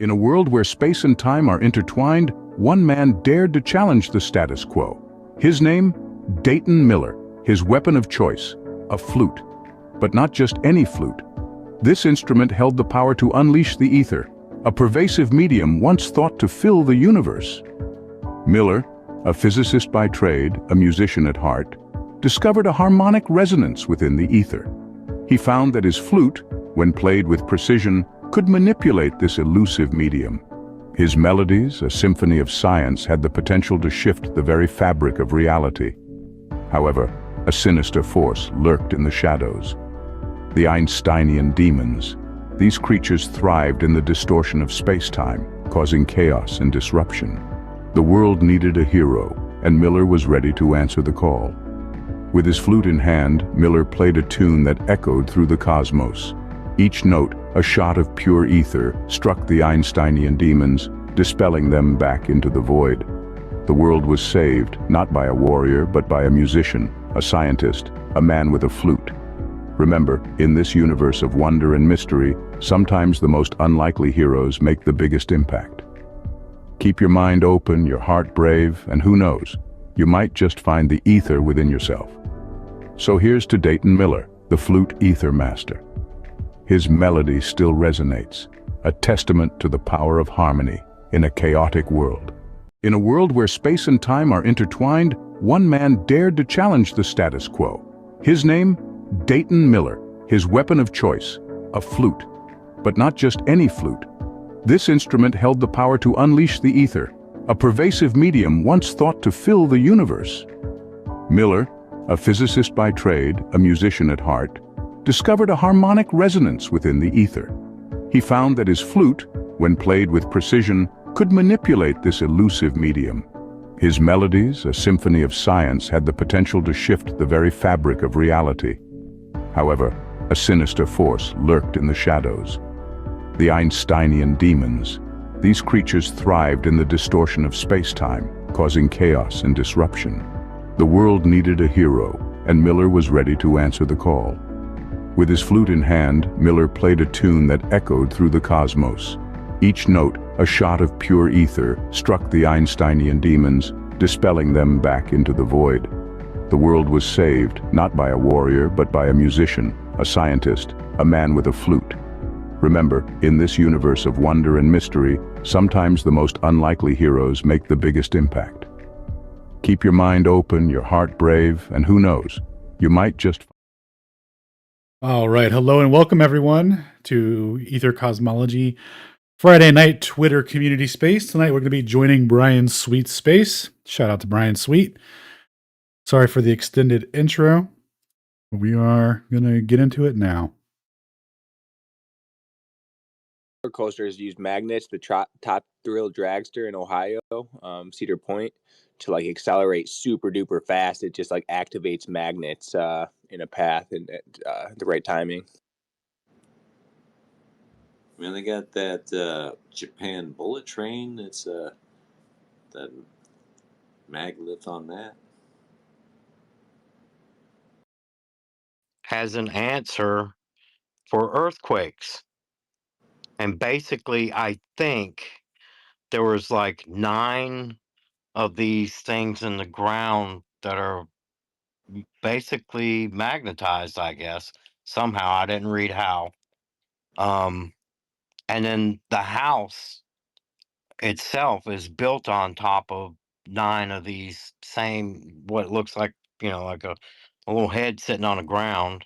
In a world where space and time are intertwined, one man dared to challenge the status quo. His name? Dayton Miller. His weapon of choice? A flute. But not just any flute. This instrument held the power to unleash the ether, a pervasive medium once thought to fill the universe. Miller, a physicist by trade, a musician at heart, discovered a harmonic resonance within the ether. He found that his flute, when played with precision, could manipulate this elusive medium. His melodies, a symphony of science, had the potential to shift the very fabric of reality. However, a sinister force lurked in the shadows. The Einsteinian demons. These creatures thrived in the distortion of space-time, causing chaos and disruption. The world needed a hero, and Miller was ready to answer the call. With his flute in hand, Miller played a tune that echoed through the cosmos. Each note, a shot of pure ether, struck the Einsteinian demons, dispelling them back into the void. The world was saved, not by a warrior, but by a musician, a scientist, a man with a flute. Remember, in this universe of wonder and mystery, sometimes the most unlikely heroes make the biggest impact. Keep your mind open, your heart brave, and who knows, you might just find the ether within yourself. So here's to Dayton Miller, the flute ether master. His melody still resonates, a testament to the power of harmony in a chaotic world. In a world where space and time are intertwined, one man dared to challenge the status quo. His name? Dayton Miller. His weapon of choice? A flute. But not just any flute. This instrument held the power to unleash the ether, a pervasive medium once thought to fill the universe. Miller, a physicist by trade, a musician at heart, discovered a harmonic resonance within the ether. He found that his flute, when played with precision, could manipulate this elusive medium. His melodies, a symphony of science, had the potential to shift the very fabric of reality. However, a sinister force lurked in the shadows. The Einsteinian demons. These creatures thrived in the distortion of space-time, causing chaos and disruption. The world needed a hero, and Miller was ready to answer the call. With his flute in hand, Miller played a tune that echoed through the cosmos. Each note, a shot of pure ether, struck the Einsteinian demons, dispelling them back into the void. The world was saved, not by a warrior, but by a musician, a scientist, a man with a flute. Remember, in this universe of wonder and mystery, sometimes the most unlikely heroes make the biggest impact. Keep your mind open, your heart brave, and who knows, you might just... All right. Hello and welcome everyone to Aether Cosmology Friday night Twitter community space. Tonight we're going to be joining Brian Sweet's space. Shout out to Brian Sweet. Sorry for the extended intro. We are going to get into it now. Roller coasters use magnets. The top thrill dragster in Ohio, Cedar Point, to like accelerate super duper fast. It just like activates magnets in a path and at the right timing. Man, they got that Japan bullet train. It's that mag lift on that. Has an answer for earthquakes. And basically, I think there was like 9 of these things in the ground that are basically magnetized, I guess. Somehow, I didn't read how. And then the house itself is built on top of 9 of these same, what looks like, like a little head sitting on the ground.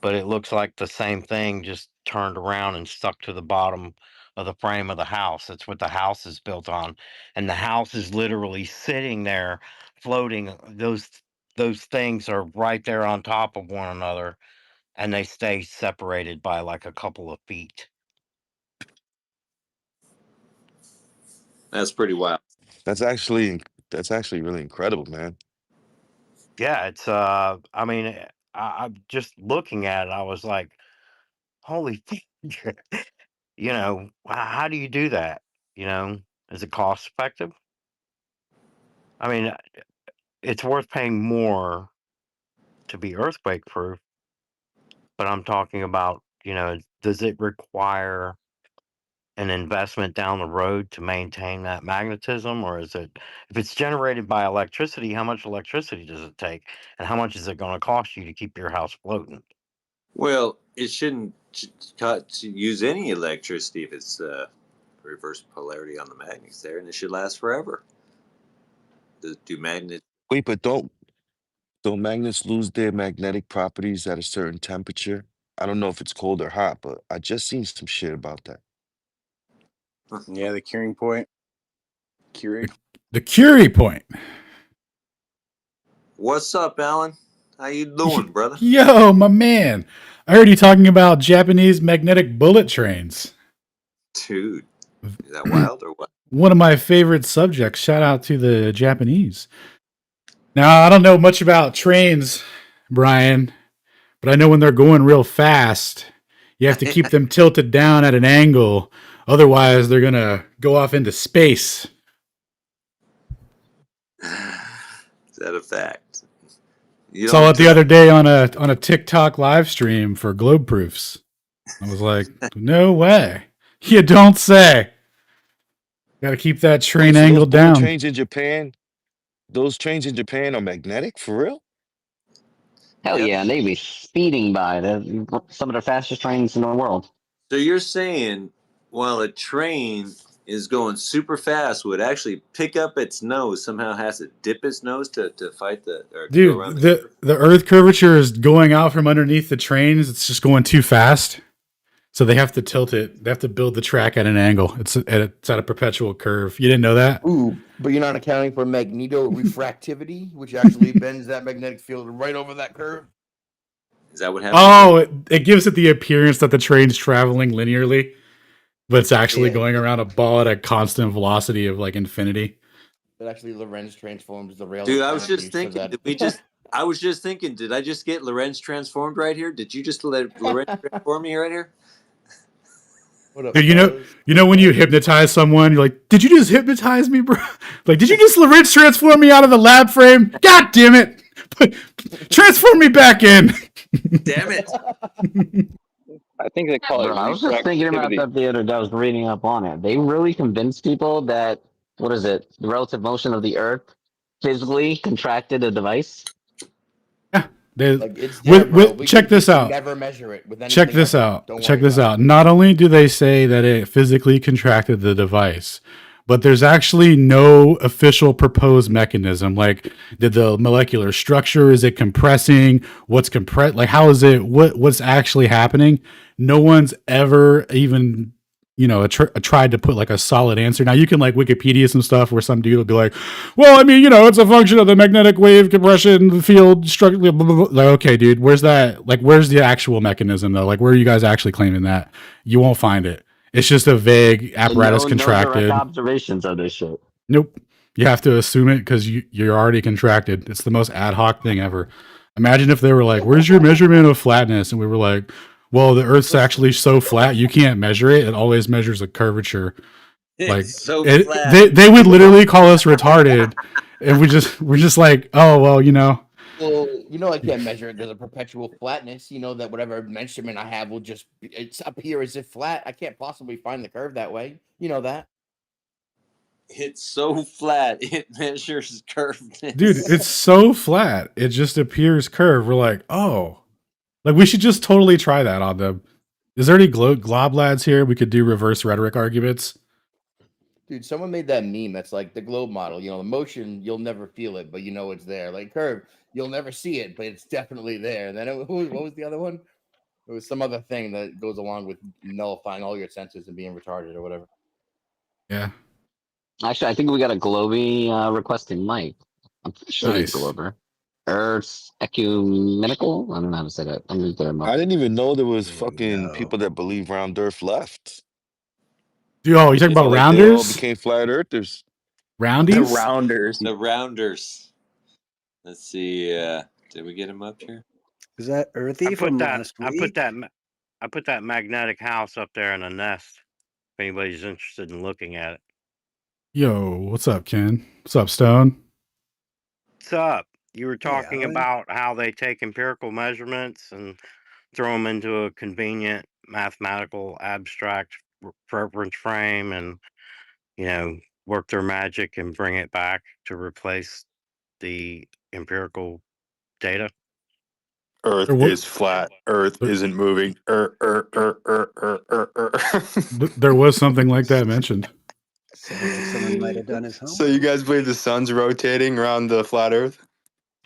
But it looks like the same thing just turned around and stuck to the bottom of the frame of the house. That's what the house is built on. And the house is literally sitting there floating. Those things are right there on top of one another, and they stay separated by like a couple of feet. That's pretty wild. That's actually really incredible, man. Yeah, it's I mean, I'm just looking at it, I was like, holy how do you do that? Is it cost effective? I mean, it's worth paying more to be earthquake proof, but I'm talking about, does it require an investment down the road to maintain that magnetism, or is it, if it's generated by electricity, how much electricity does it take, and how much is it going to cost you to keep your house floating? Well, it shouldn't use any electricity if it's reverse polarity on the magnets there, and it should last forever. Do magnets? Wait, but don't magnets lose their magnetic properties at a certain temperature? I don't know if it's cold or hot, but I just seen some shit about that. Yeah, the curing point. Curie. The Curie point. What's up, Alan? How you doing, brother? Yo, my man. I heard you talking about Japanese magnetic bullet trains. Dude, is that wild or what? One of my favorite subjects. Shout out to the Japanese. Now, I don't know much about trains, Brian, but I know when they're going real fast, you have to keep them tilted down at an angle. Otherwise, they're going to go off into space. Is that a fact? You Saw it the other day on a TikTok live stream for Globe Proofs. I was like, no way. You don't say. Got to keep that train Wait, so angled those bullet down. those trains in Japan are magnetic for real? Hell Yep. yeah, and they be speeding by. They're some of the fastest trains in the world. So you're saying while a train is going super fast, would actually pick up its nose, somehow has to dip its nose to fight the or go Dude, around the Earth curvature is going out from underneath the trains. It's just going too fast. So they have to tilt it. They have to build the track at an angle. It's at a perpetual curve. You didn't know that? Ooh, but you're not accounting for refractivity, which actually bends that magnetic field right over that curve. Is that what happens? Oh, it gives it the appearance that the train's traveling linearly, but it's actually going around a ball at a constant velocity of like infinity. But actually, Lorentz transforms the rail. Dude, I was just thinking, I was just thinking, did I just get Lorentz transformed right here? Did you just let Lorentz transform me right here? What up, Dude, fellas? you know when you hypnotize someone, you're like, did you just hypnotize me, bro? Like, did you just Lorentz transform me out of the lab frame? God damn it! Transform me back in. Damn it! I think they call it. I was just thinking about that the other day. I was reading up on it. They really convinced people that, what is it, the relative motion of the Earth physically contracted a device. Like it's there, bro. Check this out. Never measure it with anything. Check this ever. out. Don't Check worry this about out. Not only do they say that it physically contracted the device, but there's actually no official proposed mechanism. Like, did the molecular structure, is it compressing? What's compressed? Like, how is it? What's actually happening? No one's ever even, tried to put like a solid answer. Now you can like Wikipedia some stuff where some dude will be like, well, I mean, it's a function of the magnetic wave compression field structure. Blah, blah, blah. Like, okay, dude, where's that? Like, where's the actual mechanism though? Like, where are you guys actually claiming that? You won't find it. It's just a vague apparatus contracted. No direct observations of this shit. Nope. You have to assume it because you're already contracted. It's the most ad hoc thing ever. Imagine if they were like, where's your measurement of flatness? And we were like, well, the Earth's actually so flat, you can't measure it. It always measures a curvature. Like, so flat. They would literally call us retarded. And we're just like, oh, well, Well, I can't measure it. There's a perpetual flatness. That whatever measurement I have will just appear as if flat. I can't possibly find the curve that way. You know that. It's so flat, it measures curvedness. Dude, it's so flat. It just appears curved. We're like, oh. Like, we should just totally try that on them. Is there any glob lads here? We could do reverse rhetoric arguments. Dude, someone made that meme that's like the globe model. The motion, you'll never feel it, but it's there. Like curve, you'll never see it, but it's definitely there. And then what was the other one? It was some other thing that goes along with nullifying all your senses and being retarded or whatever. Yeah. Actually, I think we got a Globey requesting Mike. I'm pretty sure he's Glober. Earth ecumenical? I don't know how to say that. I'm just there. I didn't even know there was fucking people that believe round Earth left. Dude, you talking about They all rounders? became flat earthers. Roundies? The rounders. Let's see. Did we get him up here? Is that Earthy from last week? I put that magnetic house up there in a nest. If anybody's interested in looking at it. Yo, what's up, Ken? What's up, Stone? What's up? You were talking about how they take empirical measurements and throw them into a convenient mathematical abstract reference frame and, work their magic and bring it back to replace the empirical data. Earth is flat. Earth isn't moving. There was something like that mentioned. Sounds like someone might have done his homework. So you guys believe the sun's rotating around the flat Earth?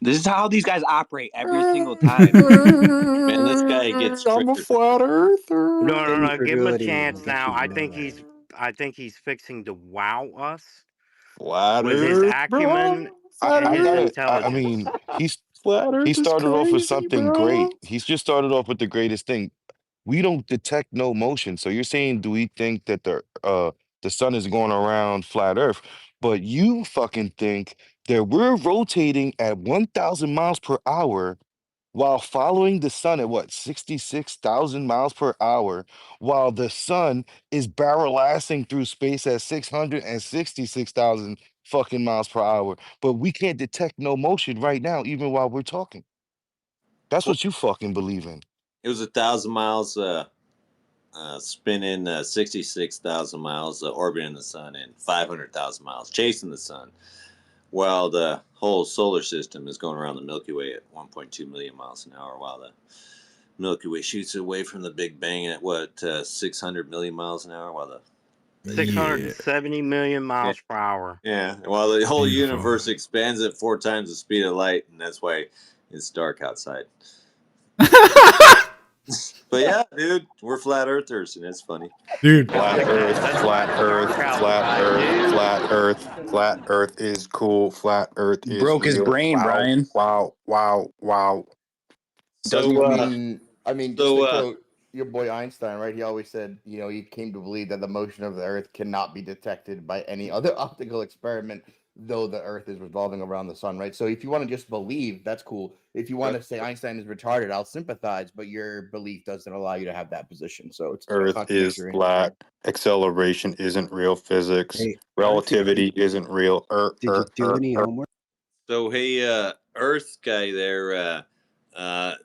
This is how these guys operate every single time. Man, this guy gets I'm a triggered. flat earther. No. Give him a Incredulity chance will get now. you I think he's fixing to wow us Flat with his Earth, acumen bro. and his I intelligence. mean, Flat he Earth is started off with crazy, something bro. great. He's just started off with the greatest thing. We don't detect no motion. So you're saying, do we think that the sun is going around flat Earth? But you fucking think that we're rotating at 1,000 miles per hour while following the sun at what, 66,000 miles per hour, while the sun is barrelasting through space at 666,000 fucking miles per hour. But we can't detect no motion right now, even while we're talking. That's what you fucking believe in. It was 1,000 miles spinning, 66,000 miles orbiting the sun, and 500,000 miles chasing the sun. While the whole solar system is going around the Milky Way at 1.2 million miles an hour, while the Milky Way shoots away from the Big Bang at 600 million miles an hour, while the 670 million miles per hour. Yeah, while the whole Beautiful. universe expands at 4 times the speed of light, and that's why it's dark outside. But yeah, dude, we're flat earthers, and it's funny. Dude, Flat Earth, That's flat why it's Earth, dark flat outside, Earth, dude. flat Earth, flat Earth is cool. Flat Earth is Broke his real. brain, Wow, Brian. wow. So, I mean, just to quote your boy Einstein, right? He always said, he came to believe that the motion of the Earth cannot be detected by any other optical experiment, though the Earth is revolving around the sun, right? So if you want to just believe, that's cool. If you want to say Einstein is retarded, I'll sympathize, but your belief doesn't allow you to have that position. So it's Earth is flat. Acceleration isn't real physics. Hey, Relativity isn't real. Did you do any homework? So hey, Earth guy there.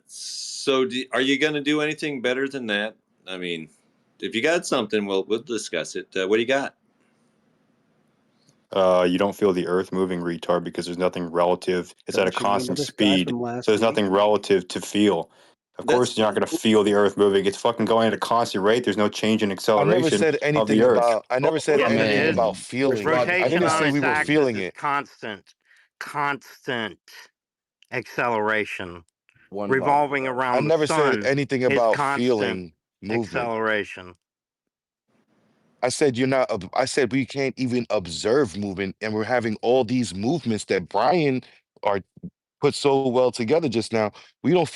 So are you going to do anything better than that? I mean, if you got something, we'll discuss it. What do you got? You don't feel the Earth moving, retard, because there's nothing relative. It's at a Don't you remember constant this guy speed, from so last there's week? nothing relative to feel. Of course, you're not going to feel the Earth moving. It's fucking going at a constant rate. There's no change in I acceleration never said of anything the Earth. about. I never said Yes, it anything is. about feeling. I Rotation didn't on say we its were axis feeling is it. constant acceleration. One Revolving around I the never said sun anything is about constant feeling movement. acceleration. I said you're not. I said we can't even observe movement, and we're having all these movements that Brian are put so well together just now. We don't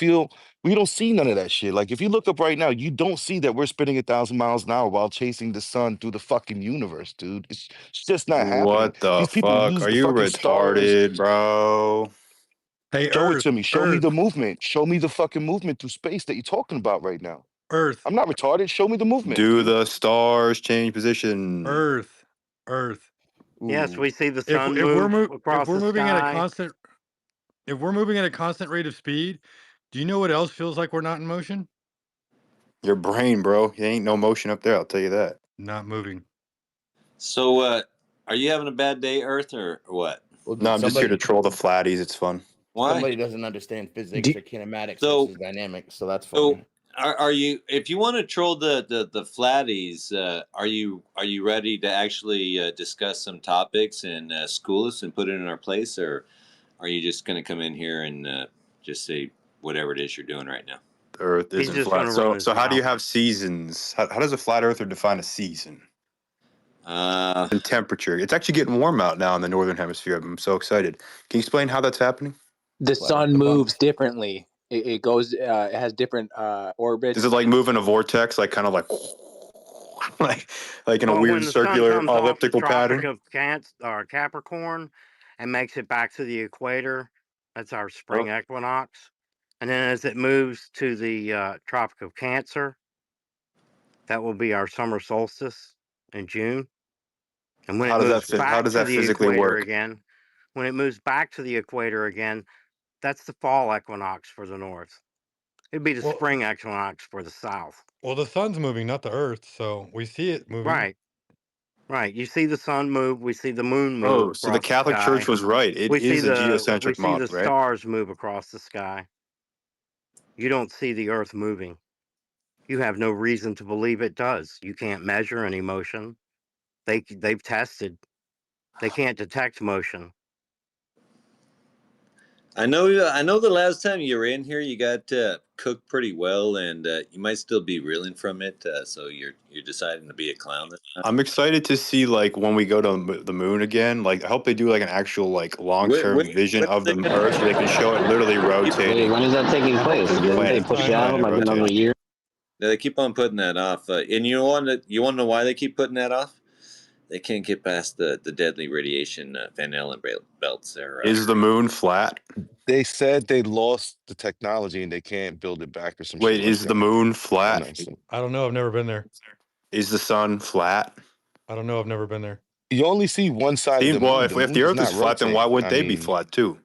see none of that shit. Like if you look up right now, you don't see that we're spinning 1,000 miles an hour while chasing the sun through the fucking universe, dude. It's just not happening. What the These people fuck? use Are the you fucking stars. retarded, bro? Hey, Show it Earth, to me. Show me the movement. Show me the fucking movement through space that you're talking about right now. Earth, I'm not retarded. Show me the movement. Do the stars change position? Earth. Yes, we see the If sun we're move across the moving at a sky. constant, if we're moving at a constant rate of speed, do you know what else feels like we're not in motion? Your brain, bro. There ain't no motion up there. I'll tell you that. Not moving. So, are you having a bad day, Earth, or what? Well, No, I'm just here to troll the flatties. It's fun. Why? Somebody doesn't understand physics or kinematics versus dynamics, so that's So, fine. are you? If you want to troll the flatties, are you ready to actually discuss some topics and school us and put it in our place, or are you just going to come in here and just say whatever it is you're doing right now? The Earth He's isn't just flat. gonna run his So how do you mouth. have seasons? How does a flat earther define a season? And temperature. It's actually getting warm out now in the northern hemisphere. I'm so excited. Can you explain how that's happening? The sun moves differently. It goes. It has different orbits. Does it like move in a vortex, like kind of like like in a Well, weird when the sun circular comes off the elliptical Tropic pattern? of Capricorn and makes it back to the equator, that's our spring equinox. And then as it moves to the Tropic of Cancer, that will be our summer solstice in June. And when How it does moves that back to the physically equator work? again, when it moves back to the equator again, that's the fall equinox for the north. It'd be the Well, spring equinox for the south. well, the sun's moving, not the Earth, so we see it moving. Right. Right. You see the sun move. We see the moon move Oh, across so the Catholic the Church sky. was right. It We see is a we geocentric see the model, right? stars move across the sky. You don't see the Earth moving. You have no reason to believe it does. You can't measure any motion. They've tested. They can't detect motion. I know the last time you were in here, you got cooked pretty well, and you might still be reeling from it. So you're deciding to be a clown this time. I'm excited to see like when we go to the moon again. Like I hope they do like an actual like long-term vision of the Earth so they can show it literally Wait, rotating. when is that taking place? Didn't they Planet, push it out planet like another rotating. year? They keep on putting that off, and you want to know why they keep putting that off? They can't get past the deadly radiation Van Allen belts there. Is the moon flat? They said they lost the technology and they can't build it back or some Wait, shit like is that. the moon I'm flat? not sure. I don't know. I've never been there. Is the sun flat? I don't know. I've never been there. You only see one side of the Well, moon. if The the moon does Earth is not flat, then why rotate. wouldn't I they be mean, flat too?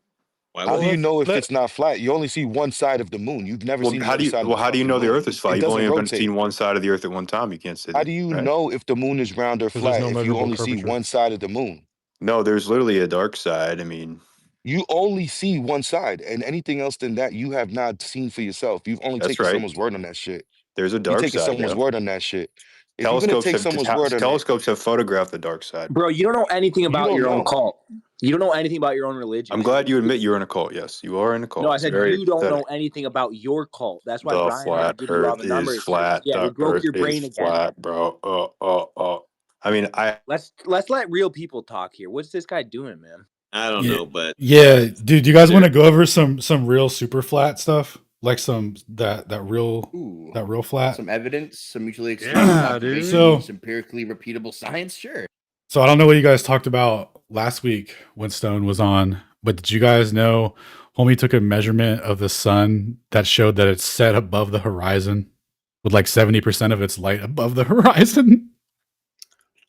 how do you know if it's not flat? You only see one side of the moon. You've never seen the other side of the How do you fucking know the moon. Earth is flat? It You've only doesn't been rotate. seen one side of the Earth at one time. You can't say that. How do you right? know if the moon is round or 'Cause there's flat no if you measurable only see curvature. one side of the moon? No, there's literally a dark side. I mean, You only see one side, and anything else than that, you have not seen for yourself. You've only that's taken right. someone's word on that shit. There's a You're dark taking side. someone's Yeah. word on that shit. If you're gonna take someone's word on it, Telescopes have photographed the dark side. Bro, you don't know anything about don't your own know. cult. You don't know anything about your own religion. I'm glad you admit you're in a cult. Yes, you are in a cult. No, I It's said very you don't know pathetic. anything about your cult. That's why The Brian had flat to give you all Earth the is numbers. flat. Yeah, we The broke Earth your brain is again. flat, bro. I mean, Let's let real people talk here. What's this guy doing, man? I don't know, but yeah, dude, you guys want to go over some real super flat stuff, like some that real flat? Some evidence, some mutually exclusive Yeah, dude. observations, empirically repeatable science. Sure. So I don't know what you guys talked about last week when Stone was on, but did you guys know homie took a measurement of the sun that showed that it's set above the horizon with like 70% of its light above the horizon?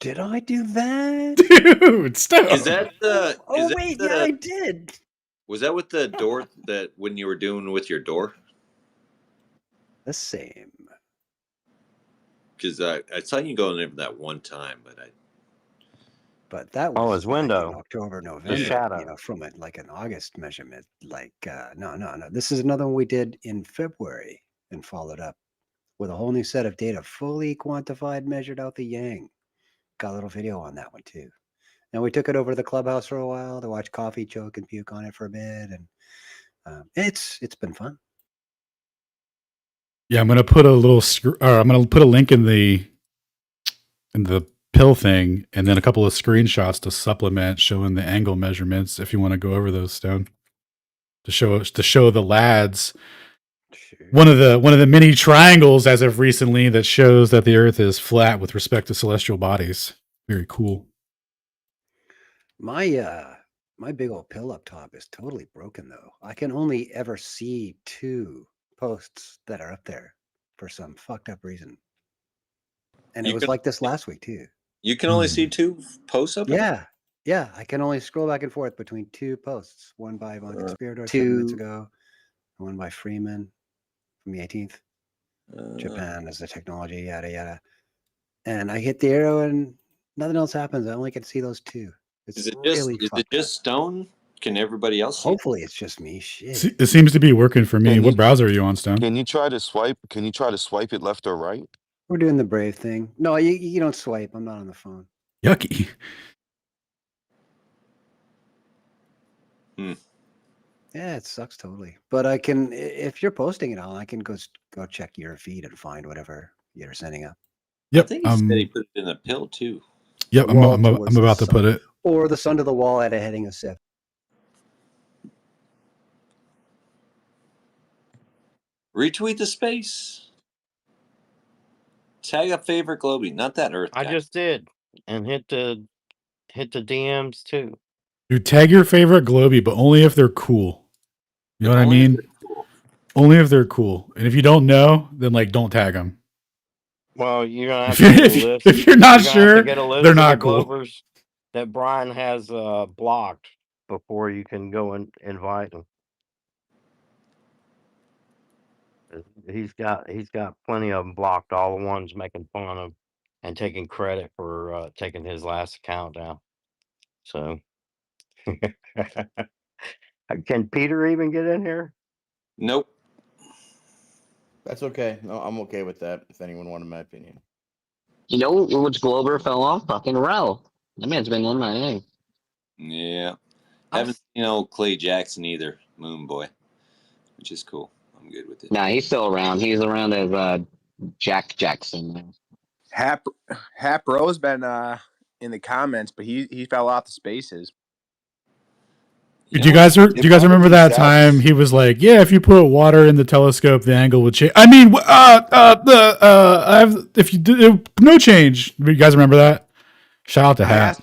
Did I do that? Dude, Stone. is that the? Oh wait, yeah, I did. Was that with the door that when you were doing with your door? The same. Because I saw you go in there that one time, But that was his back in window. October, November. shadow. You know, from it like an August measurement. Like no. This is another one we did in February and followed up with a whole new set of data, fully quantified, measured out the yang. Got a little video on that one too. And we took it over to the clubhouse for a while to watch Coffee choke and puke on it for a bit, and it's been fun. Yeah, I'm gonna put I'm gonna put a link in the pill thing, and then a couple of screenshots to supplement showing the angle measurements. If you want to go over those, Stone, to show the lads one of the many triangles as of recently that shows that the Earth is flat with respect to celestial bodies. Very cool. My big old pill up top is totally broken though. I can only ever see 2 posts that are up there for some fucked up reason. And it was like this last week too. you can only see 2 posts up. Yeah, I can only scroll back and forth between 2 posts. One by Von Conspirador 7 minutes ago, and one by Freeman from the 18th. Japan is the technology, yada yada. And I hit the arrow and nothing else happens. I only can see those 2. It's Is it really just Stone? Can everybody else see? Hopefully it's just me. Shit. It seems to be working for me. What browser are you on, Stone? Can you try to swipe? Can you try to swipe it left or right? We're doing the brave thing. No, you don't swipe. I'm not on the phone. Yucky. Yeah, it sucks totally. But I can, if you're posting it all, I can go check your feed and find whatever you're sending up. Yep. I think he said he put it in a pill too. Yep, I'm about to put it. Or the sun to the wall at a heading of 7. Retweet the space. Tag a favorite Globey, not that Earth guy. I just did, and hit the DMs too. You tag your favorite Globey, but only if they're cool. You know what I mean? Only if they're cool. And if you don't know, then like don't tag them. Well, you're gonna have to get a list. If you're not sure, get a list they're of not the cool. Glovers that Brian has blocked before you can go and invite them. He's got plenty of them blocked. All the ones making fun of and taking credit for taking his last account down. So, can Peter even get in here? Nope. That's okay. No, I'm okay with that. If anyone wanted my opinion. You know which Glober fell off? Fucking Rel. That man's been on my name. Yeah. Haven't seen old Clay Jackson either, Moon Boy, which is cool. I'm good with it. Nah, he's still around. He's around as Jack Jackson. Hap Ro's been in the comments, but he fell off the spaces. Do you guys remember that time he was like, "Yeah, if you put water in the telescope, the angle would change." I mean, if you do no change. You guys remember that? Shout out to Hap.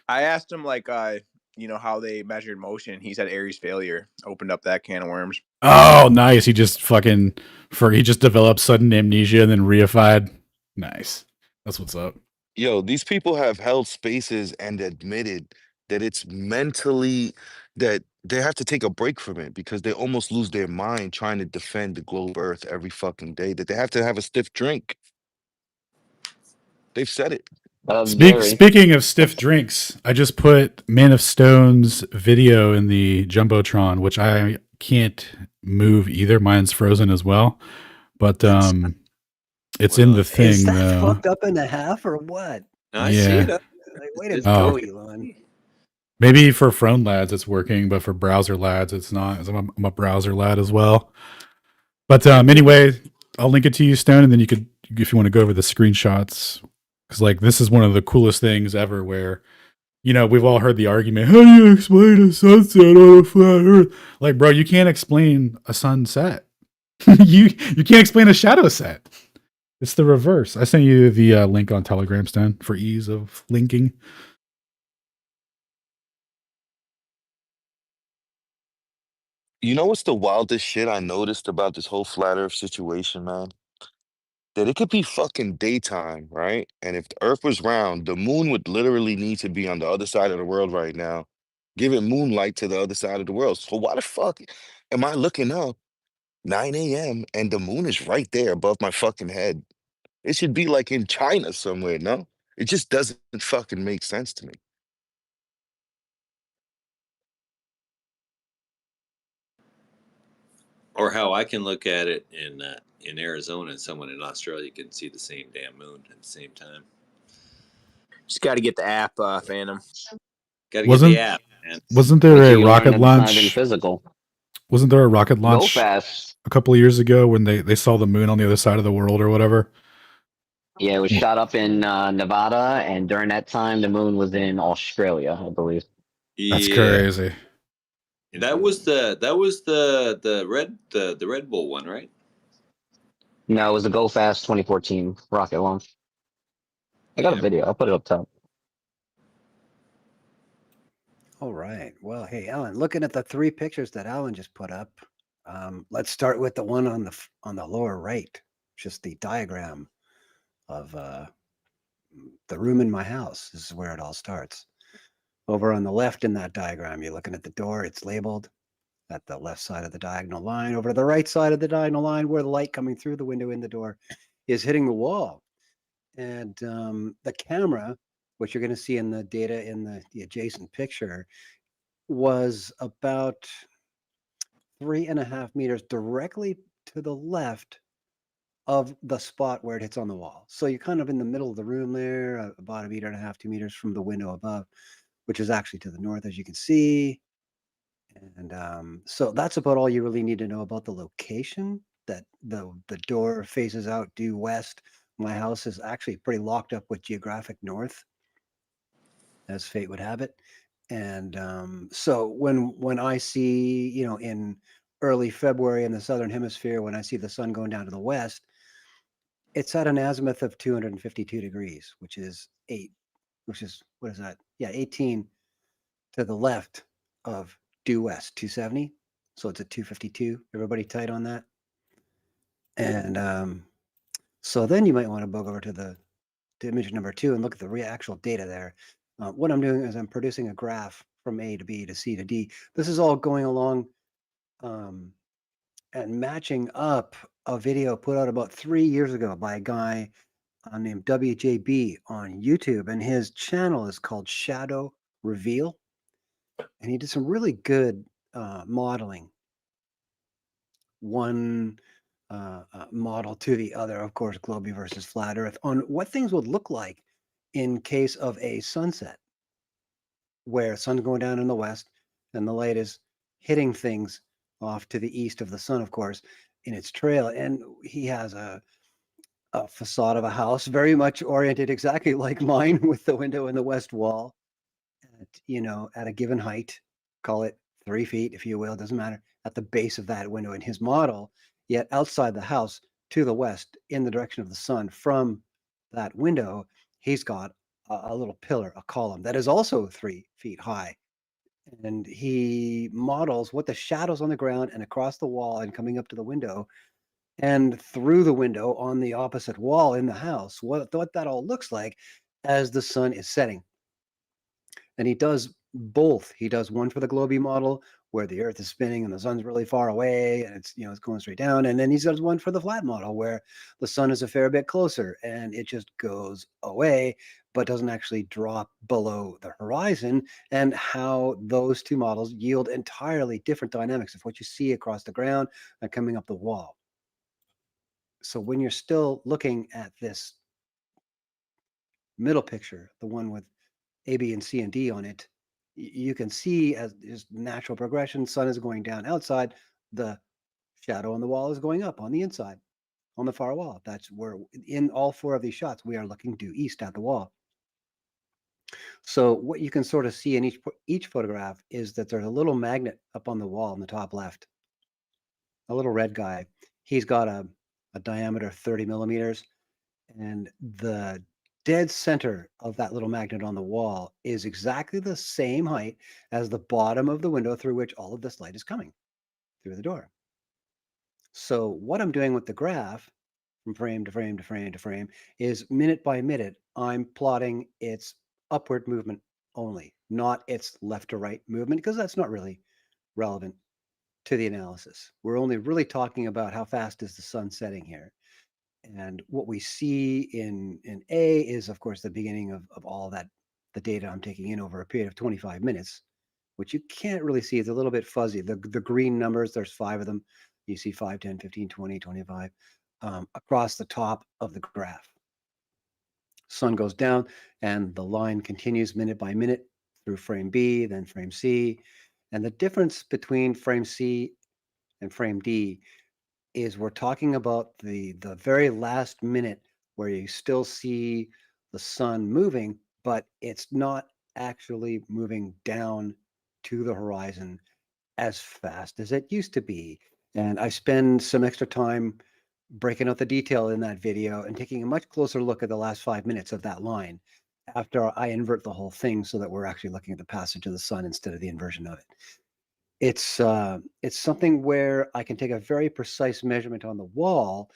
I asked him like, how they measured motion. He said Aries failure. Opened up that can of worms. Oh, nice. He just developed sudden amnesia and then reified. Nice. That's what's up. Yo, these people have held spaces and admitted that it's mentally that they have to take a break from it because they almost lose their mind trying to defend the globe Earth every fucking day, that they have to have a stiff drink. They've said it. Speaking of stiff drinks, I just put Man of Stone's video in the Jumbotron, which I can't move either. Mine's frozen as well. But it's in the thing. Is that fucked up in a half or what? I see it. Like, way to go, Elon. Maybe for phone lads it's working, but for browser lads it's not. I'm a browser lad as well. But anyway, I'll link it to you, Stone, and then you could, if you want to go over the screenshots, because like this is one of the coolest things ever. Where we've all heard the argument, how do you explain a sunset on a flat Earth? Like, bro, you can't explain a sunset. you can't explain a shadow set. It's the reverse. I sent you the link on Telegram, Stone, for ease of linking. You know what's the wildest shit I noticed about this whole flat Earth situation, man? That it could be fucking daytime, right? And if the Earth was round, the moon would literally need to be on the other side of the world right now, giving moonlight to the other side of the world. So why the fuck am I looking up 9 a.m. and the moon is right there above my fucking head? It should be like in China somewhere, no? It just doesn't fucking make sense to me. Or how I can look at it in Arizona and someone in Australia can see the same damn moon at the same time. Just got to get the app, Phantom. Got to get the app, man. Wasn't there a rocket launch? Physical. Wasn't there a rocket launch Go fast. a couple of years ago when they saw the moon on the other side of the world or whatever? Yeah, it was shot up in Nevada, and during that time, the moon was in Australia, I believe. That's crazy. That was the Red Bull one, right? No, it was the Go Fast 2014 rocket launch. I got a video. I'll put it up top. All right. Well, hey, Alan, looking at the three pictures that Alan just put up, let's start with the one on the lower right, just the diagram of the room in my house. This is where it all starts. Over on the left in that diagram, you're looking at the door. It's labeled at the left side of the diagonal line. Over to the right side of the diagonal line, where the light coming through the window in the door is hitting the wall. And the camera, which you're going to see in the data in the adjacent picture, was about 3.5 meters directly to the left of the spot where it hits on the wall. So you're kind of in the middle of the room there, about 1.5 meters, 2 meters from the window above, which is actually to the north, as you can see. And so that's about all you really need to know about the location. That the door faces out due west. My house is actually pretty locked up with geographic north, as fate would have it. And so when I see, in early February in the southern hemisphere, when I see the sun going down to the west, it's at an azimuth of 252 degrees, which is what is that? Yeah, 18 to the left of due west, 270. So it's at 252. Everybody tight on that? And so then you might want to bug over to the image number 2 and look at the actual data there. What I'm doing is I'm producing a graph from A to B to C to D. This is all going along and matching up a video put out about 3 years ago by a guy named WJB on YouTube, and his channel is called Shadow Reveal, and he did some really good modeling. One model to the other, of course, Globey versus Flat Earth, on what things would look like in case of a sunset, where sun's going down in the west and the light is hitting things off to the east of the sun, of course, in its trail. And he has a facade of a house very much oriented exactly like mine, with the window in the west wall at a given height, call it 3 feet, if you will, doesn't matter, at the base of that window in his model. Yet outside the house to the west, in the direction of the sun from that window, he's got a little pillar, a column that is also 3 feet high. And he models what the shadows on the ground and across the wall and coming up to the window and through the window on the opposite wall in the house, what that all looks like as the sun is setting. And he does both. He does one for the Globey model, where the Earth is spinning and the sun's really far away and it's going straight down. And then he does one for the flat model, where the sun is a fair bit closer and it just goes away, but doesn't actually drop below the horizon. And how those two models yield entirely different dynamics of what you see across the ground and coming up the wall. So when you're still looking at this middle picture, the one with A, B, and C and D on it, you can see as natural progression. Sun is going down outside, the shadow on the wall is going up on the inside, on the far wall. That's where, in all 4 of these shots, we are looking due east at the wall. So what you can sort of see in each photograph is that there's a little magnet up on the wall in the top left, a little red guy. He's got a diameter of 30 millimeters, and the dead center of that little magnet on the wall is exactly the same height as the bottom of the window through which all of this light is coming through the door. So what I'm doing with the graph from frame to frame to frame to frame is minute by minute, I'm plotting its upward movement only, not its left to right movement, because that's not really relevant to the analysis. We're only really talking about how fast is the sun setting here. And what we see in A is, of course, the beginning of all that, the data I'm taking in over a period of 25 minutes, which you can't really see. It's a little bit fuzzy. The green numbers, there's 5 of them. You see 5, 10, 15, 20, 25 across the top of the graph. Sun goes down and the line continues minute by minute through frame B, then frame C. And the difference between frame C and frame D is we're talking about the very last minute, where you still see the sun moving, but it's not actually moving down to the horizon as fast as it used to be. And I spend some extra time breaking out the detail in that video and taking a much closer look at the last 5 minutes of that line after I invert the whole thing, so that we're actually looking at the passage of the sun instead of the inversion of it. It's something where I can take a very precise measurement on the wall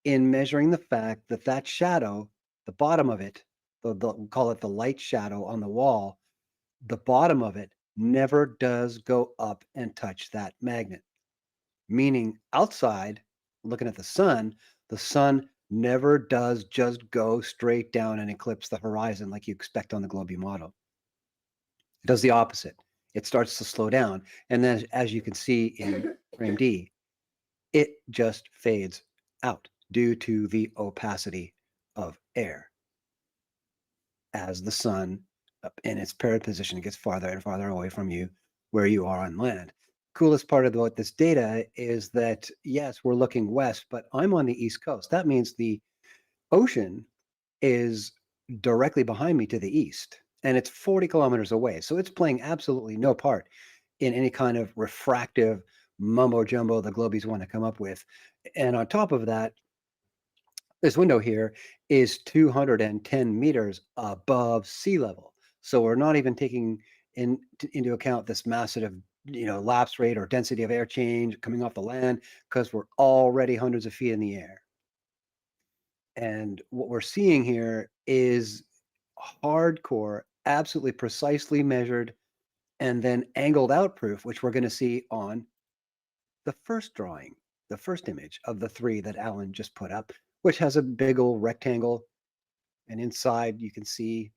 in measuring the fact that that shadow, the bottom of it, we'll call it the light shadow on the wall, the bottom of it never does go up and touch that magnet. Meaning outside, looking at the sun never does just go straight down and eclipse the horizon like you expect on the Globey model. It does the opposite. It starts to slow down. And then, as you can see in frame D, it just fades out due to the opacity of air as the sun in its parent position gets farther and farther away from you where you are on land. Coolest part about this data is that, yes, we're looking west, but I'm on the East Coast. That means the ocean is directly behind me to the east, and it's 40 kilometers away. So it's playing absolutely no part in any kind of refractive mumbo jumbo the Globies want to come up with. And on top of that, this window here is 210 meters above sea level. So we're not even taking into account this massive, lapse rate or density of air change coming off the land, because we're already hundreds of feet in the air. And what we're seeing here is hardcore, absolutely precisely measured and then angled out proof, which we're going to see on the first drawing, the first image of the 3 that Alan just put up, which has a big old rectangle. And inside you can see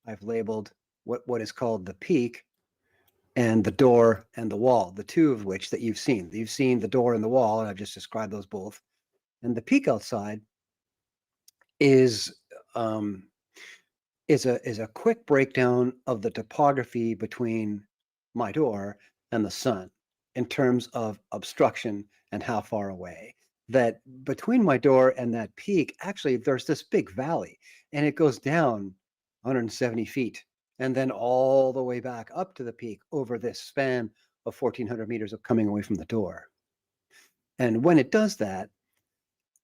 I've labeled what is called the peak and the door and the wall, the 2 of which that you've seen. You've seen the door and the wall, and I've just described those both. And the peak outside is a quick breakdown of the topography between my door and the sun in terms of obstruction and how far away. That between my door and that peak, actually, there's this big valley, and it goes down 170 feet and then all the way back up to the peak over this span of 1,400 meters of coming away from the door. And when it does that,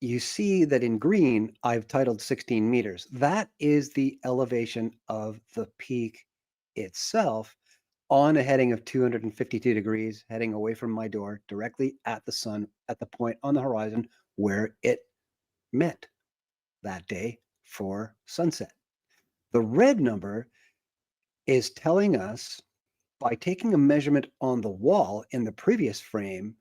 you see that in green, I've titled 16 meters. That is the elevation of the peak itself on a heading of 252 degrees, heading away from my door, directly at the sun, at the point on the horizon where it met that day for sunset. The red number is telling us, by taking a measurement on the wall in the previous frame,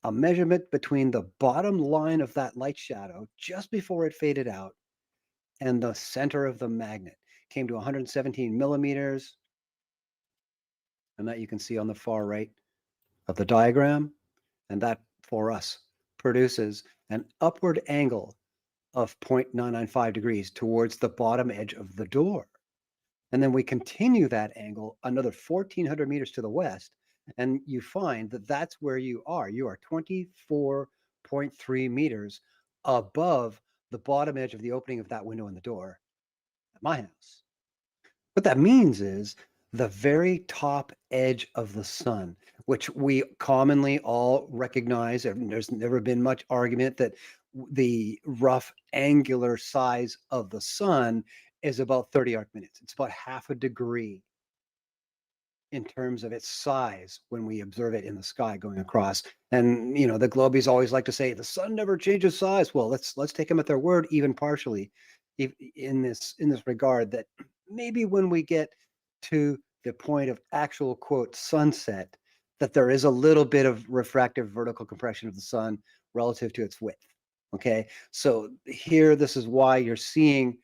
a measurement between the bottom line of that light shadow just before it faded out and the center of the magnet came to 117 millimeters. And that you can see on the far right of the diagram. And that for us produces an upward angle of 0.995 degrees towards the bottom edge of the door. And then we continue that angle another 1,400 meters to the west, and you find that that's where you are. You are 24.3 meters above the bottom edge of the opening of that window in the door at my house. What that means is the very top edge of the sun, which we commonly all recognize, and there's never been much argument that the rough angular size of the sun is about 30 arc minutes. It's about half a degree in terms of its size when we observe it in the sky going across. And you know, the globies always like to say the sun never changes size. Well, let's take them at their word, even partially, in this regard, that maybe when we get to the point of actual quote sunset, that there is a little bit of refractive vertical compression of the sun relative to its width. Okay, so here, this is why you're seeing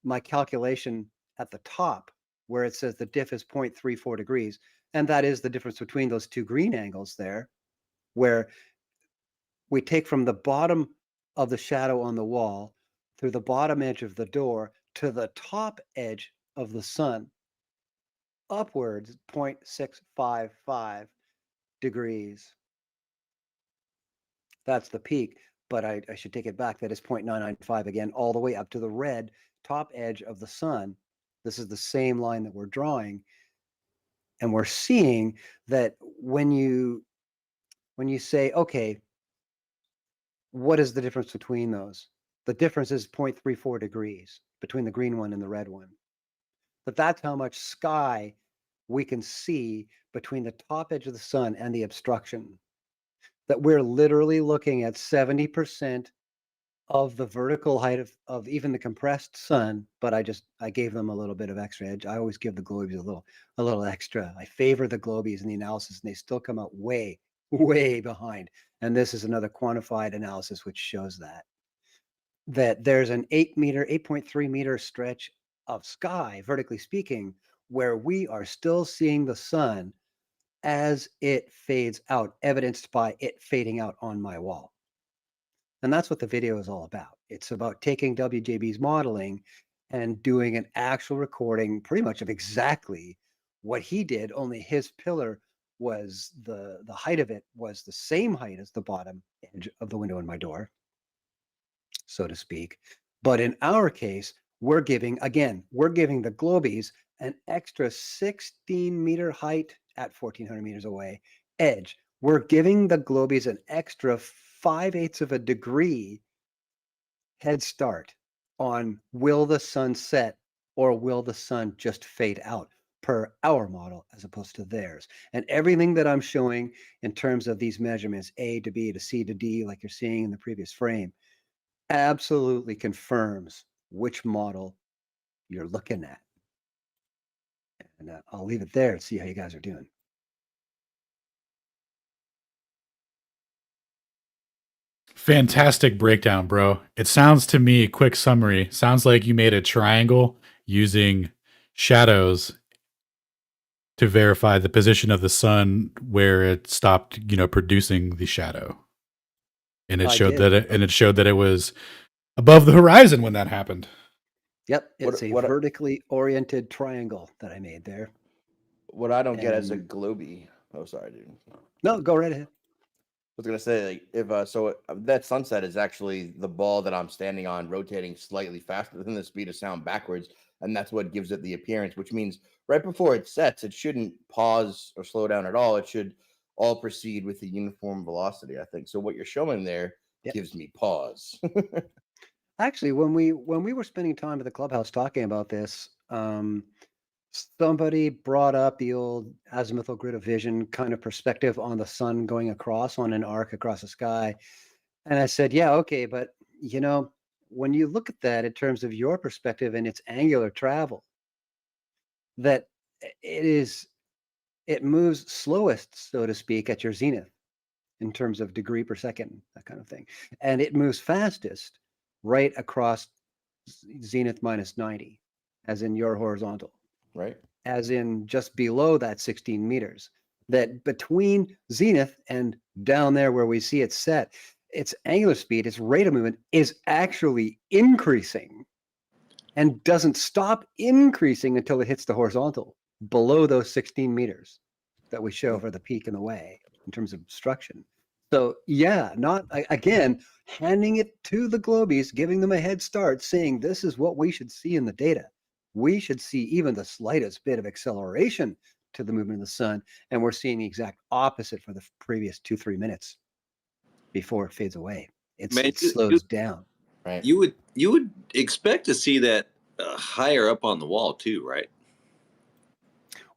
my calculation at the top where it says the diff is 0.34 degrees. And that is the difference between those 2 green angles there, where we take from the bottom of the shadow on the wall through the bottom edge of the door to the top edge of the sun, upwards 0.655 degrees. That's the peak, but I should take it back. That is 0.995 again, all the way up to the red top edge of the sun. This is the same line that we're drawing. And we're seeing that when you say, okay, what is the difference between those? The difference is 0.34 degrees between the green one and the red one. But that's how much sky we can see between the top edge of the sun and the obstruction. That we're literally looking at 70% of the vertical height of even the compressed sun, but I gave them a little bit of extra edge. I always give the globies a little extra. I favor the globies in the analysis, and they still come out way behind. And this is another quantified analysis which shows that there's an 8.3 meter stretch of sky, vertically speaking, where we are still seeing the sun as it fades out, evidenced by it fading out on my wall. And that's what the video is all about. It's about taking WJB's modeling and doing an actual recording pretty much of exactly what he did, only his pillar was the height of it was the same height as the bottom edge of the window in my door, so to speak. But in our case, we're giving the globies an extra 16 meter height at 1,400 meters away edge. We're giving the globies an extra 5/8 of a degree head start on will the sun set or will the sun just fade out per our model as opposed to theirs. And everything that I'm showing in terms of these measurements, A to B to C to D, like you're seeing in the previous frame, absolutely confirms which model you're looking at. And I'll leave it there and see how you guys are doing. Fantastic breakdown, bro. It sounds to me, quick summary, sounds like you made a triangle using shadows to verify the position of the sun where it stopped, producing the shadow. And it showed that it was above the horizon when that happened. Yep, it's a vertically oriented triangle that I made there. What I don't get as a globey. Oh, sorry, dude. No, go right ahead. I was gonna say, like, if that sunset is actually the ball that I'm standing on rotating slightly faster than the speed of sound backwards, and that's what gives it the appearance. Which means right before it sets, it shouldn't pause or slow down at all. It should all proceed with a uniform velocity, I think. So what you're showing there gives me pause. Actually, when we were spending time at the clubhouse talking about this, somebody brought up the old azimuthal grid of vision kind of perspective on the sun going across on an arc across the sky. And I said, yeah, okay, but when you look at that in terms of your perspective and its angular travel, that it moves slowest, so to speak, at your zenith in terms of degree per second, that kind of thing. And it moves fastest right across zenith minus 90, as in your horizontal. Right. As in just below that 16 meters. That between zenith and down there where we see it set, its angular speed, its rate of movement is actually increasing and doesn't stop increasing until it hits the horizontal below those 16 meters that we show for the peak and the way in terms of obstruction. So yeah, not again, handing it to the globies, giving them a head start, saying this is what we should see in the data. We should see even the slightest bit of acceleration to the movement of the sun, and we're seeing the exact opposite for the previous 2-3 minutes before it fades away. It slows down. Right. You would expect to see that higher up on the wall too, right?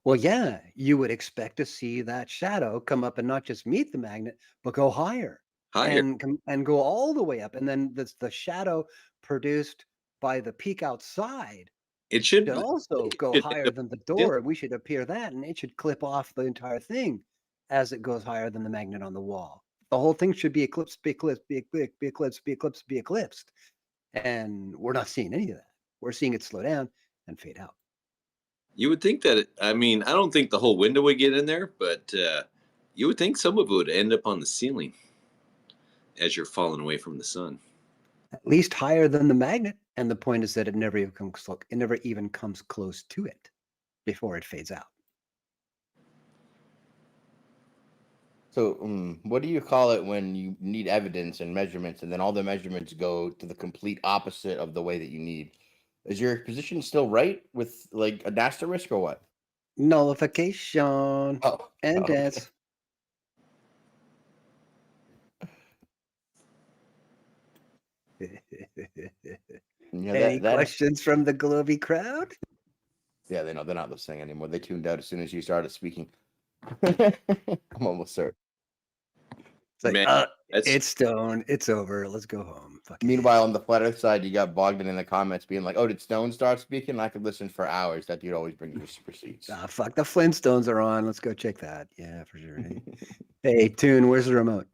Well, yeah, you would expect to see that shadow come up and not just meet the magnet, but go higher. And go all the way up. And then the shadow produced by the peak outside it should also go higher than the door. We should appear that, and it should clip off the entire thing as it goes higher than the magnet on the wall. The whole thing should be eclipsed, be eclipsed, be eclipsed, be eclipsed, be eclipsed, be eclipsed. And we're not seeing any of that. We're seeing it slow down and fade out. You would think that, I don't think the whole window would get in there, but you would think some of it would end up on the ceiling as you're falling away from the sun. At least higher than the magnet. And the point is that it never even comes close to it before it fades out. So what do you call it when you need evidence and measurements, and then all the measurements go to the complete opposite of the way that you need? Is your position still right with like an asterisk or what? Nullification. And death. Any questions from the Globy crowd? Yeah, they know they're not listening anymore. They tuned out as soon as you started speaking. I'm almost certain. It's like, it's Stone. It's over. Let's go home. Meanwhile, on the flat Earth side, you got Bogdan in the comments being like, "Oh, did Stone start speaking?" I could listen for hours. That dude always brings us receipts. Fuck, the Flintstones are on. Let's go check that. Yeah, for sure. Hey, Toon, where's the remote?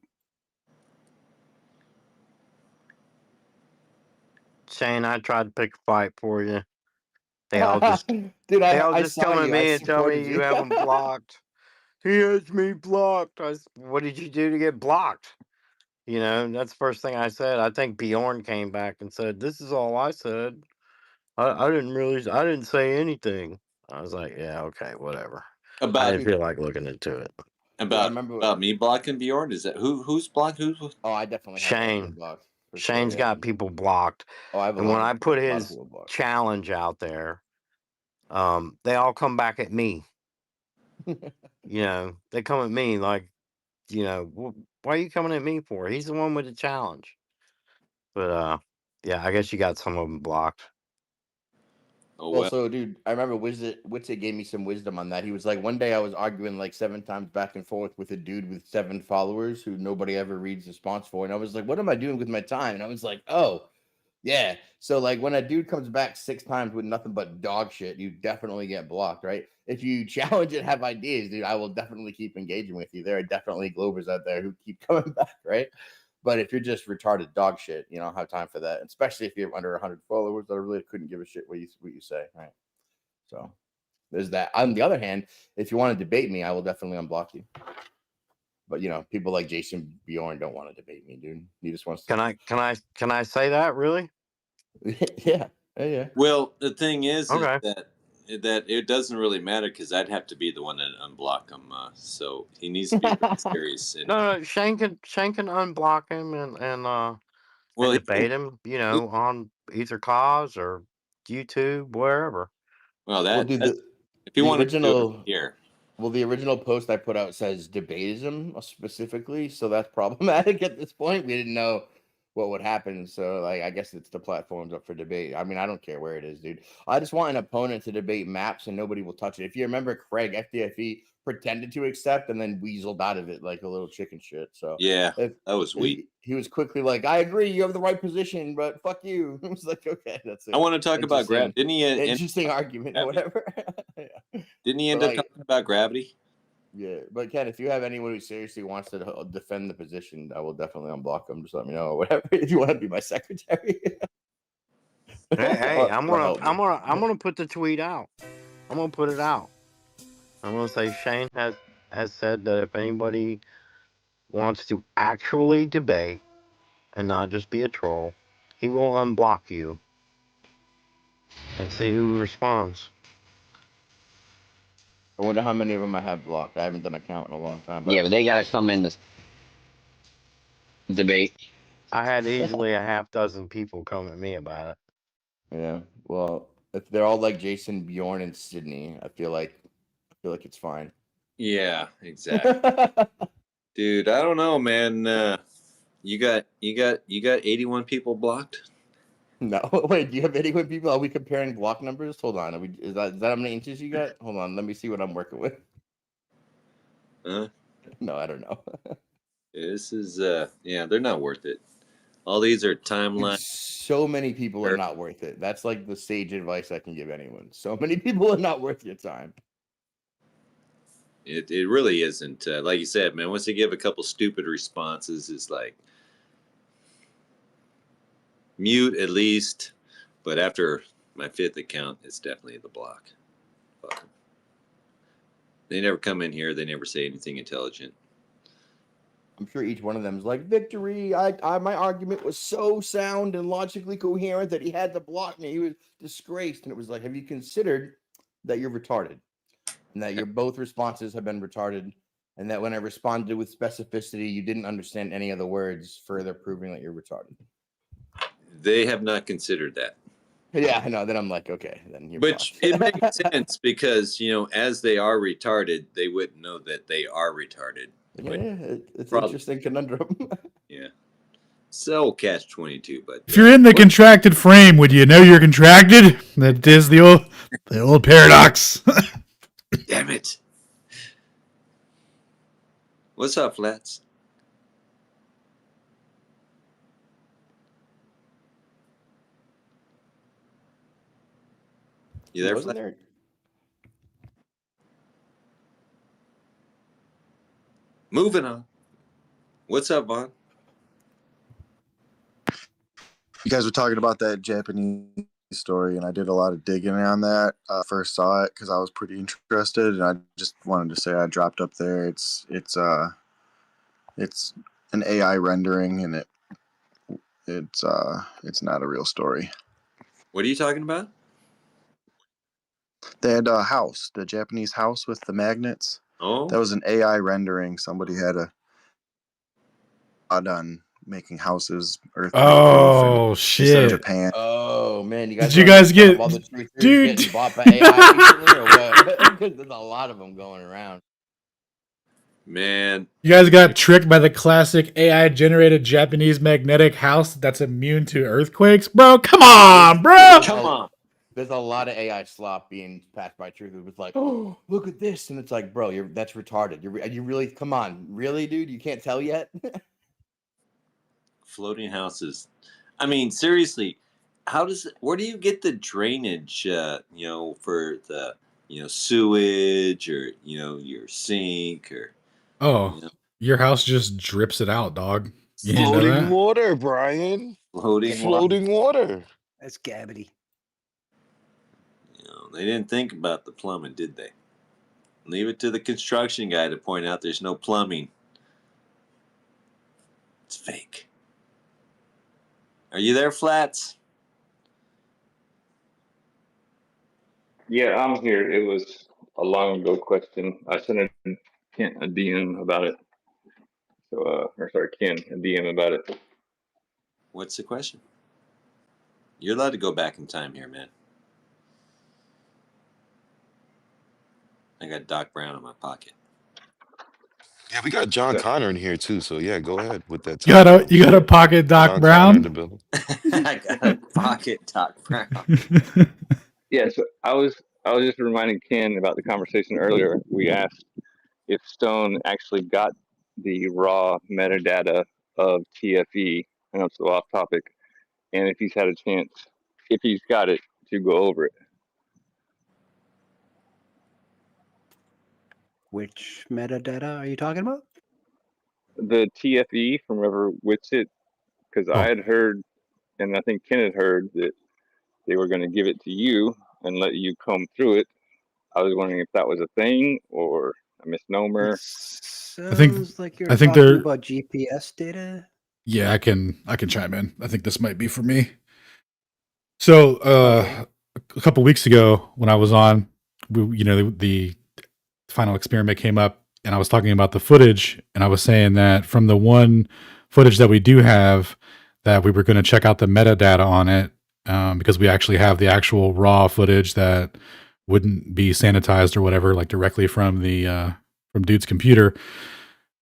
Shane, I tried to pick a fight for you. They all just dude, they all just come at me and tell me you have them blocked. He has me blocked. What did you do to get blocked? That's the first thing I said. I think Bjorn came back and said, "This is all I said. I didn't say anything." I was like, "Yeah, okay, whatever." I didn't feel like looking into it. About me blocking Bjorn? Is that who's blocked? Oh, I definitely have Shane. blocked. Shane's got people blocked. And when I put his challenge out there, they all come back at me. They come at me like, why are you coming at me for? He's the one with the challenge. But yeah, I guess you got some of them blocked. Oh, well, so dude, I remember Witsit gave me some wisdom on that. He was like, one day I was arguing like 7 times back and forth with a dude with 7 followers who nobody ever reads response for, and I was like, what am I doing with my time? And I was like, oh, yeah. So like when a dude comes back 6 times with nothing but dog shit, you definitely get blocked, right? If you challenge and have ideas, dude, I will definitely keep engaging with you. There are definitely Globers out there who keep coming back, right? But if you're just retarded dog shit, you don't have time for that. Especially if you have under 100 followers, I really couldn't give a shit what you say, right? So there's that. On the other hand, if you want to debate me, I will definitely unblock you. But people like Jason Bjorn don't want to debate me, dude. He just wants to. Can I say that really? Yeah. Well, the thing is Okay. that it doesn't really matter because I'd have to be the one to unblock him. So he needs to be really serious. And, No, Shane can unblock him and well, debate him, on either cause or YouTube, wherever. Well, dude, if you the want to do original it here. Well, the original post I put out says debatism specifically, so that's problematic at this point. We didn't know what would happen, so I guess it's the platforms up for debate. I mean, I don't care where it is, dude. I just want an opponent to debate maps, and nobody will touch it. If you remember, Craig FDFE pretended to accept and then weaseled out of it like a little chicken shit. So yeah, that was weak. He was quickly like, "I agree, you have the right position, but fuck you." I was like, "Okay, that's it." I want to talk about gravity. Didn't he? Interesting argument, or whatever. Yeah. Didn't he end up talking about gravity? Yeah, but Ken, if you have anyone who seriously wants to defend the position, I will definitely unblock them. Just let me know, or whatever. If you want to be my secretary. Hey, I'm gonna put the tweet out. I'm gonna put it out. I'm gonna say Shane has said that if anybody wants to actually debate and not just be a troll, he will unblock you and see who responds. I wonder how many of them I have blocked. I haven't done a count in a long time. But they gotta come in this debate. I had easily a half dozen people come at me about it. Yeah, well, if they're all like Jason Bjorn and Sydney, I feel like it's fine. Yeah, exactly. Dude, I don't know, man. You got 81 people blocked? No, wait. Do you have 81 people? Are we comparing block numbers? Hold on. Is that how many inches you got? Hold on. Let me see what I'm working with. No, I don't know. This is they're not worth it. All these are timelines. So many people are not worth it. That's like the sage advice I can give anyone. So many people are not worth your time. It really isn't. Like you said, man, once they give a couple stupid responses, it's like mute at least. But after my 5th account, it's definitely the block. Fuck them. They never come in here. They never say anything intelligent. I'm sure each one of them is like, victory. My argument was so sound and logically coherent that he had to block me. He was disgraced. And it was like, have you considered that you're retarded? And that your both responses have been retarded. And that when I responded with specificity, you didn't understand any of the words, further proving that you're retarded. They have not considered that. Yeah, I know. Then I'm like, okay, then you're Which it makes sense because, as they are retarded, they wouldn't know that they are retarded. Yeah, it's an interesting conundrum. Yeah. So catch-22, but if you're in the contracted frame, would you know you're contracted? That is the old paradox. Damn it. What's up, Flats? You there, Flats? Moving on. What's up, Vaughn? You guys were talking about that Japanese story, and I did a lot of digging on that. First saw it because I was pretty interested, and I just wanted to say I dropped up there. It's an AI rendering, and it's not a real story. What are you talking about? They had a house, the Japanese house with the magnets. Oh, that was an AI rendering. Somebody had done making houses. Oh shit! Japan. Oh man, did you guys get? All the dude, getting bought by AI recently, or what? There's a lot of them going around. Man, you guys got tricked by the classic AI generated Japanese magnetic house that's immune to earthquakes, bro. Come on, bro. Come on. There's a lot of AI slop being passed by truth. It was like, oh, look at this, and it's like, bro, that's retarded. You really, come on, really, dude? You can't tell yet. Floating houses. I mean, seriously, where do you get the drainage, for the, sewage or, your sink or. Your house just drips it out, dog. You didn't know Floating that? water, Brian. Floating water. Floating water. That's gabbity. They didn't think about the plumbing, did they? Leave it to the construction guy to point out there's no plumbing. It's fake. Are you there, Flats? Yeah, I'm here. It was a long ago question. I sent Kent a DM about it. So, Ken a DM about it. What's the question? You're allowed to go back in time here, man. I got Doc Brown in my pocket. Yeah, we got John Okay. Connor in here too. So yeah, go ahead with that. You got a pocket Doc John Connor in the Brown? building. I got a pocket Doc Brown. Yeah, so I was just reminding Ken about the conversation earlier. We asked if Stone actually got the raw metadata of TFE. I know it's a off topic, and if he's had a chance, if he's got it, to go over it. Which metadata are you talking about? The TFE from River Witsit, because I had heard, and I think Ken had heard, that they were going to give it to you and let you comb through it. I was wondering if that was a thing or a misnomer. Sounds like you're I think talking they're about GPS data. Yeah, I can chime in. I think this might be for me. So a couple weeks ago when I was on, the final experiment came up and I was talking about the footage and I was saying that from the one footage that we do have, that we were going to check out the metadata on it because we actually have the actual raw footage that wouldn't be sanitized or whatever, like directly from the from dude's computer.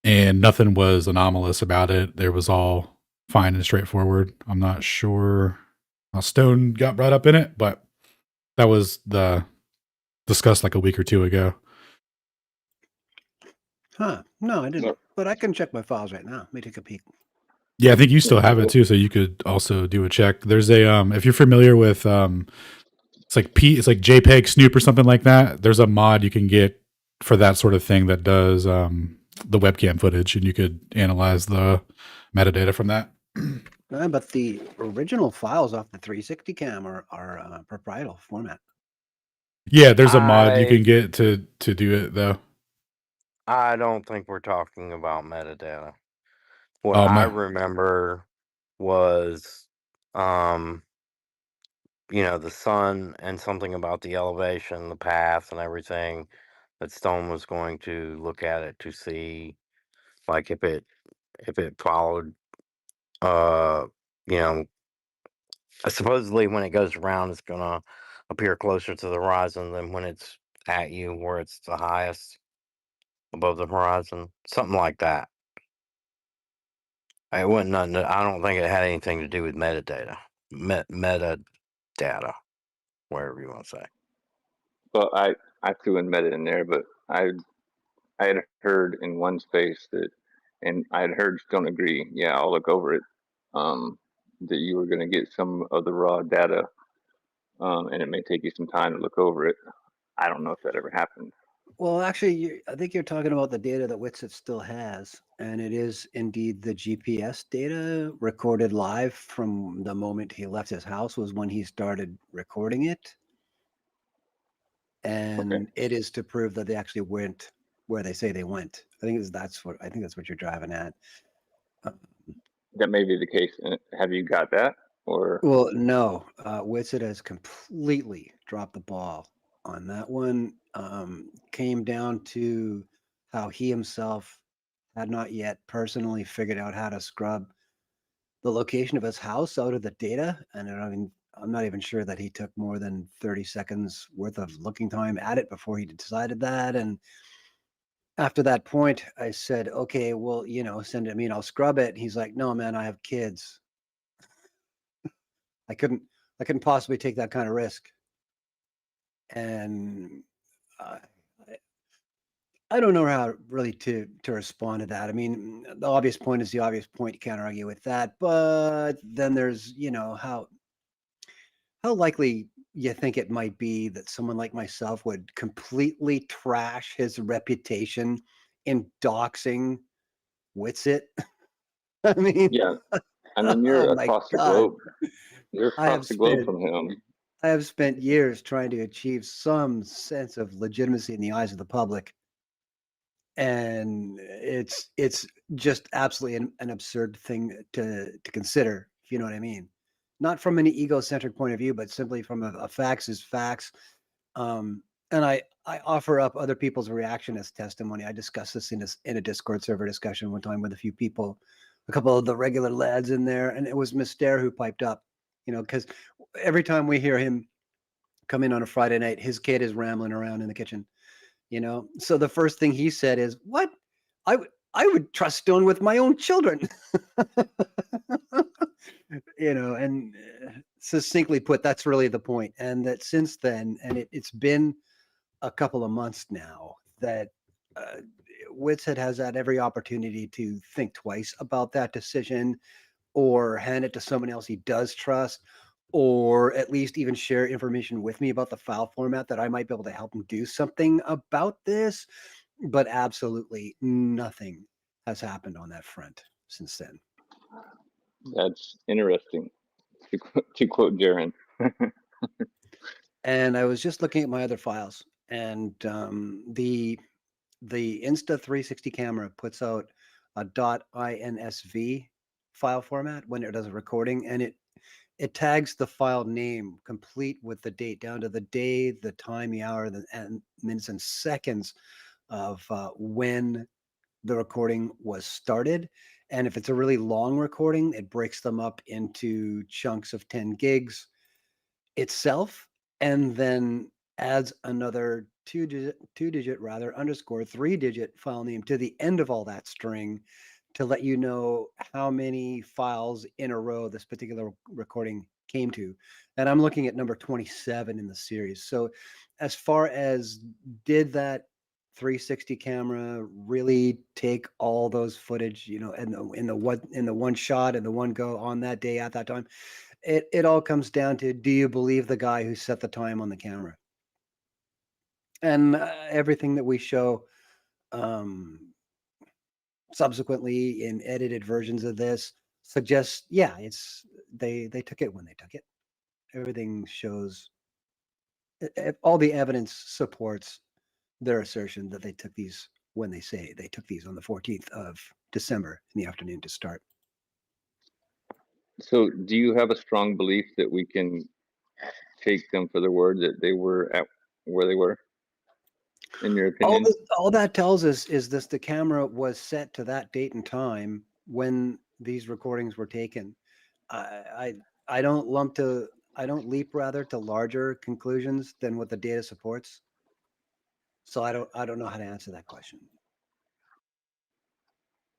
And nothing was anomalous about it. There was all fine and straightforward. I'm not sure how Stone got brought up in it, but that was discussed like a week or two ago. Huh. No, I didn't. But I can check my files right now. Let me take a peek. Yeah, I think you still have it too, so you could also do a check. There's a if you're familiar with it's like JPEG Snoop or something like that. There's a mod you can get for that sort of thing that does the webcam footage, and you could analyze the metadata from that. But the original files off the 360 cam are proprietary format. Yeah, there's a mod you can get to do it though. I don't think we're talking about metadata. What I remember was, the sun and something about the elevation, the path, and everything. That Stone was going to look at it to see, like, if it followed, supposedly when it goes around, it's gonna appear closer to the horizon than when it's at you, where it's the highest above the horizon, something like that. It wasn't nothing. I don't think it had anything to do with metadata. Metadata, whatever you want to say. Well, I threw in meta in there, but I had heard in one space that, and I had heard Stone agree. Yeah, I'll look over it. That you were going to get some of the raw data, and it may take you some time to look over it. I don't know if that ever happened. Well, actually, I think you're talking about the data that Witsit still has, and it is indeed the GPS data recorded live from the moment he left his house was when he started recording it. And it is to prove that they actually went where they say they went. I think that's what you're driving at. That may be the case. Have you got that? Or well, no, Witsit has completely dropped the ball on that one. Came down to how he himself had not yet personally figured out how to scrub the location of his house out of the data. And I mean, I'm not even sure that he took more than 30 seconds worth of looking time at it before he decided that. And after that point, I said, okay, well, send it to me and I'll scrub it. And he's like, no, man, I have kids. I couldn't possibly take that kind of risk. And I don't know how really to respond to that. I mean, the obvious point is the obvious point. You can't argue with that. But then there's, how likely you think it might be that someone like myself would completely trash his reputation in doxing Witsit. I mean, Yeah, I mean oh you're my across the God. globe. You're I across have the globe spent from him. I have spent years trying to achieve some sense of legitimacy in the eyes of the public, and it's just absolutely an absurd thing to consider, if you know what I mean. Not from an egocentric point of view, but simply from a facts is facts. Um, and I offer up other people's reaction as testimony. I discussed this in a Discord server discussion one time with a few people, a couple of the regular lads in there, and it was Mister who piped up, because every time we hear him come in on a Friday night, his kid is rambling around in the kitchen. So the first thing he said is, "What? I would trust Stone with my own children." And succinctly put, that's really the point. And that since then, and it's been a couple of months now, that Whitshead has had every opportunity to think twice about that decision, or hand it to someone else he does trust, or at least even share information with me about the file format that I might be able to help him do something about this. But absolutely nothing has happened on that front since then. That's interesting. To quote Jaren. And I was just looking at my other files, and the Insta360 camera puts out a .insv file format when it does a recording, and it tags the file name complete with the date down to the day, the time, the hour, and minutes and seconds of when the recording was started. And if it's a really long recording, it breaks them up into chunks of 10 gigs itself, and then adds another two-digit rather underscore 3-digit file name to the end of all that string to let you know how many files in a row this particular recording came to. And I'm looking at number 27 in the series. So as far as, did that 360 camera really take all those footage, in the one shot and the one go on that day at that time? It all comes down to, do you believe the guy who set the time on the camera? And everything that we show subsequently in edited versions of this suggests, yeah, they took it when they took it. Everything shows, all the evidence supports their assertion that they took these when they say they took these on the 14th of December in the afternoon to start. So, do you have a strong belief that we can take them for the word that they were at where they were, in your opinion? All that tells us is this: the camera was set to that date and time when these recordings were taken. I don't leap rather to larger conclusions than what the data supports. So I don't know how to answer that question.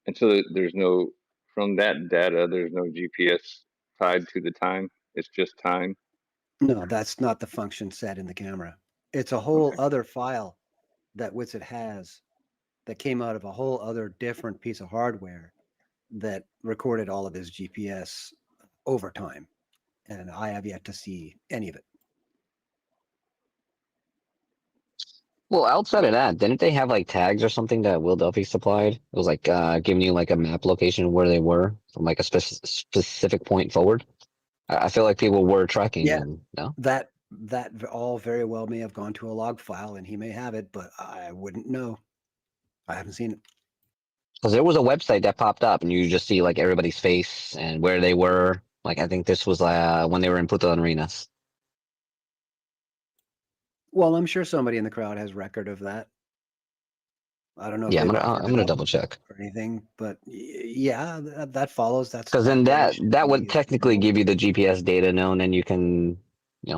And so there's no, from that data, there's no GPS tied to the time. It's just time. No, that's not the function set in the camera. It's a whole other file that Whitsett has that came out of a whole other different piece of hardware that recorded all of his GPS over time. And I have yet to see any of it. Well, outside of that, didn't they have like tags or something that Will Duffy supplied? It was like giving you like a map location of where they were from like a specific point forward. I feel like people were tracking them. No, that all very well may have gone to a log file, and he may have it, but I wouldn't know. I haven't seen it. because there was a website that popped up, and you just see like everybody's face and where they were. Like I think this was when they were in Punta Arenas. Well, I'm sure somebody in the crowd has record of that. I don't know if Yeah, they've I'm offered it gonna up double check. or anything, but yeah, that follows. That's Because then where they that should that would be. technically give you the GPS data known, and you can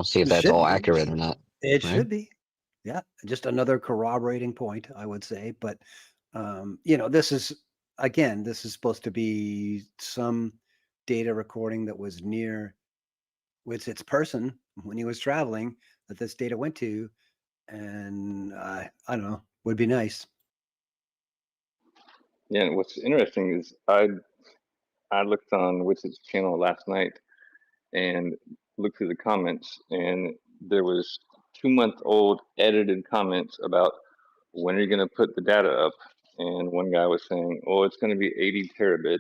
see if It that's should all be. accurate or not. It Right? should be. Yeah, just another corroborating point, I would say. But this is supposed to be some data recording that was near with its person when he was traveling, that this data went to, and I don't know, would be nice. Yeah, and what's interesting is I looked on Witz's channel last night and looked through the comments, and there was 2-month-old edited comments about when are you going to put the data up, and one guy was saying, "Oh, it's going to be 80 terabits,"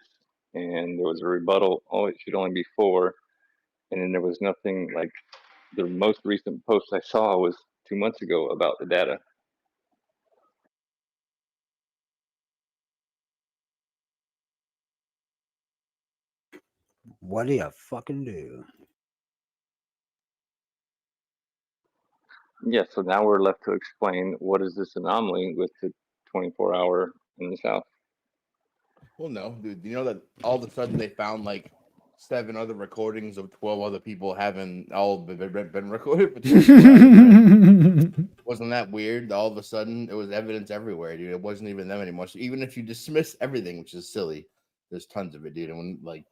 and there was a rebuttal. Oh, it should only be 4, and then there was nothing. Like the most recent post I saw was 2 months ago about the data. What do you fucking do? Yeah, so now we're left to explain what is this anomaly with the 24-hour in the south. Well, no, dude. You know that all of a sudden they found like 7 other recordings of 12 other people having all been recorded for 24 hours. Right? Wasn't that weird? All of a sudden, it was evidence everywhere, dude. It wasn't even them anymore. So even if you dismiss everything, which is silly, there's tons of it, dude. And when like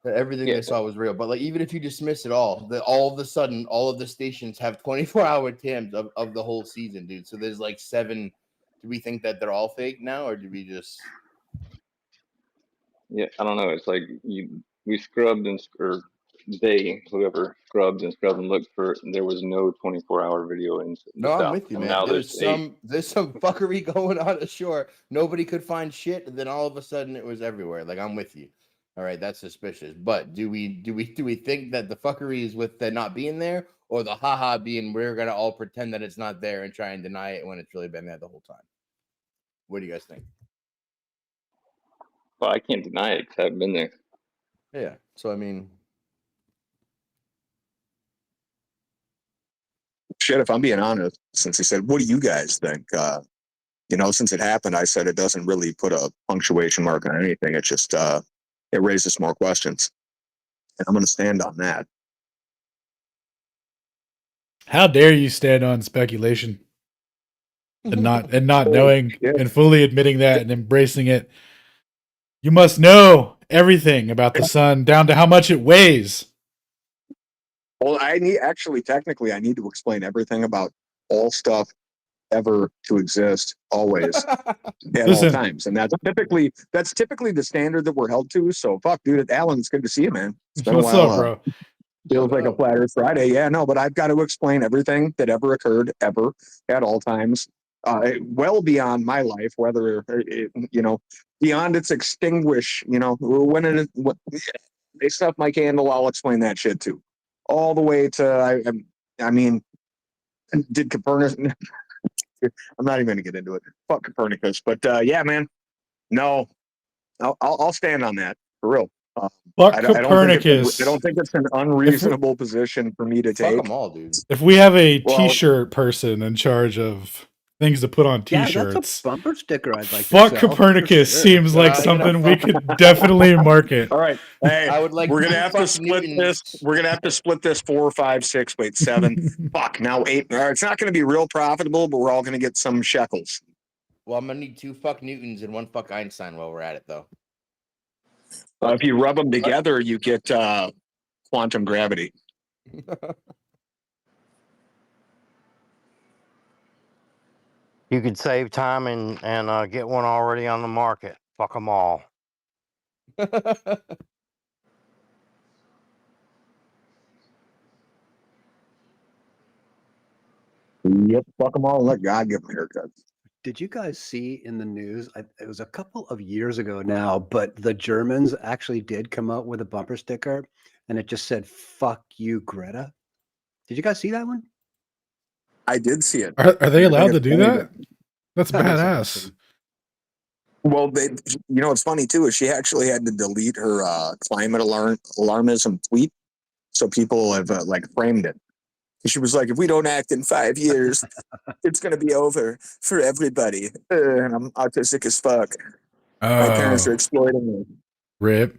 everything Yeah. they saw was real, but like even if you dismiss it all of a sudden, all of the stations have 24-hour TAMs of the whole season, dude. So there's like 7. Do we think that they're all fake now, or do we just? Yeah, I don't know. It's like we scrubbed or they, whoever scrubbed and looked for. There was no 24-hour video in the No, I'm south. with you, And man. now There's 8. some fuckery going on ashore. Nobody could find shit, and then all of a sudden it was everywhere. Like I'm with you. All right, that's suspicious. But do we think that the fuckery is with the not being there, or the haha being we're gonna all pretend that it's not there and try and deny it when it's really been there the whole time? What do you guys think? Well, I can't deny it because I've been there. Yeah. So I mean, shit, if I'm being honest, since he said, what do you guys think? Since it happened, I said it doesn't really put a punctuation mark on anything. It just, it raises more questions. And I'm going to stand on that. How dare you stand on speculation and not knowing Yeah. and fully admitting that and embracing it? You must know everything about the sun down to how much it weighs. Well, technically, I need to explain everything about all stuff ever to exist always at all times. And that's typically the standard that we're held to. So fuck, dude, Alan, it's good to see you, man. It's been What's a while. up, bro? Feels like a Flat Earth Friday. Yeah, no, but I've got to explain everything that ever occurred, ever, at all times, well beyond my life, whether, beyond its extinguish, when they stuff my candle, I'll explain that shit too. All the way to, did Copernicus, I'm not even going to get into it. Fuck Copernicus. But yeah, man, no, I'll stand on that, for real. Fuck Copernicus. I don't think it's an unreasonable position for me to take. Fuck them all, dude. If we have a T-shirt person in charge of things to put on T-shirts, yeah, that's a bumper sticker I'd like. Fuck to sell, Copernicus sure. seems like something we could definitely market. All right, hey, I would like. We're gonna have to split this. We're gonna have to split this 4, 5, 6. Wait, 7. Fuck, now 8. It's not gonna be real profitable, but we're all gonna get some shekels. Well, I'm gonna need 2 fuck Newtons and 1 fuck Einstein while we're at it, though. If you rub them together, you get quantum gravity. You could save time and get one already on the market. Fuck them all. Yep, fuck them all and let God give them haircuts. Did you guys see in the news? It was a couple of years ago now, but the Germans actually did come out with a bumper sticker, and it just said "Fuck you, Greta." Did you guys see that one? I did see it. Are they allowed to do that? That's badass. Well, what's funny too is she actually had to delete her climate alarmism tweet, so people have framed it. She was like, if we don't act in 5 years, it's going to be over for everybody. And I'm autistic as fuck. My parents are exploiting me. Rip.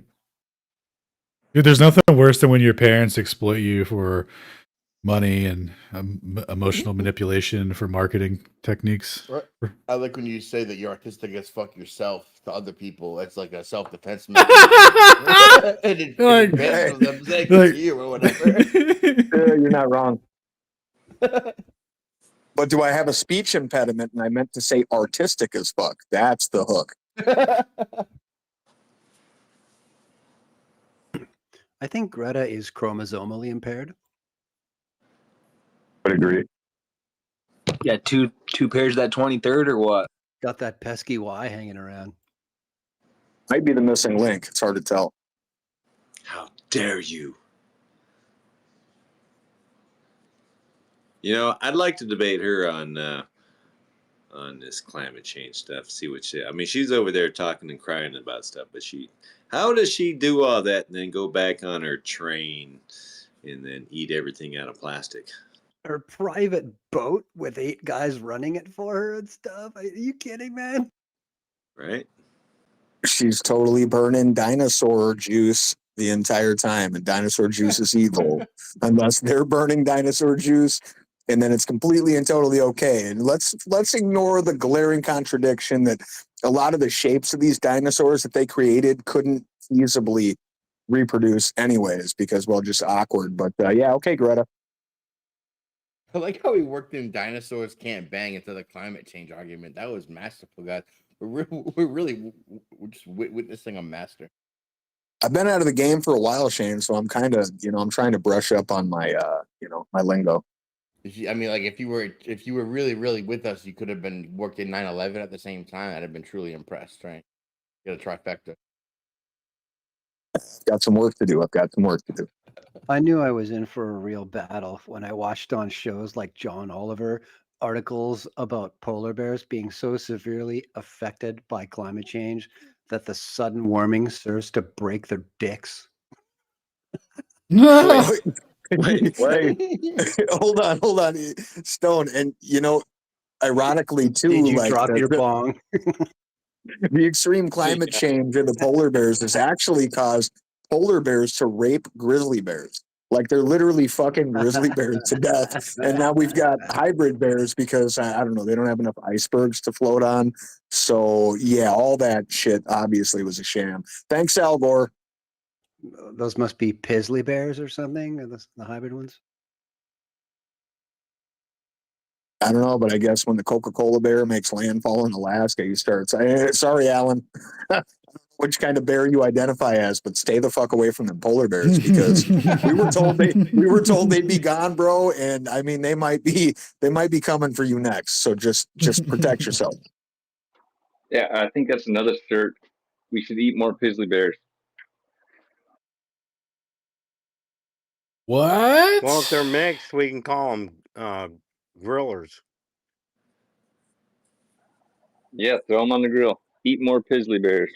Dude, there's nothing worse than when your parents exploit you for money and emotional manipulation for marketing techniques. I like when you say that you're artistic as fuck yourself to other people. It's like a self-defense mechanism. and it advances them saying it's you or whatever. You're not wrong. But do I have a speech impediment? And I meant to say artistic as fuck. That's the hook. I think Greta is chromosomally impaired. I agree. Yeah, two pairs of that 23rd or what? Got that pesky Y hanging around. Might be the missing link. It's hard to tell. How dare you? You know, I'd like to debate her on this climate change stuff. See what she. I mean, she's over there talking and crying about stuff, but how does she do all that and then go back on her train and then eat everything out of plastic? Her private boat with 8 guys running it for her and stuff. Are you kidding, man? Right? She's totally burning dinosaur juice the entire time, and dinosaur juice is evil unless they're burning dinosaur juice, and then it's completely and totally okay. And let's ignore the glaring contradiction that a lot of the shapes of these dinosaurs that they created couldn't feasibly reproduce anyways because, well, just awkward. But yeah, okay, Greta. I like how he worked in dinosaurs can't bang into the climate change argument. That was masterful, guys. We're just witnessing a master. I've been out of the game for a while, Shane, so I'm kind of, I'm trying to brush up on my, my lingo. I mean, like if you were really, really with us, you could have been working 9/11 at the same time. I'd have been truly impressed, right? You got a trifecta. Got some work to do. I've got some work to do. I knew I was in for a real battle when I watched on shows like John Oliver articles about polar bears being so severely affected by climate change that the sudden warming serves to break their dicks. Wait, hold on, Stone. And ironically too, Did you like drop your bong? The extreme climate change of the polar bears has actually caused polar bears to rape grizzly bears. Like they're literally fucking grizzly bears to death. And now we've got hybrid bears because I don't know, they don't have enough icebergs to float on. So yeah, all that shit obviously was a sham. Thanks, Al Gore. Those must be Pizzly bears or something, or the hybrid ones. I don't know, but I guess when the Coca-Cola bear makes landfall in Alaska, you start saying, sorry, Alan, which kind of bear you identify as, but stay the fuck away from the polar bears because we were told they'd be gone, bro. And I mean, they might be coming for you next. So just protect yourself. Yeah, I think that's another shirt. We should eat more Pizzly bears. What? Well, if they're mixed, we can call them grillers. Yeah, throw them on the grill. Eat more Pizzly bears.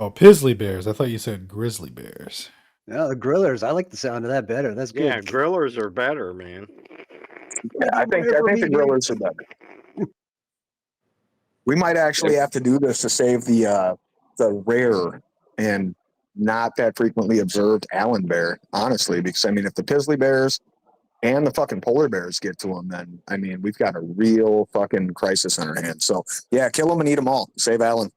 Oh, Pizzly bears. I thought you said grizzly bears. No, the grillers. I like the sound of that better. That's good. Yeah, grillers are better, man. Yeah, I think the grillers are better. We might actually have to do this to save the rare and not that frequently observed Allen bear, honestly, because I mean, if the Pizzly bears and the fucking polar bears get to them, then I mean, we've got a real fucking crisis on our hands. So yeah, kill them and eat them all. Save Allen.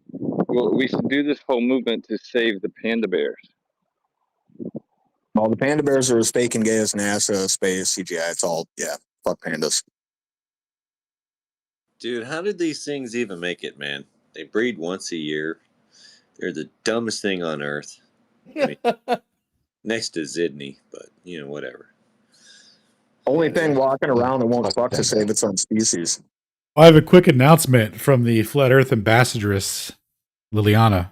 Well, we should do this whole movement to save the panda bears. Well, the panda bears are as fake and gay as NASA, space, CGI. It's all, yeah, fuck pandas. Dude, how did these things even make it, man? They breed once a year. They're the dumbest thing on Earth. I mean, next to Sydney, but whatever. Only thing walking around that won't fuck to save its own species. I have a quick announcement from the Flat Earth Ambassadress, Liliana.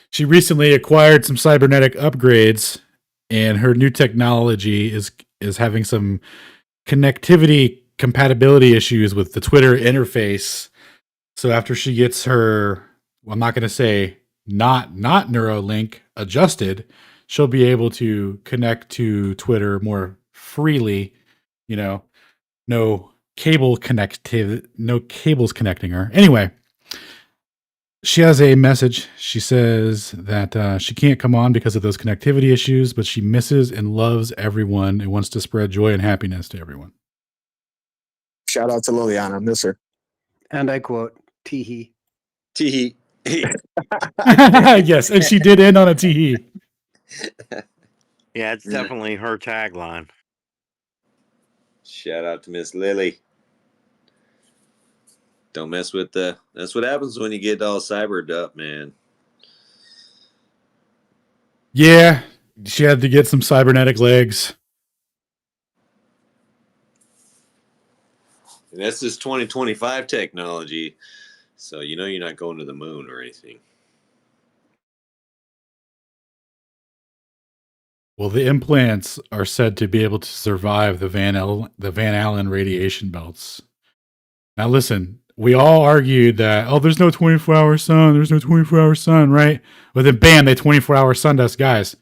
She recently acquired some cybernetic upgrades, and her new technology is having some connectivity compatibility issues with the Twitter interface. So after she gets her, well, I'm not going to say not Neuralink adjusted, she'll be able to connect to Twitter more freely. No cables connecting her. Anyway, she has a message. She says that she can't come on because of those connectivity issues, but she misses and loves everyone and wants to spread joy and happiness to everyone. Shout out to Liliana, miss her. And I quote, tee-hee. Tee-hee. Yes, and she did end on a tee-hee. Yeah, it's definitely her tagline. Shout out to Miss Lily. Don't mess with that's what happens when you get all cybered up, man. Yeah, she had to get some cybernetic legs. And that's this 2025 technology. So you know you're not going to the moon or anything. Well, the implants are said to be able to survive the Van Allen radiation belts. Now, listen, we all argued that, oh, there's no 24-hour sun. There's no 24-hour sun, right? But then, bam, they 24-hour sunned us. Guys,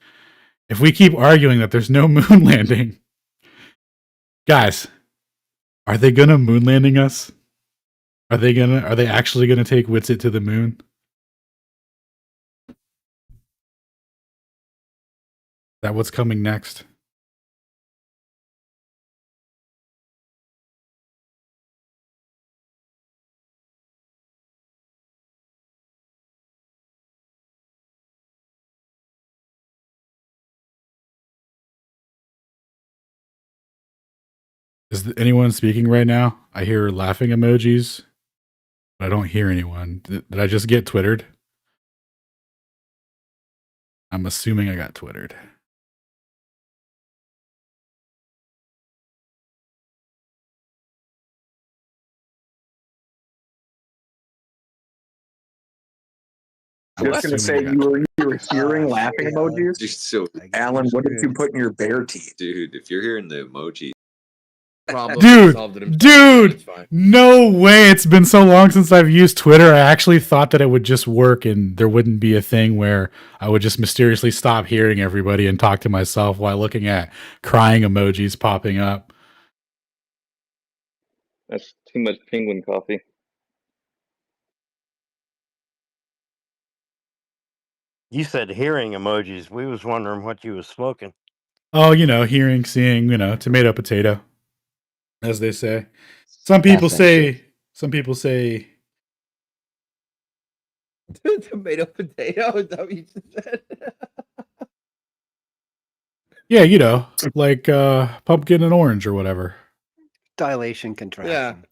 if we keep arguing that there's no moon landing, guys, are they going to moon landing us? Are they actually going to take Witsit to the moon? Is that what's coming next? Is anyone speaking right now? I hear laughing emojis, but I don't hear anyone. Did I just get Twittered? I'm assuming I got Twittered. I was going to say you were hearing laughing emojis. So, Alan, what did you put in your bear teeth? dude, if you're hearing the emoji, Dude, no way. It's been so long since I've used Twitter. I actually thought that it would just work and there wouldn't be a thing where I would just mysteriously stop hearing everybody and talk to myself while looking at crying emojis popping up. That's too much penguin coffee. You said hearing emojis. We was wondering what you was smoking. Oh, hearing, seeing, tomato, potato, as they say. Some people say Tomato, potato. Is that what you said? yeah, like pumpkin and orange or whatever. Dilation, contraction.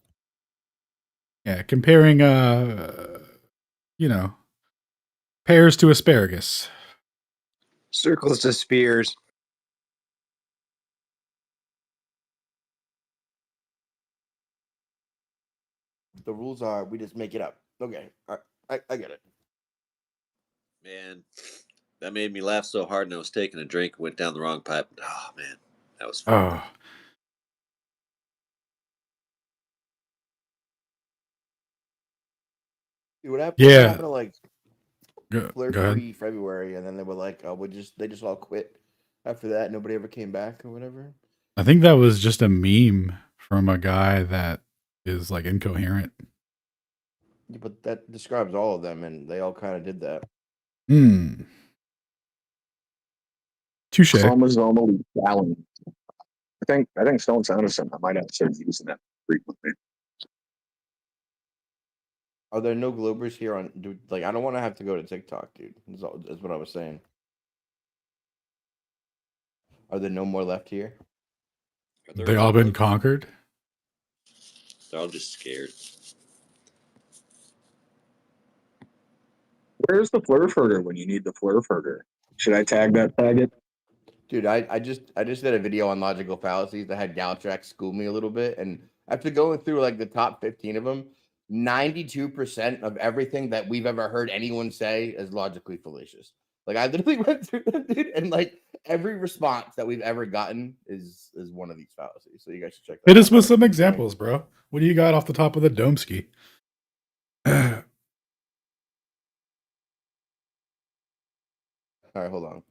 Yeah, comparing pears to asparagus. Circles to spears. The rules are we just make it up. Okay, I get it. man, that made me laugh so hard, and I was taking a drink and went down the wrong pipe. Oh man, that was fun. Oh. Dude, what happened? Yeah. What happened to like Go Flirt ahead. Free February, and then they were like, "Oh, they just all quit." After that, nobody ever came back or whatever. I think that was just a meme from a guy that is like incoherent. Yeah, but that describes all of them, and they all kind of did that. Touche. Chromosomal balance. I think Stone Sanderson, I might have to start using that frequently. Are there no Globers here on? Dude, like, I don't want to have to go to TikTok, dude. That's what I was saying. Are there no more left here? They all been conquered? They're all just scared. Where's the Flurfurter when you need the Flurfurter? Should I tag it? Dude, I just did a video on logical fallacies that had Galtrax school me a little bit, and after going through like the top 15 of them, 92% of everything that we've ever heard anyone say is logically fallacious. Like, I literally went through them, dude, and like every response that we've ever gotten is one of these fallacies. So you guys should check that out. Hit us with some examples, bro. What do you got off the top of the dome ski? All right, hold on.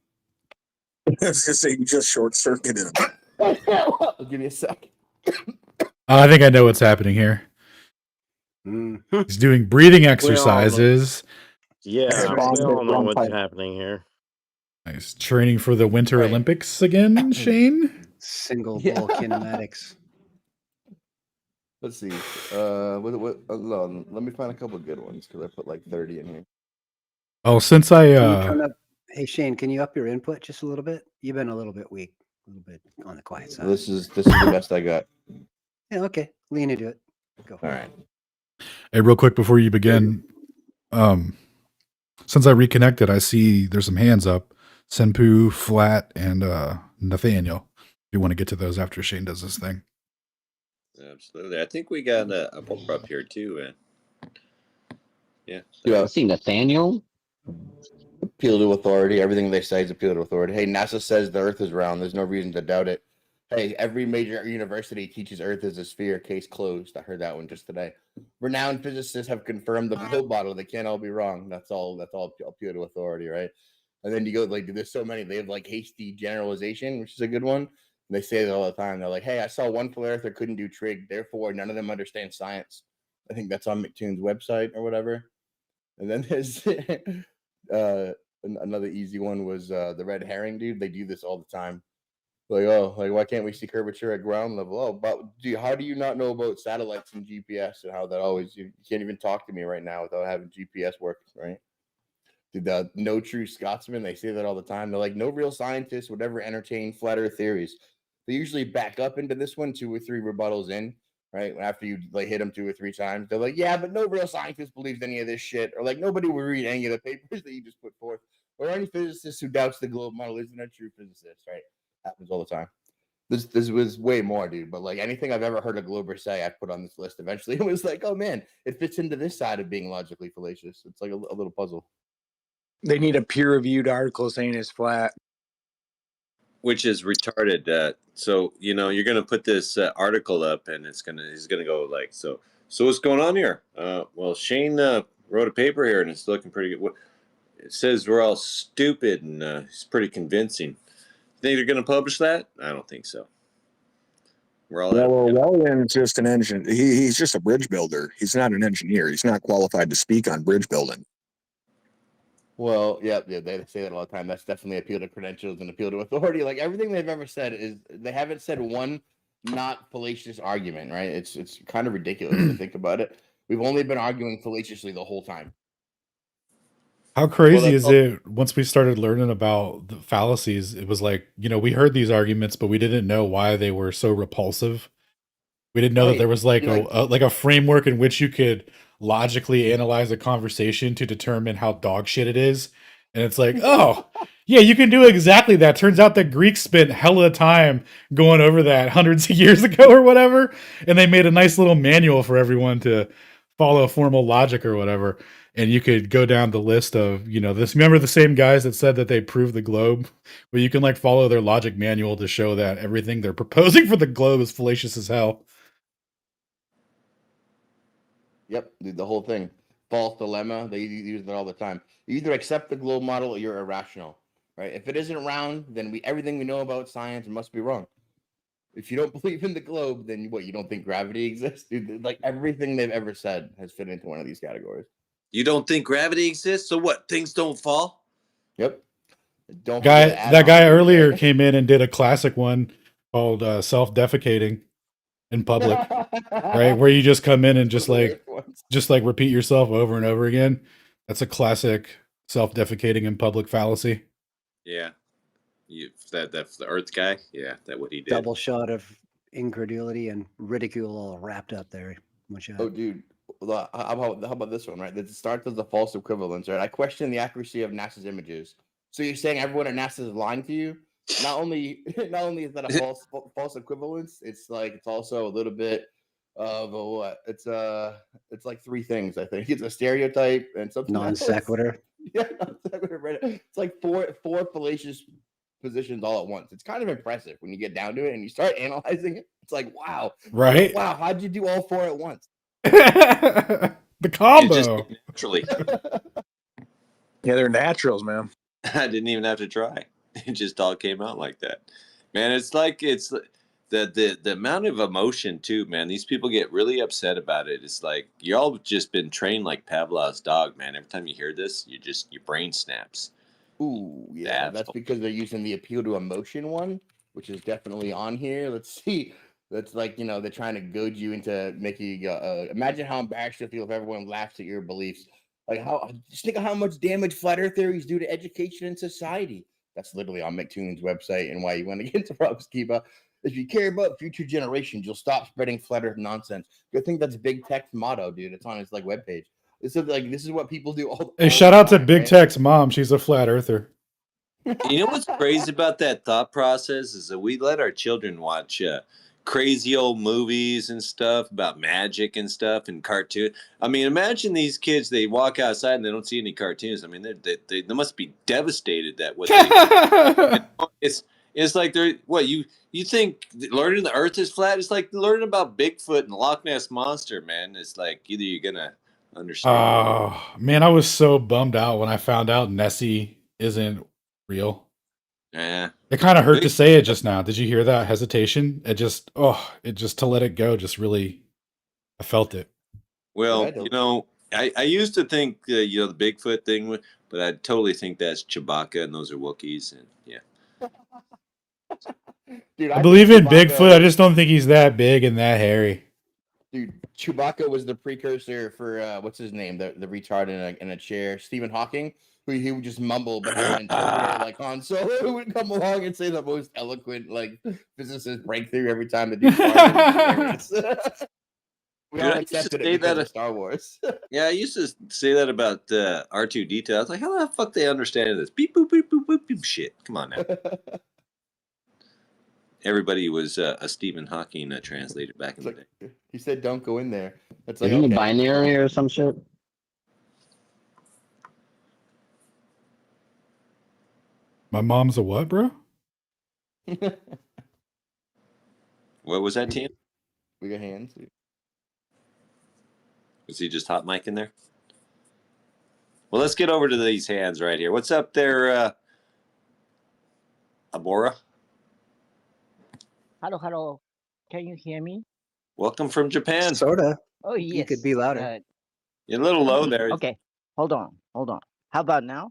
I was gonna say you just short circuited him. Give me a sec. I think I know what's happening here. He's doing breathing exercises. Yeah, we all know what's happening here. Nice. Training for the Winter Olympics again, Shane? Single ball kinematics. Let's see. What, let me find a couple of good ones because I put like 30 in here. Oh, since Hey Shane, can you up your input just a little bit? You've been a little bit weak, a little bit on the quiet side. This is the best I got. Yeah, okay. Lean into it. Go. All right. Hey, real quick before you begin, since I reconnected, I see there's some hands up. Senpu, Flat, and Nathaniel. If you want to get to those after Shane does this thing. Absolutely. I think we got a bumper up here too. Yeah. Yeah. Let's see, Nathaniel. Appeal to authority. Everything they say is appeal to authority. Hey, NASA says the Earth is round. There's no reason to doubt it. Hey, every major university teaches Earth is a sphere. Case closed. I heard that one just today. Renowned physicists have confirmed the globe model. They can't all be wrong. That's all appeal to authority, right? And then you go like, there's so many. They have like hasty generalization, which is a good one. And they say that all the time. They're like, hey, I saw one flat earther couldn't do trig. Therefore, none of them understand science. I think that's on McToon's website or whatever. And then there's another easy one was the red herring dude. They do this all the time. Like, oh, like why can't we see curvature at ground level? Oh, but how do you not know about satellites and GPS and how that always you can't even talk to me right now without having GPS work, right? The no true Scotsman, they say that all the time. They're like, no real scientists would ever entertain flat earth theories. They usually back up into this one 2 or 3 rebuttals in, right? After you like hit them 2 or 3 times, they're like, yeah, but no real scientist believes any of this shit, or like nobody will read any of the papers that you just put forth, or any physicist who doubts the globe model isn't a true physicist, right? Happens all the time. This was way more, dude. But like anything I've ever heard a Glober say, I put on this list. Eventually, it was like, oh man, it fits into this side of being logically fallacious. It's like a little puzzle. They need a peer-reviewed article saying it's flat. Which is retarded. So you're going to put this article up, and he's going to go like, so what's going on here? Well, Shane wrote a paper here, and it's looking pretty good. It says we're all stupid, and it's pretty convincing. Think they're going to publish that? I don't think so. We're all Wallen's just an engine. He's just a bridge builder. He's not an engineer. He's not qualified to speak on bridge building. Well, yeah, they say that all the time. That's definitely appeal to credentials and appeal to authority. Like everything they've ever said is they haven't said one not fallacious argument, right? It's kind of ridiculous to think about it. We've only been arguing fallaciously the whole time. How crazy is it once we started learning about the fallacies? It was like, we heard these arguments, but we didn't know why they were so repulsive. We didn't know that there was like a framework in which you could logically analyze a conversation to determine how dog shit it is. And it's like, oh, yeah, you can do exactly that. Turns out that Greeks spent hella time going over that hundreds of years ago or whatever. And they made a nice little manual for everyone to follow formal logic or whatever. And you could go down the list of, this. Remember the same guys that said that they proved the globe? Well, you can like follow their logic manual to show that everything they're proposing for the globe is fallacious as hell. Yep, the whole thing. False dilemma. They use it all the time. You either accept the globe model or you're irrational, right? If it isn't round, then everything we know about science must be wrong. If you don't believe in the globe, then you don't think gravity exists? Dude, like everything they've ever said has fit into one of these categories. You don't think gravity exists? So what? Things don't fall? Yep. That guy earlier came in and did a classic one called self-defecating in public, right? Where you just come in and just like repeat yourself over and over again. That's a classic self-defecating in public fallacy. Yeah. That's the Earth guy. Yeah, that's what he did. Double shot of incredulity and ridicule all wrapped up there. Oh, dude. How about this one, right? It starts as a false equivalence, right? I question the accuracy of NASA's images. So you're saying everyone at NASA is lying to you? Not only is that a false equivalence, it's also a little bit of a what? It's like 3 things, I think. It's a stereotype and something non sequitur. Yeah, non sequitur. Right? It's like four fallacious positions all at once. It's kind of impressive when you get down to it and you start analyzing it. It's like, wow, right? Wow, how'd you do all 4 at once? The combo. Naturally. Yeah, they're naturals, man. I didn't even have to try. It just all came out like that. Man, it's the amount of emotion too, man. These people get really upset about it. It's like y'all just been trained like Pavlov's dog, man. Every time you hear this, your brain snaps. Ooh, yeah, that's because they're using the appeal to emotion one, which is definitely on here. Let's see. That's like, they're trying to goad you into making you imagine how embarrassed you'll feel if everyone laughs at your beliefs. Like just think of how much damage flat earth theories do to education and society. That's literally on McToon's website and why you went against Robskiba. If you care about future generations, you'll stop spreading flat earth nonsense. I think that's Big Tech's motto, dude. It's on his webpage. This is what people do all. Hey, shout out to Big Tech's mom. She's a flat earther. You know what's crazy about that thought process is that we let our children watch crazy old movies and stuff about magic and stuff and cartoon. I mean, imagine these kids, they walk outside and they don't see any cartoons. I mean, they must be devastated that what they it's like they're what you think learning the earth is flat. It's like learning about Bigfoot and Loch Ness monster, man. It's like either you're gonna understand. Oh man, I was so bummed out when I found out Nessie isn't real. Yeah. It kind of hurt to say it just now. Did you hear that hesitation? It just to let it go just really, I felt it. Well, I used to think the Bigfoot thing, but I totally think that's Chewbacca and those are Wookiees, and yeah. Dude, I I believe think in Bigfoot. I just don't think he's that big and that hairy. Dude, Chewbacca was the precursor for what's his name, the retard in a chair, Stephen Hawking, who he would just mumble, but have an interpreter like Han Solo who would come along and say the most eloquent like physicist breakthrough every time the dude farted. We Dude, all I used to accepted it say because that of Star Wars. Yeah, I used to say that about R2D2. I was like, how the fuck they understand this? Beep boop beep boop beep beep shit. Come on now. Everybody was a Stephen Hawking translator back in the day. He said, "Don't go in there." That's like Isn't it okay. binary or some shit? My mom's a what, bro? What was that, Tim? We got hands. Was he just hot mic in there? Well, let's get over to these hands right here. What's up there, Abora? Hello, hello. Can you hear me? Welcome from Japan. Sorta. Oh, yes. You could be louder. You're a little low there. Okay, hold on. How about now?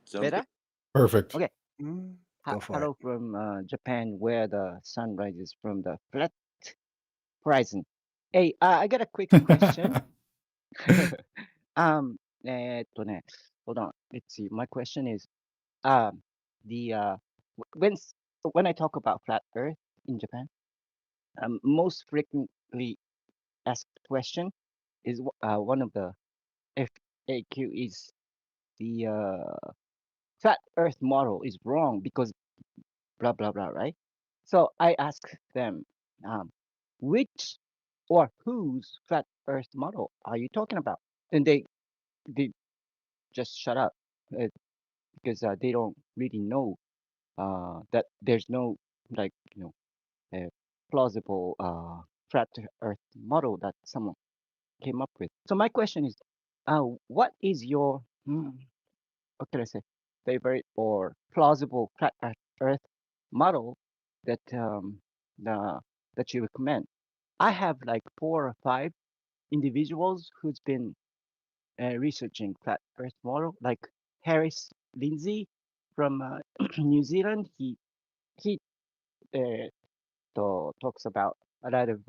Sounds Better? good. Perfect. Okay. Go for Hello from Japan, where the sun rises from the flat horizon. Hey, I got a quick question. Hold on. Let's see. My question is, the when I talk about flat Earth in Japan, most frequently asked question is one of the FAQ is the flat Earth model is wrong because blah blah blah, right? So I ask them, which or whose flat Earth model are you talking about? And they just shut up because they don't really know that there's no like plausible flat Earth model that someone came up with. So my question is, what is your what can I say, favorite or plausible flat Earth model that that you recommend? I have like 4 or 5 individuals who's been researching flat Earth model, like Harris Lindsay from New Zealand. He talks about a lot of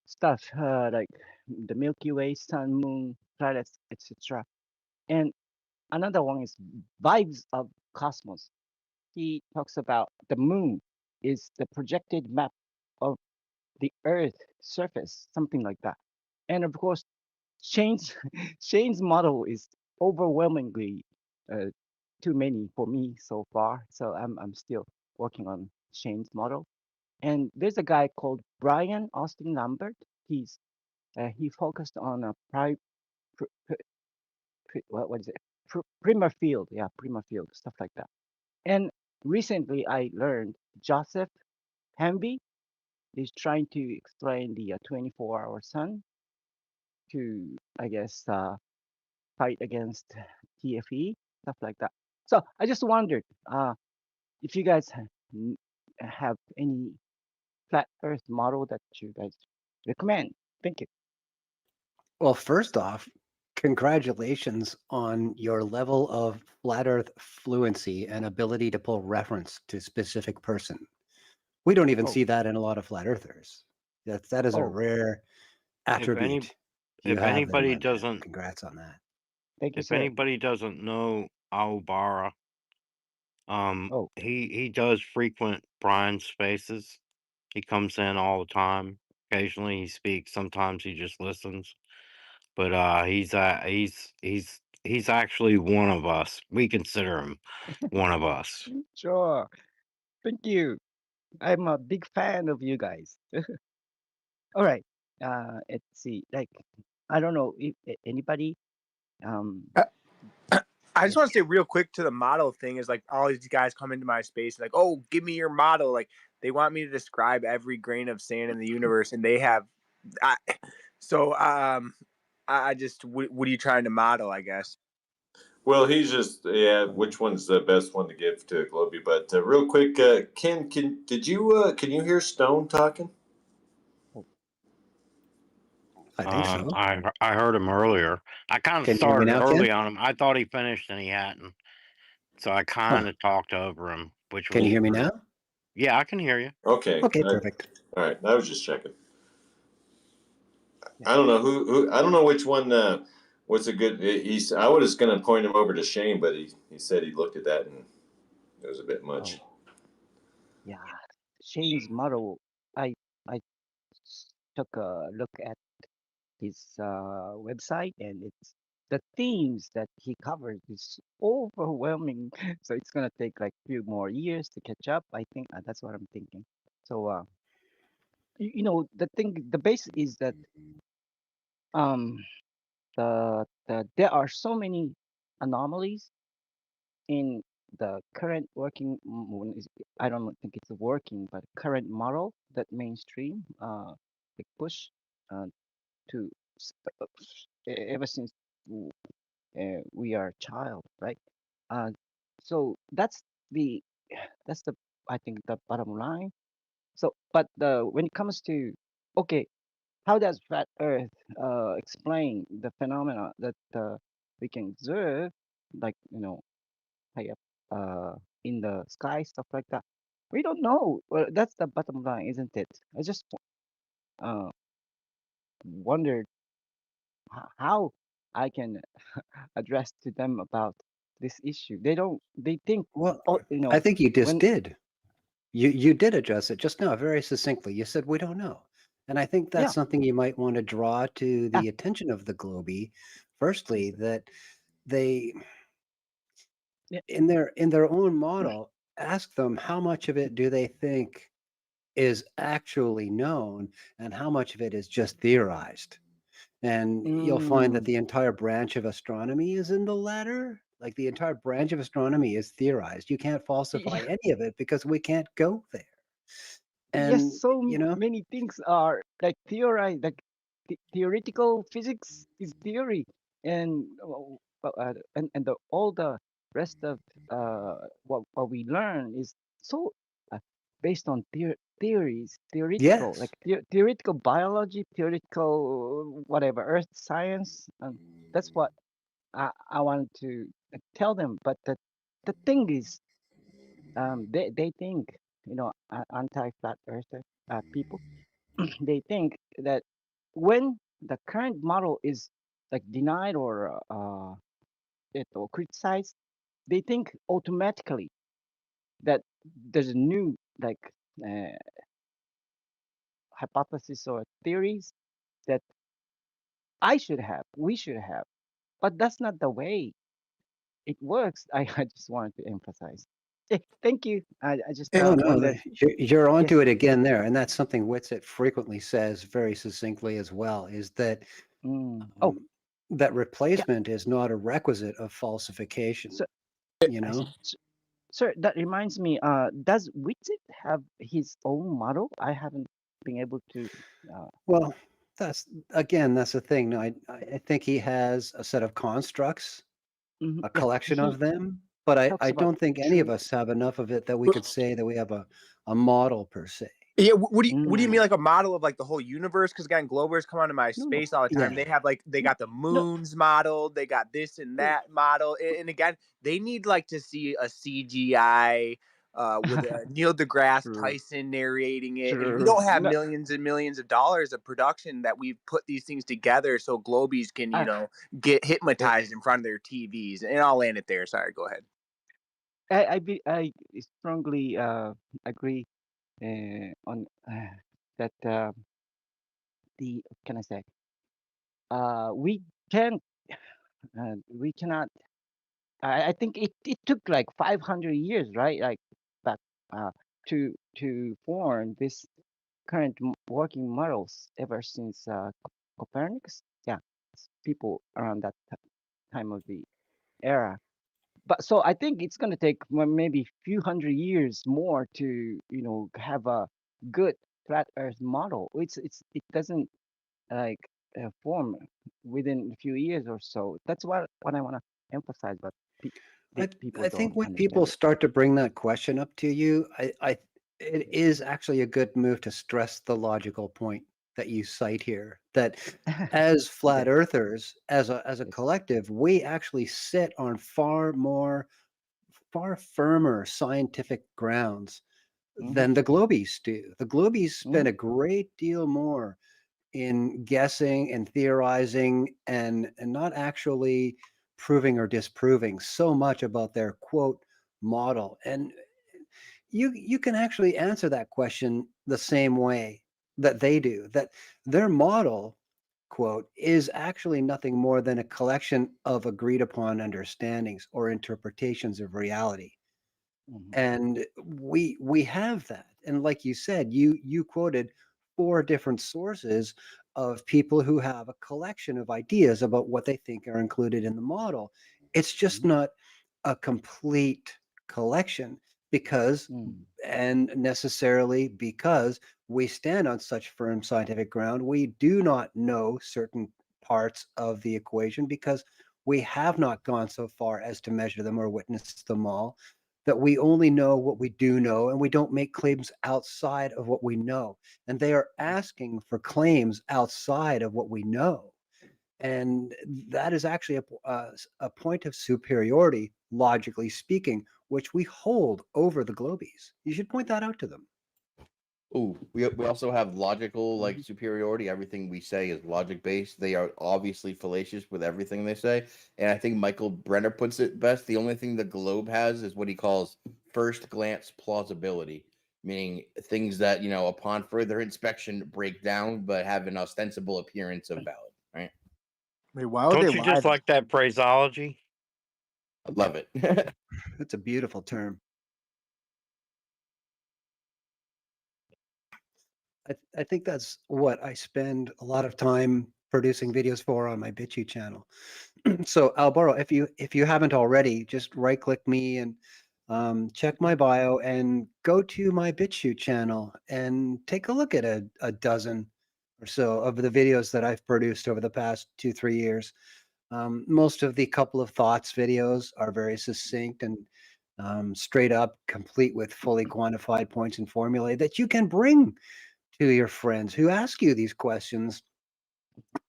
stuff like the Milky Way, Sun, Moon, planets, etc. And another one is Vibes of Cosmos. He talks about the Moon is the projected map of the Earth surface, something like that. And of course, Shane's Shane's model is overwhelmingly too many for me so far. So I'm still working on Shane's model. And there's a guy called Brian Austin Lambert. He focused on a what is it? Primer field, yeah, primer field, stuff like that. And recently I learned Joseph Hamby is trying to explain the 24-hour sun to, I guess, fight against TFE, stuff like that. So I just wondered if you guys have any flat Earth model that you guys recommend. Thank you. Well, first off, congratulations on your level of flat Earth fluency and ability to pull reference to specific person. We don't even see that in a lot of flat earthers. That is a rare attribute. If anybody doesn't, congrats on that. Thank you, if sir. anybody doesn't know Aobara, he does frequent Brian spaces. He comes in all the time. Occasionally he speaks. Sometimes he just listens. But he's actually one of us. We consider him one of us. Sure. Thank you. I'm a big fan of you guys. All right. Let's see. Like, I don't know if anybody. Um, I just yes. want to say real quick to the model thing is like all these guys come into my space like, oh, give me your model. Like they want me to describe every grain of sand in the universe, and they have. I just what are you trying to model? I guess. Well, he's just which one's the best one to give to Globey? But real quick, Ken, can you hear Stone talking? I think so. I heard him earlier. I kind of Can you hear me started now, early Ken? on him. I thought he finished and he hadn't, so I kind Huh. of talked over him, which Can was you hear me rude. now? Yeah, I can hear you. Okay. Okay, perfect. All right. I was just checking. I don't know who I don't know which one. What's a good? I was going to point him over to Shane, but he said he looked at that and it was a bit much. Oh, yeah. Shane's model. I took a look at his website, and it's the themes that he covers is overwhelming. So it's gonna take like a few more years to catch up. I think that's what I'm thinking. So you know, the base is that um there are so many anomalies in the current working. I don't think it's working, but current model that mainstream like push to ever since we are child, right? Uh, so the that's the I think the bottom line. So, but when it comes to okay, how does flat Earth explain the phenomena that we can observe, like high up in the sky, stuff like that? We don't know. Well, that's the bottom line, isn't it? I just uh, wondered how I can address to them about this issue. They don't. They think, Well, oh, I think you just when did. You did address it just now very succinctly. You said we don't know. And I think yeah, that's something you might want to draw to ah, the attention of the Globee. Firstly, that they yeah, in their own model ask them how much of it do they think is actually known and how much of it is just theorized. And you'll find that mm, the entire branch of astronomy is in the latter. Like the entire branch of astronomy is theorized. You can't falsify yeah, any of it because we can't go there. yes. And, So you know, many things are like theorized, like theoretical physics is theory, and all the rest of what we learn is so based on theories, theoretical, yes. like theoretical biology, theoretical whatever, earth science, and that's what I wanted to tell them. But the thing is, they think, anti-flat earther people, they think that when the current model is like denied or criticized, they think automatically that there's a new like uh, hypothesis or theories that we should have, but that's not the way it works. I just wanted to emphasize. Thank you. I just Oh, no, wondered. you're onto Yes. it again there. And that's something Witsit frequently says very succinctly as well, is that Oh, that yeah. replacement is not a requisite of falsification, So you I see. know? Sir, that reminds me. Does Witsit have his own model? I haven't been able to. Uh, Well, that's the thing. I think he has a set of constructs, a yeah, collection he of them, but I talks about don't think any of true. us have enough of it that we could say that we have a model per se. Yeah, what do you mean Mm, like a model of like the whole universe? Because again, Globers come onto my no, no, space all the time. Yeah. They have like they no, got the no. moons modeled, they got this and True. that model, and again, they need like to see a CGI with Neil deGrasse True. Tyson narrating it, and we True. don't have No. millions and millions of dollars of production that we've put these things together so Globies can I, get eh, hypnotized in front of their TVs. And I'll land it there. Sorry, go ahead. I strongly agree on that. The what can I say? We can we cannot. I think it took like 500 years, right? Like back uh, to to form this current working models ever since Copernicus. Yeah, people around that time of the era. But so I think it's going to take maybe a few hundred years more to have a good flat Earth model. It doesn't like form within a few years or so. That's what I want to emphasize, but people I don't think when understand people it. start to bring that question up to you, it is actually a good move to stress the logical point that you cite here. That as flat Okay. earthers, as a Yes. collective, we actually sit on far firmer scientific grounds than the globies do. The globies spend a great deal more in guessing and theorizing and not actually proving or disproving so much about their quote model. And you can actually answer that question the same way that they do, that their model quote is actually nothing more than a collection of agreed upon understandings or interpretations of reality. And we have that. And like you said, you quoted 4 different sources of people who have a collection of ideas about what they think are included in the model. It's just not a complete collection because and necessarily because we stand on such firm scientific ground, we do not know certain parts of the equation because we have not gone so far as to measure them or witness them all, that we only know what we do know and we don't make claims outside of what we know. And they are asking for claims outside of what we know. And that is actually a point of superiority, logically speaking, which we hold over the globies. You should point that out to them. Oh, we also have logical like superiority. Everything we say is logic based. They are obviously fallacious with everything they say. And I think Michael Brenner puts it best. The only thing the globe has is what he calls first glance plausibility, meaning things that, upon further inspection break down but have an ostensible appearance of valid, right? Wait, why would they Don't you lie? just like that phraseology? I love it. That's a beautiful term. I think that's what I spend a lot of time producing videos for on my BitChute channel. So Albaro, if you haven't already, just right click me and check my bio and go to my BitChute channel and take a look at a dozen or so of the videos that I've produced over the past 2-3 years. Most of the couple of thoughts videos are very succinct and straight up, complete with fully quantified points and formulae that you can bring to your friends who ask you these questions.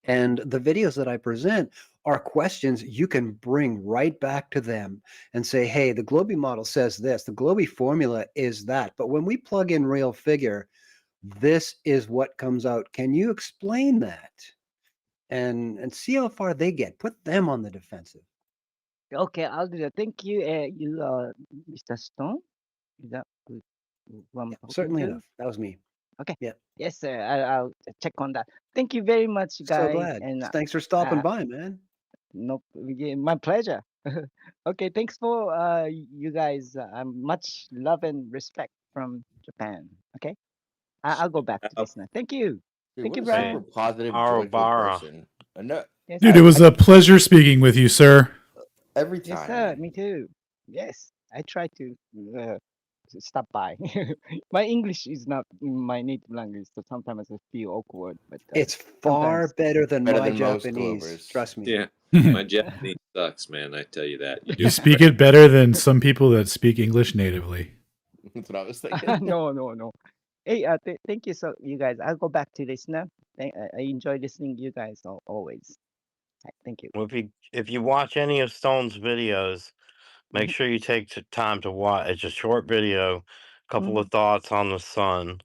And the videos that I present are questions you can bring right back to them and say, hey, the Globee model says this, the Globee formula is that. But when we plug in real figure, this is what comes out. Can you explain that? And see how far they get. Put them on the defensive. Okay, I'll do that. Thank you, Mr. Stone. Is that who I'm talking Certainly to? enough. That was me. Okay. Yeah. Yes, sir. I'll check on that. Thank you very much, So guys. glad. And Thanks for stopping by, man. no, yeah, my pleasure. Okay, thanks for you guys. Much love and respect from Japan. Okay, I'll go back to this now. Thank you. Dude, Thank what you, a Brian. super positive, joyful Arobara. person. No, Yes, Dude, sir. it was a pleasure speaking with you, sir. every Yes, time. sir. Me too. Yes, I try to stop by. My English is not my native language, so sometimes I feel awkward. But It's far sometimes better than Better my than most Japanese. Clovers. Trust me. Yeah, my Japanese sucks, man. I tell you that. You You do speak it better than some people that speak English natively. That's what I was thinking. no. Hey, thank you, so you guys. I'll go back to this now. I enjoy listening to you guys always. Thank you. Well, if you watch any of Stone's videos, make sure you take time to watch. It's a short video, couple of thoughts on the sun.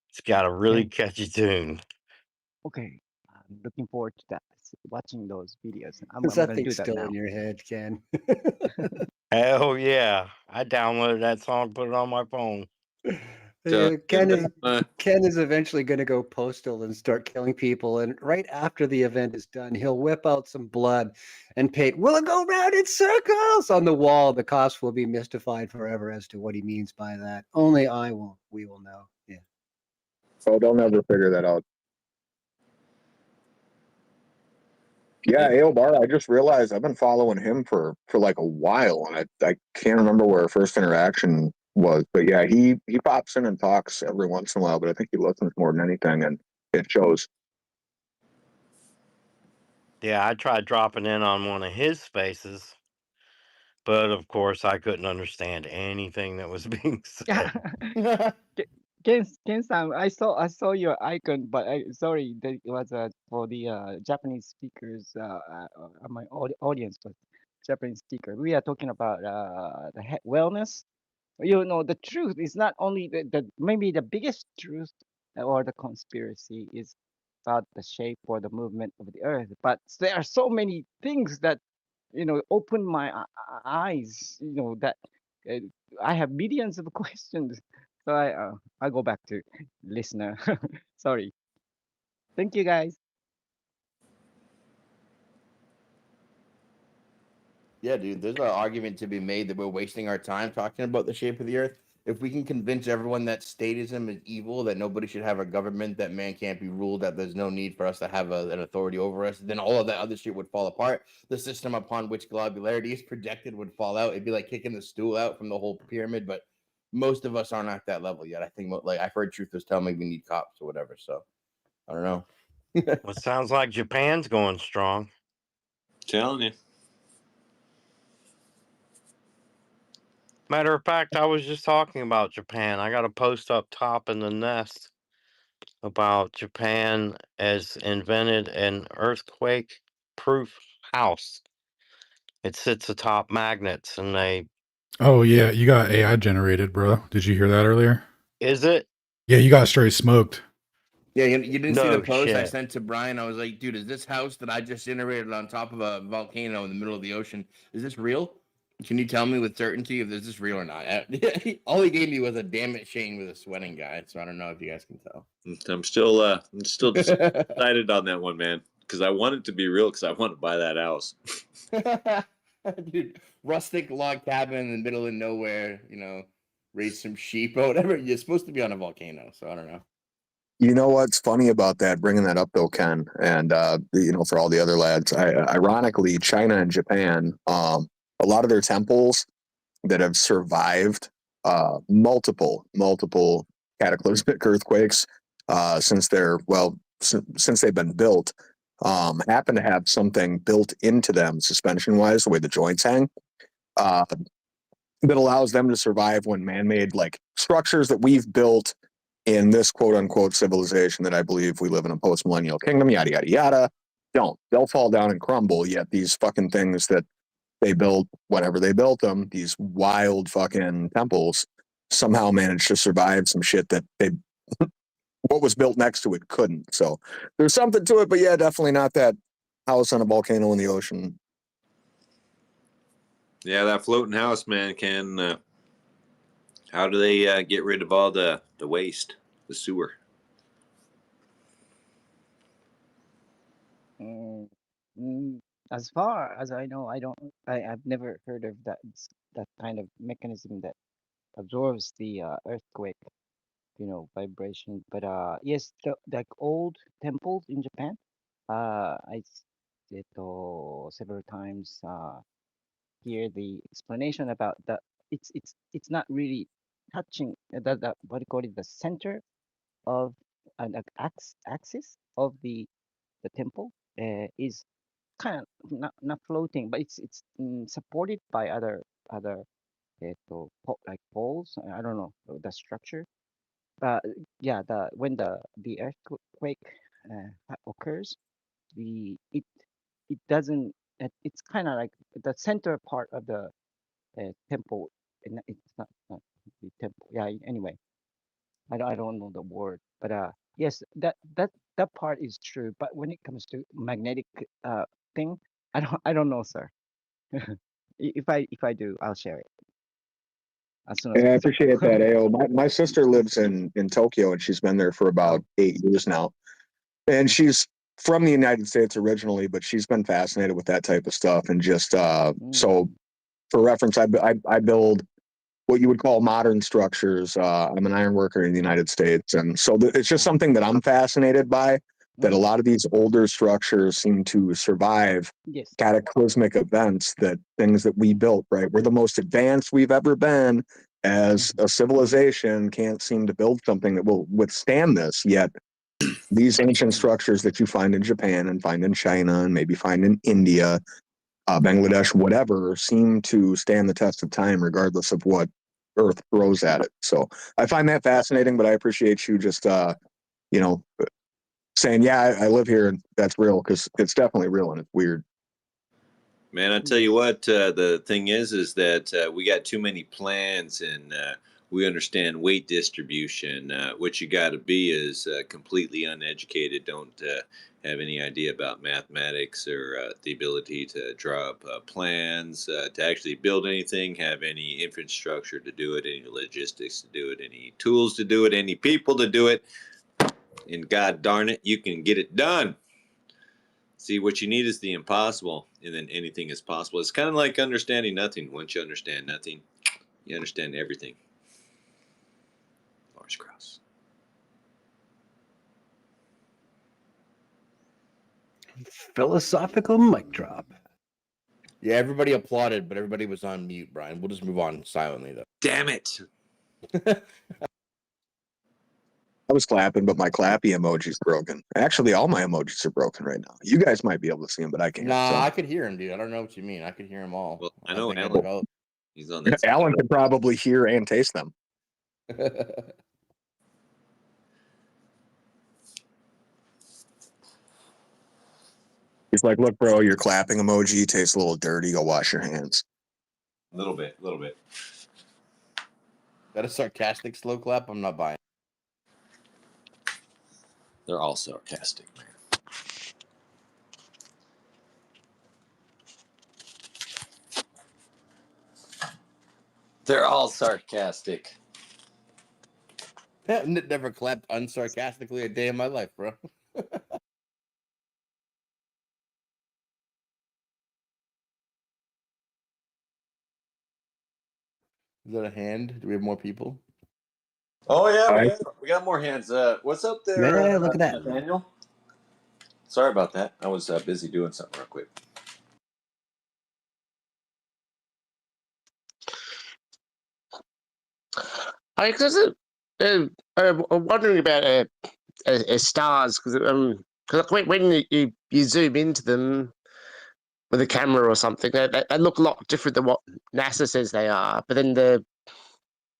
It's got a really catchy tune. Okay, I'm looking forward to that. Watching those videos. I'm Is that gonna thing do that still now. in your head, Ken? Hell yeah! I downloaded that song, put it on my phone. Ken is eventually going to go postal and start killing people. And right after the event is done, he'll whip out some blood and paint, "Will it go round in circles?" on the wall. The cops will be mystified forever as to what he means by that. Only we will know. Yeah. So they'll never figure that out. Yeah, Aobar, I just realized I've been following him for like a while, and I can't remember where our first interaction was, but yeah, he pops in and talks every once in a while, but I think he listens more than anything, and it shows. Yeah, I tried dropping in on one of his spaces, but of course I couldn't understand anything that was being said. Ken-san, I saw your icon, but sorry that it was for the Japanese speakers. My audience was Japanese speaker. We are talking about the wellness. You know, the truth is not only the maybe the biggest truth or the conspiracy is about the shape or the movement of the earth, but there are so many things that open my eyes. That uh, I have millions of questions. So I go back to listener. Sorry. Thank you, guys. Yeah, dude, there's an argument to be made that we're wasting our time talking about the shape of the earth. If we can convince everyone that statism is evil, that nobody should have a government, that man can't be ruled, that there's no need for us to have an authority over us, then all of that other shit would fall apart. The system upon which globularity is projected would fall out. It'd be like kicking the stool out from the whole pyramid, but most of us aren't at that level yet. I think, like, I've heard truthers tell me we need cops or whatever, so I don't know. Well, it sounds like Japan's going strong. Telling you. Matter of fact, I was just talking about Japan. I got a post up top in the nest about Japan has invented an earthquake-proof house. It sits atop magnets, and Oh yeah, you got AI generated, bro. Did you hear that earlier? is it? Yeah, you got straight smoked. Yeah, you didn't see the No post I shit. sent to Brian. I was like, dude, is this house that I just generated on top of a volcano in the middle of the ocean, is this real? Can you tell me with certainty if this is real or not? All he gave me was a damn it Shane with a sweating guy, so I don't know if you guys can tell. I'm still decided on that one, man, because I want it to be real, because I want to buy that house. Dude, rustic log cabin in the middle of nowhere, raise some sheep or whatever. You're supposed to be on a volcano, so I don't know. You know what's funny about that, bringing that up though, Ken, and for all the other lads, ironically, China and Japan, a lot of their temples that have survived multiple cataclysmic earthquakes since they've been built, happen to have something built into them, suspension wise, the way the joints hang, that allows them to survive when man-made like structures that we've built in this quote unquote civilization that I believe we live in a post-millennial kingdom, yada yada yada, they'll fall down and crumble. Yet these fucking things that they built whenever they built them, these wild fucking temples, somehow managed to survive some shit that what was built next to it couldn't. So there's something to it, but yeah, definitely not that house on a volcano in the ocean. Yeah, that floating house, man, how do they get rid of all the waste, the sewer? As far as I know, I've never heard of that kind of mechanism that absorbs the earthquake, vibration. But yes, like old temples in Japan, I several times hear the explanation about that. It's not really touching the what do you call it, the center of an axis of the temple is kind of not floating, but it's supported by other like poles. I don't know the structure. Yeah, when the earthquake occurs, it doesn't. It's kind of like the center part of the temple. And it's not the temple. Yeah. Anyway, I don't know the word, but yes, that part is true. But when it comes to magnetic thing, I don't know, sir. If I do, I'll share it. as soon as Yeah, I possible. appreciate that, AO. My sister lives in Tokyo, and she's been there for about 8 years now. And she's from the United States originally, but she's been fascinated with that type of stuff. And just so for reference, I build what you would call modern structures. I'm an iron worker in the United States. And so it's just something that I'm fascinated by, that a lot of these older structures seem to survive Yes. cataclysmic events, that things that we built, right? We're the most advanced we've ever been as a civilization, can't seem to build something that will withstand this. Yet these ancient structures that you find in Japan and find in China and maybe find in India, Bangladesh, whatever, seem to stand the test of time regardless of what Earth throws at it. So I find that fascinating, but I appreciate you just, you know, saying, yeah, I live here and that's real, because it's definitely real and it's weird. Man, I tell you what, the thing is that we got too many plans, and we understand weight distribution. What you got to be is completely uneducated. Don't have any idea about mathematics or the ability to draw up plans, to actually build anything, have any infrastructure to do it, any logistics to do it, any tools to do it, any people to do it. And God darn it, you can get it done. See, what you need is the impossible, and then anything is possible. It's kind of like understanding nothing. Once you understand nothing, you understand everything. Lars Krauss. Philosophical mic drop. Yeah, everybody applauded, but everybody was on mute, Brian. We'll just move on silently, though. Damn it. I was clapping, but my clappy emoji's broken. Actually, all my emojis are broken right now. You guys might be able to see them, but I can't. Nah, So. I could hear him, dude. I don't know what you mean. I could hear them all. Well, I know think Alan. both. He's on that side. Alan could probably hear and taste them. He's like, look, bro, your clapping emoji tastes a little dirty. Go wash your hands. A little bit. That a sarcastic slow clap? I'm not buying. They're all sarcastic, man. They're all sarcastic. Never clapped unsarcastically a day in my life, bro. Is that a hand? Do we have more people? Oh yeah, we got more hands. What's up there, Yeah, look at that. Daniel? Sorry about that. I was busy doing something real quick. Because I'm wondering about stars, because when you zoom into them with a camera or something, they look a lot different than what NASA says they are. But then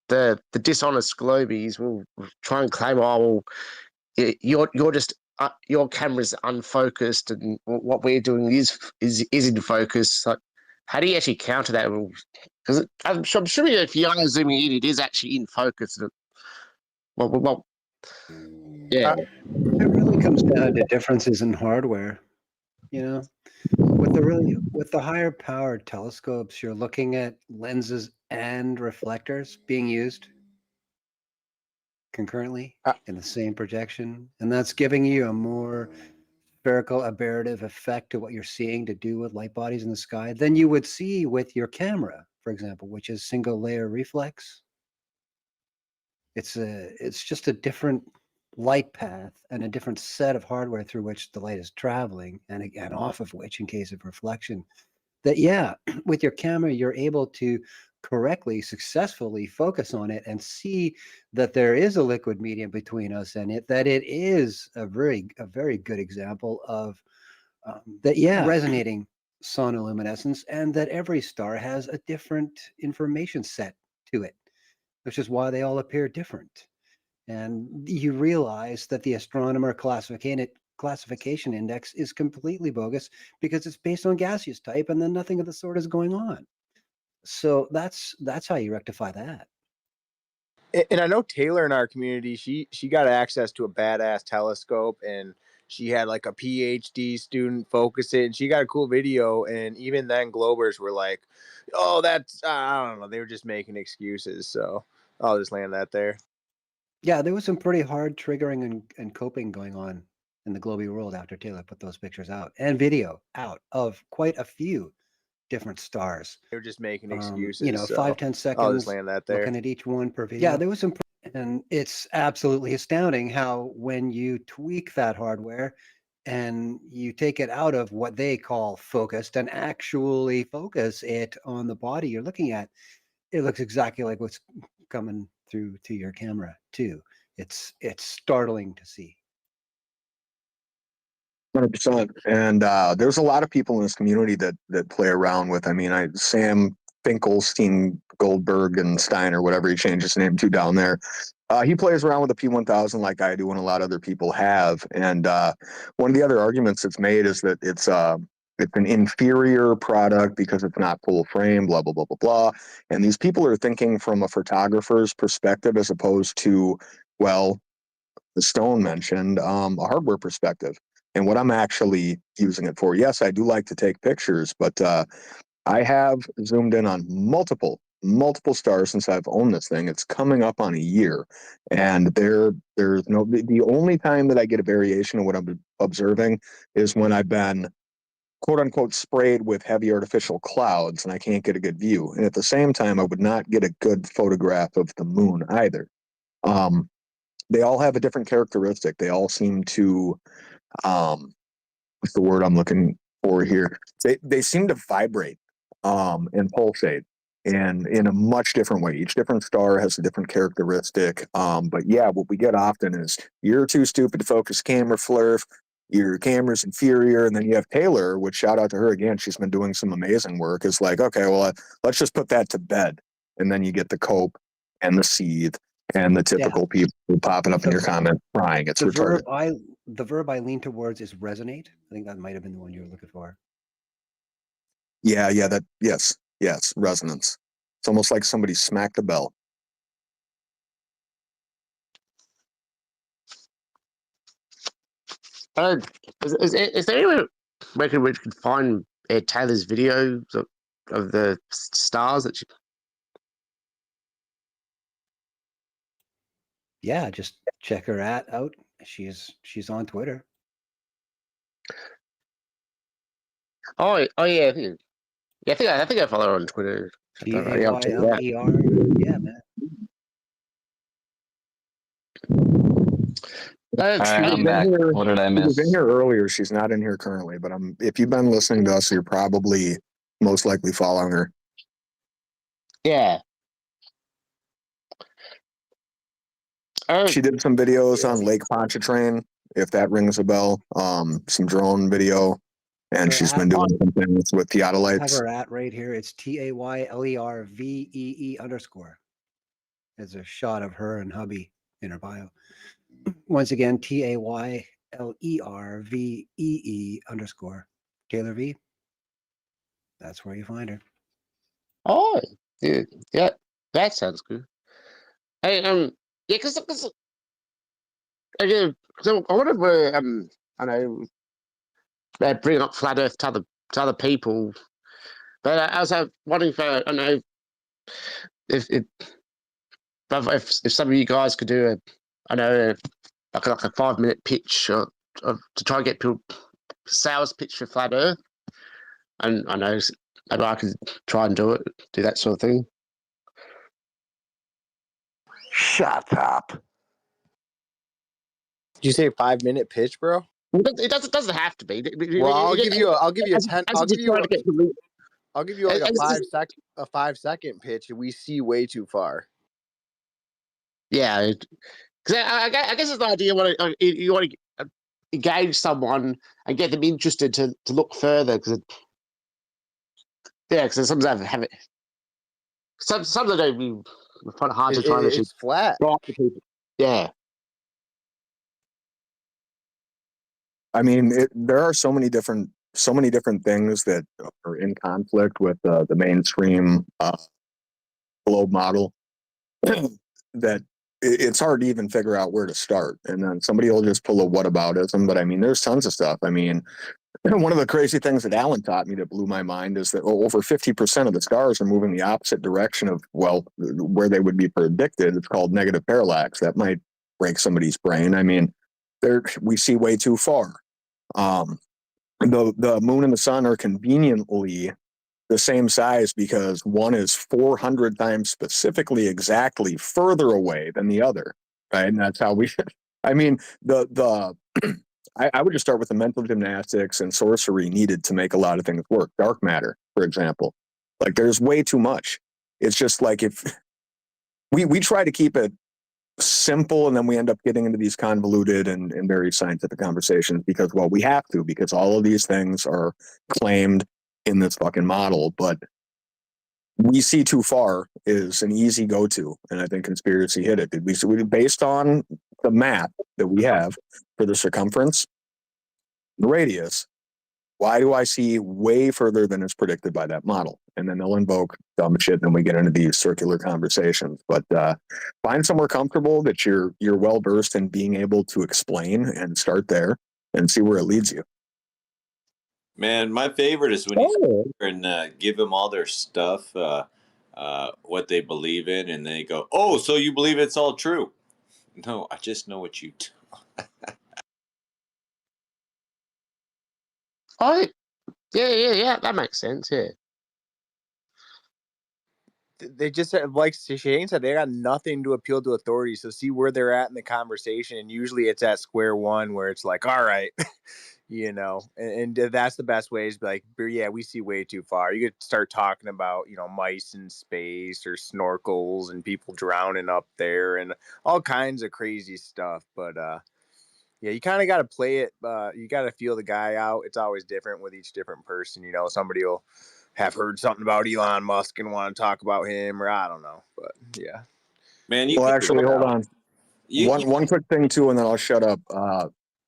the dishonest globies will try and claim, oh, well, you're just your camera's unfocused, and what we're doing is in focus. Like, how do you actually counter that? Because I'm sure if you are zooming in, it is actually in focus. Well, yeah. It really comes down to differences in hardware. You know, with the higher powered telescopes, you're looking at lenses and reflectors being used concurrently in the same projection, and that's giving you a more spherical aberrative effect to what you're seeing to do with light bodies in the sky than you would see with your camera, for example, which is single layer reflex. It's just a different light path and a different set of hardware through which the light is traveling, and again off of which in case of reflection. That, yeah, with your camera you're able to correctly, successfully focus on it and see that there is a liquid medium between us and it, that it is a very good example of that, yeah, resonating sonoluminescence, and that every star has a different information set to it, which is why they all appear different. And you realize that the astronomer classification index is completely bogus because it's based on gaseous type, and then nothing of the sort is going on. So that's how you rectify that. And I know Taylor in our community, she got access to a badass telescope, and she had like a PhD student focus it, and she got a cool video. And even then, Globers were like, "Oh, that's I don't know." They were just making excuses. So I'll just land that there. Yeah, there was some pretty hard triggering and coping going on in the Globy world after Taylor put those pictures out and video out of quite a few different stars. They were just making excuses. You know, so 5-10 I'll just seconds land that there. looking at each one per video. Yeah, there was some, and it's absolutely astounding how when you tweak that hardware and you take it out of what they call focused and actually focus it on the body you're looking at, it looks exactly like what's coming through to your camera too. It's startling to see. 100%. And there's a lot of people in this community that play around with. I mean, Sam Finkelstein, Goldberg, and Stein, or whatever he changed his name to down there. He plays around with the P1000 like I do, and a lot of other people have. And one of the other arguments that's made is that it's an inferior product because it's not full frame, blah, blah, blah, blah, blah. And these people are thinking from a photographer's perspective as opposed to, well, the Stone mentioned, a hardware perspective. And what I'm actually using it for. Yes, I do like to take pictures, but I have zoomed in on multiple stars since I've owned this thing. It's coming up on a year, and there's no, the only time that I get a variation of what I'm observing is when I've been quote unquote sprayed with heavy artificial clouds and I can't get a good view. And at the same time, I would not get a good photograph of the moon either. They all have a different characteristic. They all seem to, what's the word I'm looking for here? They seem to vibrate and pulsate and in a much different way. Each different star has a different characteristic. But yeah, what we get often is you're too stupid to focus camera flurf, your camera's inferior, and then you have Taylor, which shout out to her again, she's been doing some amazing work. It's like, okay, well, let's just put that to bed. And then you get the cope and the seethe and the typical people popping up in your comment crying. It's retarded. The verb I lean towards is resonate. I think that might have been the one you were looking for. Yeah, yes, resonance. It's almost like somebody smacked a bell. Is there any way we could find Taylor's videos of the stars that she? Yeah, just check her out. She's on Twitter. Oh yeah. I think I follow her on Twitter. TAYLER. Yeah, man. I'm back. What did I miss? She was in here earlier. She's not in here currently, but if you've been listening to us, you're probably most likely following her. Yeah. She did some videos on Lake Pontchartrain, if that rings a bell. Some drone video, and she's been doing some things with theodolites. Have her at right here. It's TAYLERVEE_. There's a shot of her and hubby in her bio. Once again, TAYLERVEE_. Taylor V. That's where you find her. Oh, yeah, that sounds good. Hey, yeah, because I want to, I know, bring up flat Earth to other people, but I was wondering if I know if some of you guys could do like a 5-minute pitch to try and get people sales pitch for flat Earth, and I know maybe I could try and do that sort of thing. Shut up. Did you say 5-minute pitch, bro? It doesn't have to be. Well, I'll give you like a 5-second pitch, and we see way too far. Yeah, because I guess it's the idea when you want to engage someone and get them interested to look further. Because sometimes I have it. Sometimes I don't. We find it hard to try to. It's flat. Yeah. I mean, there are so many different things that are in conflict with the mainstream globe model that it's hard to even figure out where to start. And then somebody will just pull a whataboutism. But I mean, there's tons of stuff. I mean, one of the crazy things that Alan taught me that blew my mind is that over 50% of the stars are moving the opposite direction of, well, where they would be predicted. It's called negative parallax. That might break somebody's brain. I mean, we see way too far. The moon and the sun are conveniently the same size because one is 400 times specifically exactly further away than the other, right? And that's how we, I mean, I would just start with the mental gymnastics and sorcery needed to make a lot of things work. Dark matter, for example, like there's way too much. It's just like if we try to keep it simple and then we end up getting into these convoluted and very scientific conversations because, well, we have to, because all of these things are claimed in this fucking model. But we see too far is an easy go-to, and I think conspiracy hit it. Based on the map that we have for the circumference, the radius, why do I see way further than is predicted by that model? And then they'll invoke dumb shit, and then we get into these circular conversations. But find somewhere comfortable that you're well versed in being able to explain, and start there and see where it leads you. Man, my favorite is when you and give them all their stuff, what they believe in, and they go, "Oh, so you believe it's all true?" No, I just know what you do. Yeah, that makes sense. Yeah. They just like Shane said, they got nothing to appeal to authorities. So see where they're at in the conversation, and usually it's at square one where it's like, all right, and that's the best way is be like, yeah, we see way too far. You could start talking about mice in space or snorkels and people drowning up there and all kinds of crazy stuff. But yeah, you kind of got to play it. You got to feel the guy out. It's always different with each different person. Somebody will have heard something about Elon Musk and want to talk about him, or I don't know. But yeah, man. Well, actually, hold on. One quick thing too, and then I'll shut up.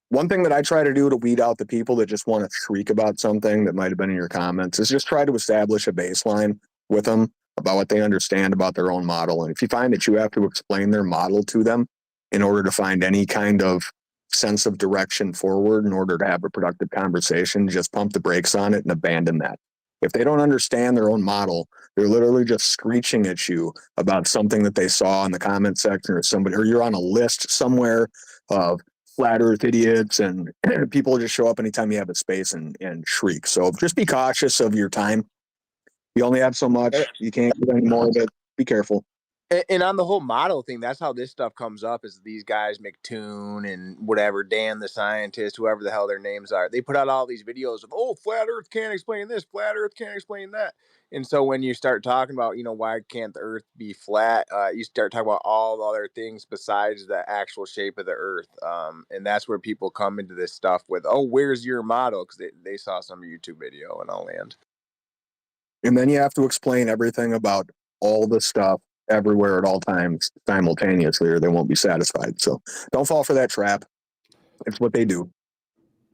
One thing that I try to do to weed out the people that just want to shriek about something that might have been in your comments is just try to establish a baseline with them about what they understand about their own model. And if you find that you have to explain their model to them in order to find any kind of sense of direction forward in order to have a productive conversation, just pump the brakes on it and abandon that. If they don't understand their own model, they're literally just screeching at you about something that they saw in the comment section or you're on a list somewhere of flat earth idiots, and people just show up anytime you have a space and shriek. So just be cautious of your time. You only have so much. You can't get any more of it. Be careful. And on the whole model thing, that's how this stuff comes up. Is these guys McToon and whatever, Dan the scientist, whoever the hell their names are, they put out all these videos of, oh, flat Earth can't explain this, flat Earth can't explain that. And so when you start talking about, why can't the Earth be flat, you start talking about all the other things besides the actual shape of the Earth. And that's where people come into this stuff with, oh, where's your model? Because they saw some YouTube video and all land. And then you have to explain everything about all the stuff everywhere at all times simultaneously, or they won't be satisfied. So don't fall for that trap. It's what they do.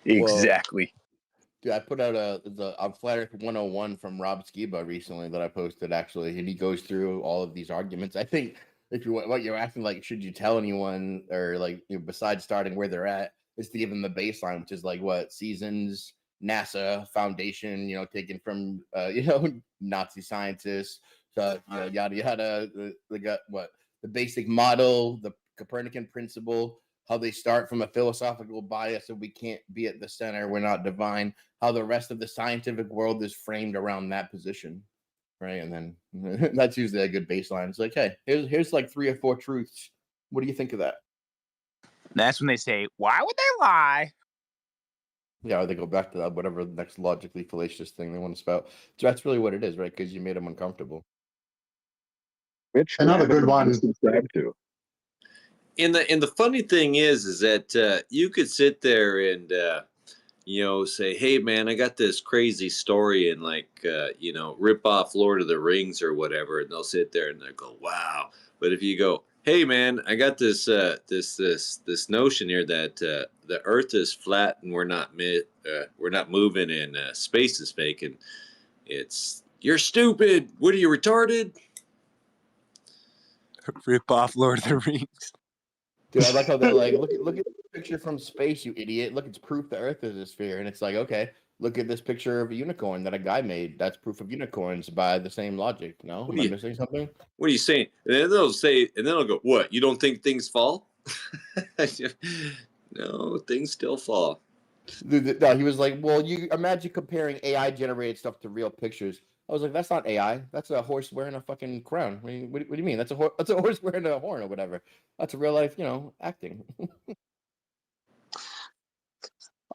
Exactly. Dude, I put out a Flat Earth 101 from Rob Skiba recently that I posted, actually, and he goes through all of these arguments. I think if you're asking, like, should you tell anyone, or like, besides starting where they're at, is to give them the baseline, which is like what seasons, NASA Foundation, taken from Nazi scientists, yada yada. They got the basic model, the Copernican principle, how they start from a philosophical bias of we can't be at the center, we're not divine, how the rest of the scientific world is framed around that position, right? And then that's usually a good baseline. It's like, hey, here's like 3 or 4 truths. What do you think of that? That's when they say, why would they lie? Yeah, or they go back to that, whatever the next logically fallacious thing they want to spout. So that's really what it is, right? Because you made them uncomfortable. Another good one. And the funny thing is that you could sit there and say, hey man, I got this crazy story, and rip off Lord of the Rings or whatever, and they'll sit there and they'll go, wow. But if you go, hey man, I got this notion here that the Earth is flat and we're not moving and space is fake, and you're stupid. What are you, retarded? Rip off Lord of the Rings. Dude, I like how they're like, look at the picture from space, you idiot. Look, it's proof the Earth is a sphere. And it's like, okay, look at this picture of a unicorn that a guy made. That's proof of unicorns by the same logic. No, am I missing something? What are you saying? And then they'll say, and then they'll go, "What? You don't think things fall?" No, things still fall. No, he was like, well, you imagine comparing AI generated stuff to real pictures. I was like, that's not AI. That's a horse wearing a fucking crown. What do you mean? That's a horse wearing a horn or whatever. That's a real life, acting.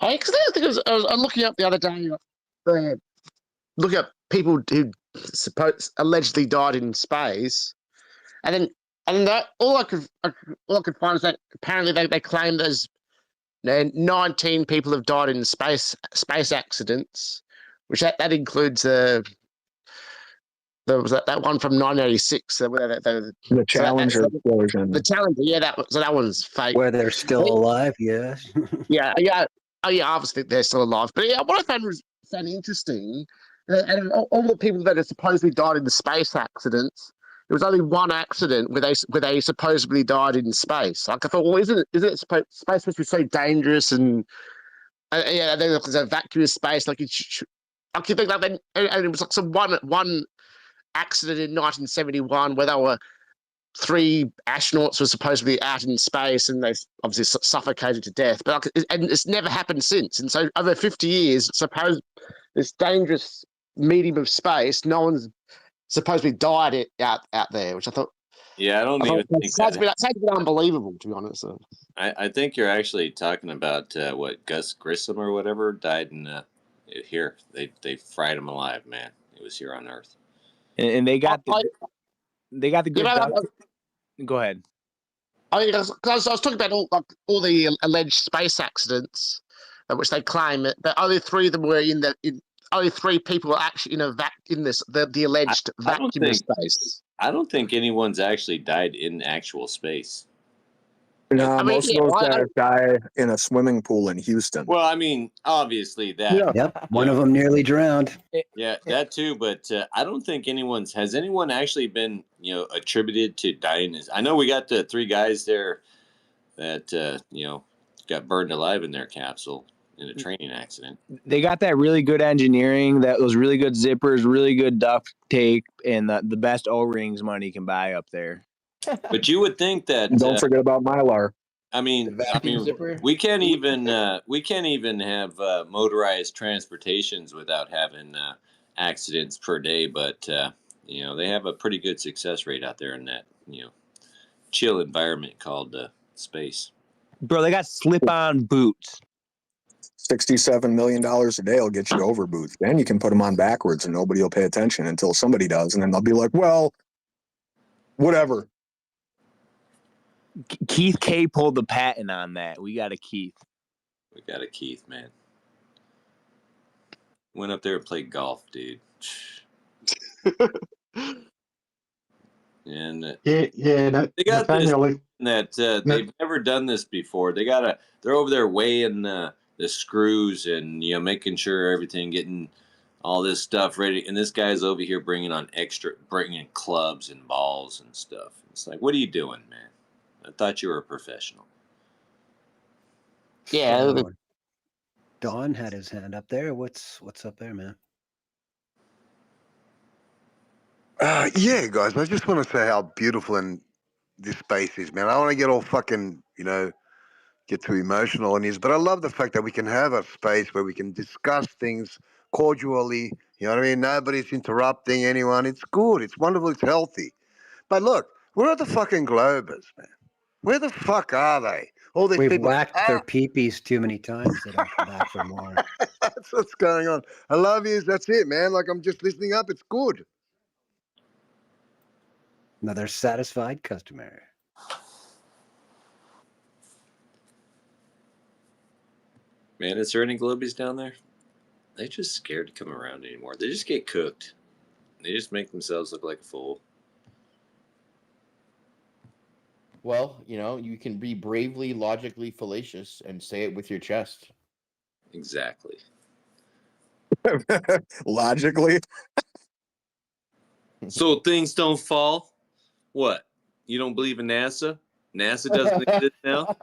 I was looking up the other day, looking at people who allegedly died in space, and then that all I could find is that apparently they claim there's 19 people have died in space accidents, which that includes there was that one from 1986. The Challenger explosion. The Challenger, yeah, that one's fake. Where they're still alive, yes. yeah. Oh, yeah, obviously they're still alive. But yeah, what I found interesting, and all the people that have supposedly died in the space accidents, there was only one accident where they supposedly died in space. Like I thought, well, isn't it space supposed to be so dangerous and then there's a vacuum space, like I could think like that, and it was like some one accident in 1971 where there were 3 astronauts were supposedly out in space and they obviously suffocated to death, but and it's never happened since. And so over 50 years, suppose this dangerous medium of space, no one's supposedly died out there, which I thought. Yeah, I don't even think that's been unbelievable, to be honest. So. I think you're actually talking about what Gus Grissom or whatever died in here. They fried him alive, man. It was here on Earth, and they got the good duck. Go ahead. I was talking about all the alleged space accidents, which they claim that only 3 of them were only 3 people were actually in the alleged vacuum of space. I don't think anyone's actually died in actual space. No, most of those guys die in a swimming pool in Houston. Well, I mean, obviously that. Yeah. Yep, one of them nearly drowned. Yeah, that too. But I don't think has anyone actually been, attributed to dying. I know we got the 3 guys there that got burned alive in their capsule in a training accident. They got that really good engineering, those really good zippers, really good duct tape, and the best O-rings money can buy up there. But you would think that. Don't forget about Mylar. I mean, we can't even have motorized transportations without having accidents per day. But they have a pretty good success rate out there in that chill environment called space. Bro, they got slip-on boots. $67 million a day will get you over boots. Then you can put them on backwards and nobody will pay attention until somebody does. And then they'll be like, well, whatever. Keith K pulled the patent on that. We got a Keith. We got a Keith, man. Went up there and played golf, dude. And they got this that they've never done this before. They're over there weighing the screws and making sure everything, getting all this stuff ready. And this guy's over here bringing clubs and balls and stuff. It's like, what are you doing, man? I thought you were a professional. Yeah. So, Don had his hand up there. What's up there, man? Yeah, guys. I just want to say how beautiful this space is, man. I don't want to get all fucking, get too emotional on this, but I love the fact that we can have a space where we can discuss things cordially. You know what I mean? Nobody's interrupting anyone. It's good. It's wonderful. It's healthy. But look, where are the fucking Globers, man? Where the fuck are they? All these We've people whacked their peepees too many times. They don't come back for more. That's what's going on. I love you. That's it, man. Like, I'm just listening up. It's good. Another satisfied customer. Man, is there any Globies down there? They're just scared to come around anymore. They just get cooked. They just make themselves look like a fool. Well, you can be bravely, logically fallacious and say it with your chest. Exactly. Logically. So things don't fall? What? You don't believe in NASA? NASA doesn't exist now?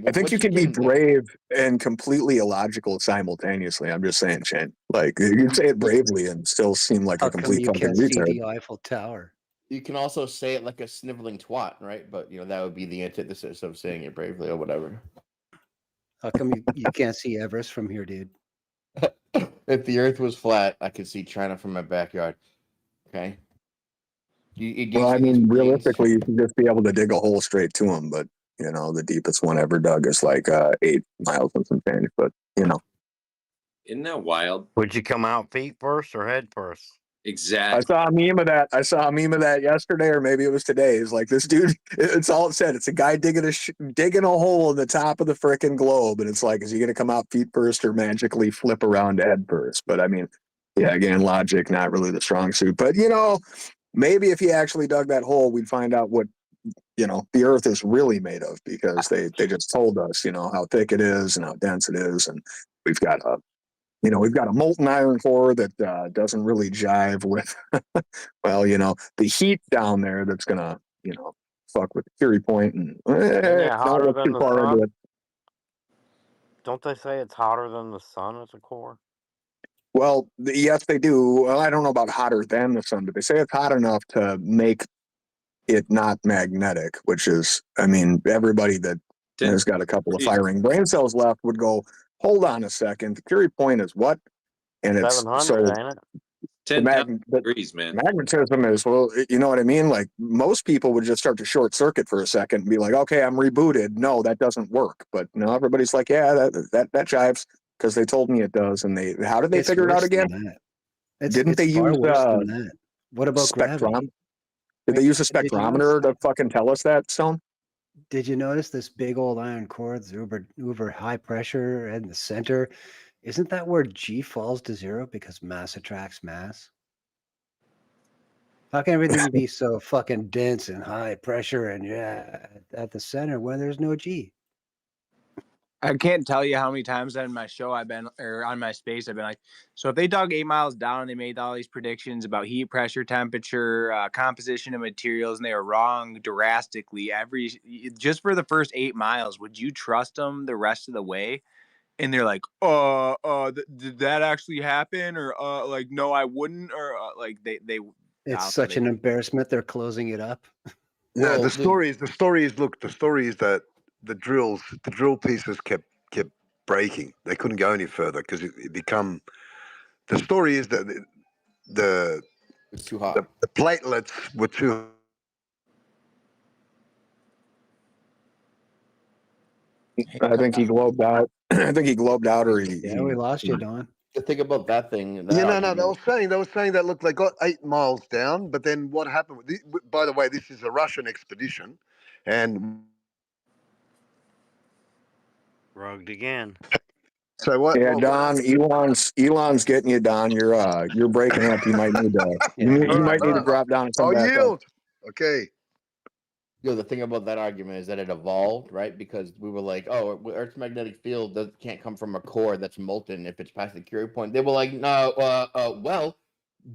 I think you can be brave and completely illogical simultaneously. I'm just saying, Shane. Like, you can say it bravely and still seem like How a come complete you fucking can't see retard. the Eiffel Tower? You can also say it like a sniveling twat, right? But that would be the antithesis of saying it bravely or whatever. How come you can't see Everest from here, dude? If the Earth was flat, I could see China from my backyard. Okay. Well, I mean, realistically, you should just be able to dig a hole straight to them. But, the deepest one ever dug is like 8 miles and some change. But, Isn't that wild? Would you come out feet first or head first? Exactly. I saw a meme of that yesterday, or maybe it was today. It's like this dude. It's all it said. It's a guy digging a hole in the top of the frickin' globe, and it's like, is he gonna come out feet first or magically flip around head first? But I mean, yeah, again, logic not really the strong suit. But maybe if he actually dug that hole, we'd find out what the Earth is really made of, because they just told us how thick it is and how dense it is, and we've got a molten iron core that doesn't really jive with, well, the heat down there that's gonna, fuck with the Curie point, and Isn't it not hotter look than too the far into sun? it. Don't they say it's hotter than the sun at the core? Well, yes, they do. Well, I don't know about hotter than the sun, but they say it's hot enough to make it not magnetic, which is, I mean, everybody that has got a couple of firing brain cells left would go, hold on a second, the Curie point is what? And it's 700, ain't it? 10,000 degrees, man. Magnetism is, well, you know what I mean? Like, most people would just start to short circuit for a second and be like, okay, I'm rebooted. No, that doesn't work. But no, everybody's like, yeah, that jives, because they told me it does. And how did they It's figure it out worse than again? that. Didn't they far use worse than that. What about gravity? Did they use a Did you notice spectrometer to fucking tell us that, Stone? Did you notice this big old iron core that's uber high pressure in the center? Isn't that where G falls to zero because mass attracts mass? How can everything be so fucking dense and high pressure and at the center when there's no G? I can't tell you how many times on my show I've been, or on my space, I've been like, so if they dug 8 miles down and they made all these predictions about heat, pressure, temperature, composition of materials, and they were wrong drastically just for the first 8 miles, would you trust them the rest of the way? And they're like, did that actually happen? Or like, no, I wouldn't. Or like they. It's such an embarrassment. They're closing it up. Yeah, Well, the story is that the drill pieces kept breaking. They couldn't go any further because it become. The story is that it's too hot. The platelets were too. I think he globed out. I think he globed out, or we lost you, Don. The thing about that thing. Yeah, no. They were saying that look, they got 8 miles down, but then what happened? By the way, this is a Russian expedition, and Rugged again. so what? Yeah, Don, Elon's getting you, Don. You're breaking up. You might need to. You might need to drop down and come back up. Okay. The thing about that argument is that it evolved, right? Because we were like, oh, Earth's magnetic field can't come from a core that's molten if it's past the Curie point. They were like, no, well,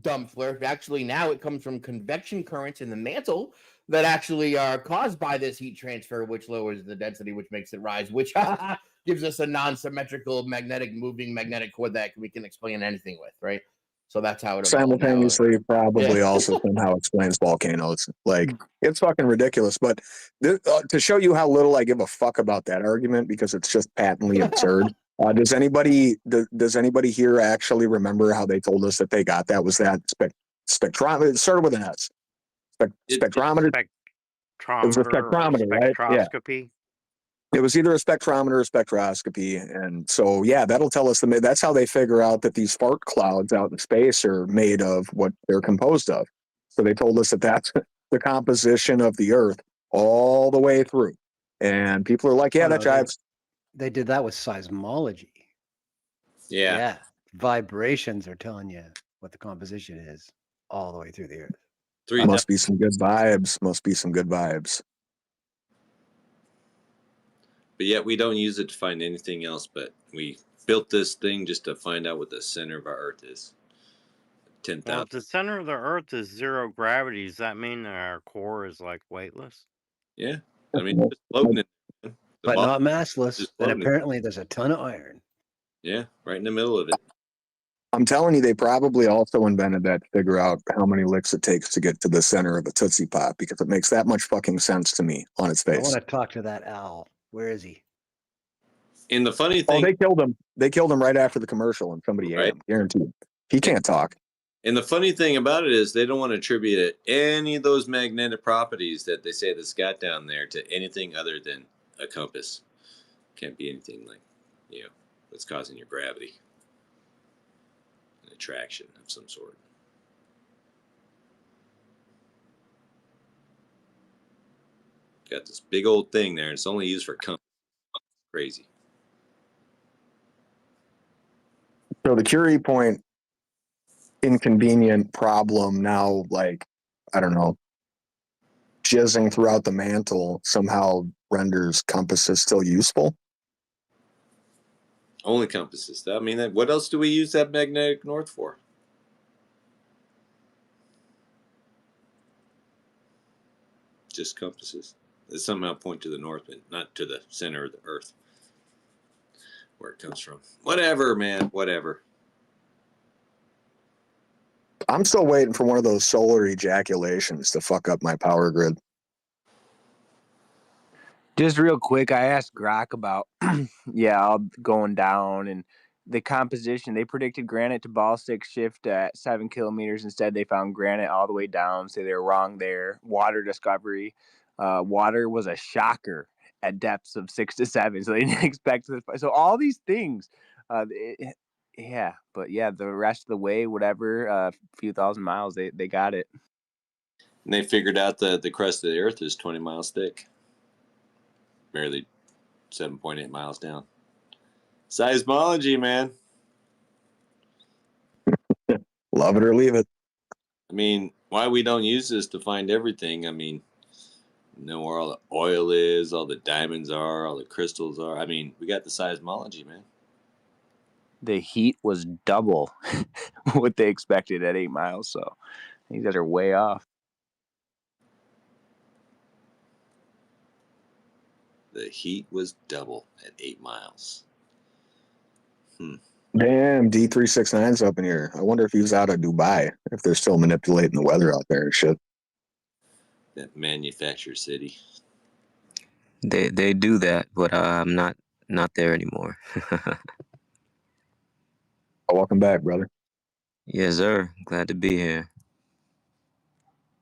dumb flirt. Actually, now it comes from convection currents in the mantle that actually are caused by this heat transfer, which lowers the density, which makes it rise, which gives us a non-symmetrical moving magnetic core that we can explain anything with, right? So that's how it Simultaneously probably Yeah. also somehow explains volcanoes. Like, it's fucking ridiculous. But to show you how little I give a fuck about that argument, because it's just patently absurd. Does anybody here actually remember how they told us that they got that? Was that spectrometer? It started with an S. Spectrometer. It was a spectrometer, right? Yeah. Spectroscopy. It was either a spectrometer or spectroscopy. And so, yeah, that'll tell us that's how they figure out that these fart clouds out in space are made of what they're composed of. So they told us that that's the composition of the Earth all the way through. And people are like, yeah, that jives. They did that with seismology. Yeah. Vibrations are telling you what the composition is all the way through the Earth. Must be some good vibes. But yet we don't use it to find anything else, but we built this thing just to find out what the center of our Earth is. 10,000. Well, if the center of the Earth is zero gravity, does that mean that our core is like weightless? Yeah, I mean, it's floating in there. The But bottom not massless. is And floating. apparently there's a ton of iron. Yeah, right in the middle of it. I'm telling you, they probably also invented that to figure out how many licks it takes to get to the center of a Tootsie Pop, because it makes that much fucking sense to me on its I face. want to talk to that owl. Where is he? And the funny Oh, thing, they killed him. They killed him right after the commercial, and somebody ate right? him. Guaranteed. He can't talk. And the funny thing about it is they don't want to attribute any of those magnetic properties that they say that's got down there to anything other than a compass. Can't be anything like, that's causing your gravity. An attraction of some sort. Got this big old thing there, and it's only used for compass. Crazy. So the Curie point, inconvenient problem now, like, I don't know, jizzing throughout the mantle somehow renders compasses still useful. Only compasses. I mean, what else do we use that magnetic north for? Just compasses. That somehow point to the north, but not to the center of the Earth, where it comes from. Whatever, man. Whatever. I'm still waiting for one of those solar ejaculations to fuck up my power grid. Just real quick, I asked Grok about all going down and the composition. They predicted granite to ballistic shift at 7 kilometers. Instead, they found granite all the way down. So they were wrong there. Water discovery. Water was a shocker at depths of 6 to 7. So they didn't expect this. So all these things, the rest of the way, whatever, a few thousand miles, they got it. And they figured out that the crust of the Earth is 20 miles thick. Barely 7.8 miles down. Seismology, man. Love it or leave it. I mean, why we don't use this to find everything? I mean, know where all the oil is, all the diamonds are, all the crystals are. I mean, we got the seismology, man. The heat was double what they expected at 8 miles. So these guys are way off. The heat was double at 8 miles. Damn, D369's up in here. I wonder if he's out of Dubai, if they're still manipulating the weather out there and shit. That manufactured city. They do that, but I'm not there anymore. Welcome back, brother. Yes, sir. Glad to be here.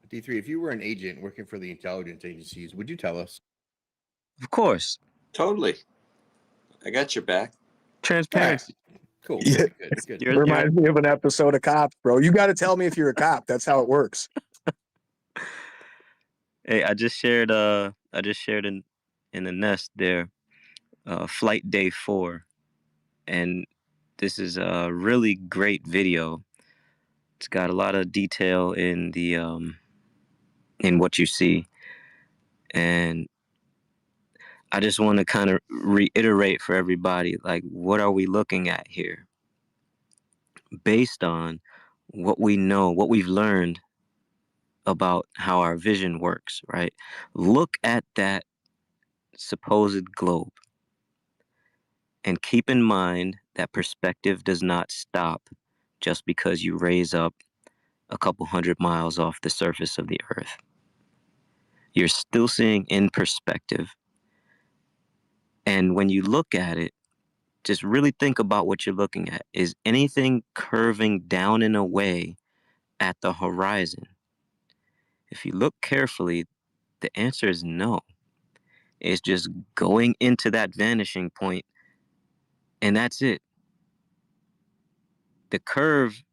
D3, if you were an agent working for the intelligence agencies, would you tell us? Of course. Totally. I got your back. Transparency. Cool. Yeah. Good. Reminds me of an episode of Cops, bro. You got to tell me if you're a cop. That's how it works. Hey, I just shared in the nest there, flight day 4, and this is a really great video. It's got a lot of detail in the in what you see, and I just want to kind of reiterate for everybody, like, what are we looking at here? Based on what we know, what we've learned about how our vision works, right? Look at that supposed globe and keep in mind that perspective does not stop just because you raise up a couple hundred miles off the surface of the Earth. You're still seeing in perspective. And when you look at it, just really think about what you're looking at. Is anything curving down and away at the horizon? If you look carefully, the answer is no. It's just going into that vanishing point, and that's it. The curve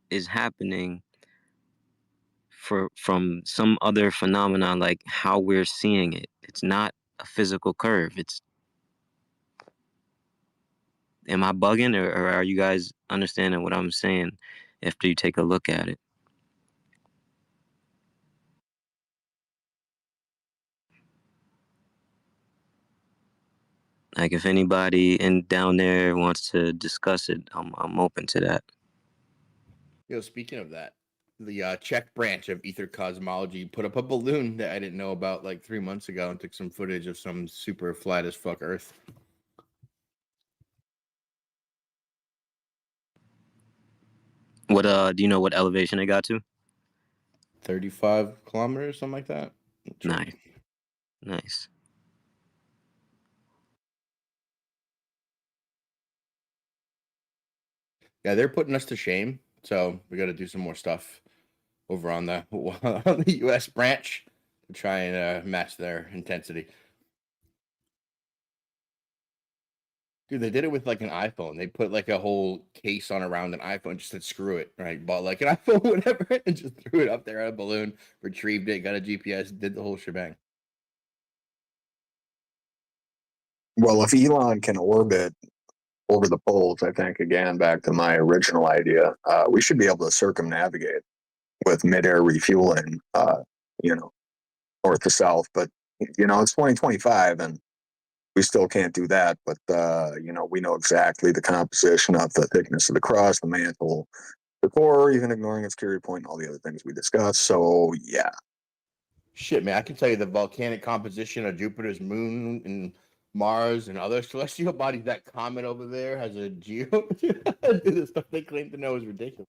is happening from some other phenomenon, like how we're seeing it. It's not a physical curve. Am I bugging, or are you guys understanding what I'm saying after you take a look at it? Like, if anybody down there wants to discuss it, I'm open to that. Speaking of that, the Czech branch of Aether Cosmology put up a balloon that I didn't know about like 3 months ago and took some footage of some super flat as fuck Earth. What do you know what elevation it got to? 35 kilometers, something like that. Nice. Nice. Yeah, they're putting us to shame. So we got to do some more stuff over on the on the U.S. branch to try and match their intensity. Dude, they did it with like an iPhone. They put like a whole case on around an iPhone, just said screw it, right? Bought like an iPhone, whatever, and just threw it up there on a balloon, retrieved it, got a GPS, did the whole shebang. Well, if Elon can orbit over the poles, I think, again, back to my original idea, we should be able to circumnavigate with mid-air refueling, north to south. But, it's 2025 and we still can't do that. But, we know exactly the composition of the thickness of the crust, the mantle, the core, even ignoring its carrier point, and all the other things we discussed. So, yeah. Shit, man, I can tell you the volcanic composition of Jupiter's moon and Mars and other celestial bodies. That comet over there has a geo. The stuff they claim to know is ridiculous.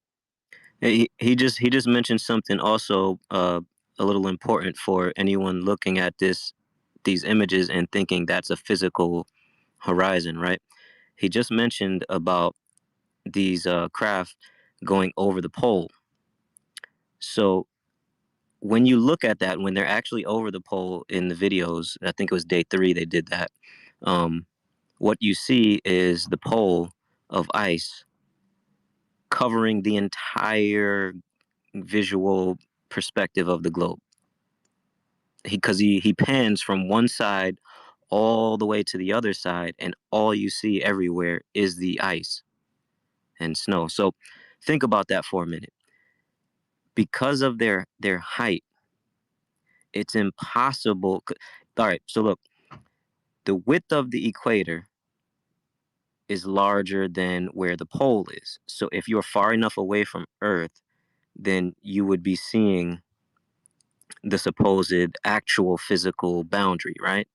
He just mentioned something also a little important for anyone looking at these images and thinking that's a physical horizon, right? He just mentioned about these craft going over the pole. So when you look at that, when they're actually over the pole in the videos, I think it was day 3 they did that. What you see is the pole of ice covering the entire visual perspective of the globe. Because he pans from one side all the way to the other side, and all you see everywhere is the ice and snow. So think about that for a minute. Because of their height, it's impossible. All right, so look, the width of the equator is larger than where the pole is. So if you're far enough away from Earth, then you would be seeing the supposed actual physical boundary, right?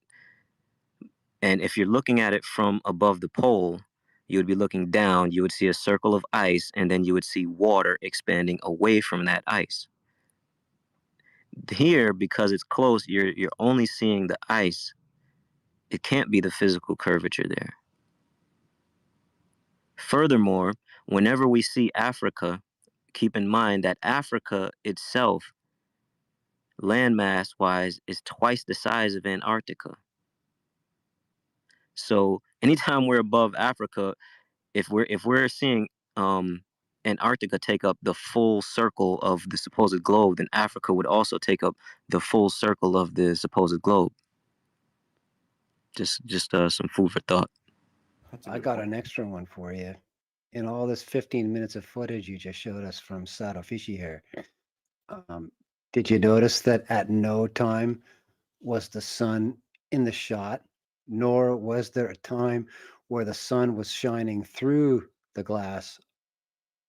And if you're looking at it from above the pole, you would be looking down, you would see a circle of ice, and then you would see water expanding away from that ice. Here, because it's close, you're only seeing the ice. It can't be the physical curvature there. Furthermore, whenever we see Africa, keep in mind that Africa itself, landmass-wise, is twice the size of Antarctica. So anytime we're above Africa, if we're seeing Antarctica take up the full circle of the supposed globe, then Africa would also take up the full circle of the supposed globe. Just some food for thought. I got an extra one for you. In all this 15 minutes of footage you just showed us from Sato Fishy here, did you notice that at no time was the sun in the shot, nor was there a time where the sun was shining through the glass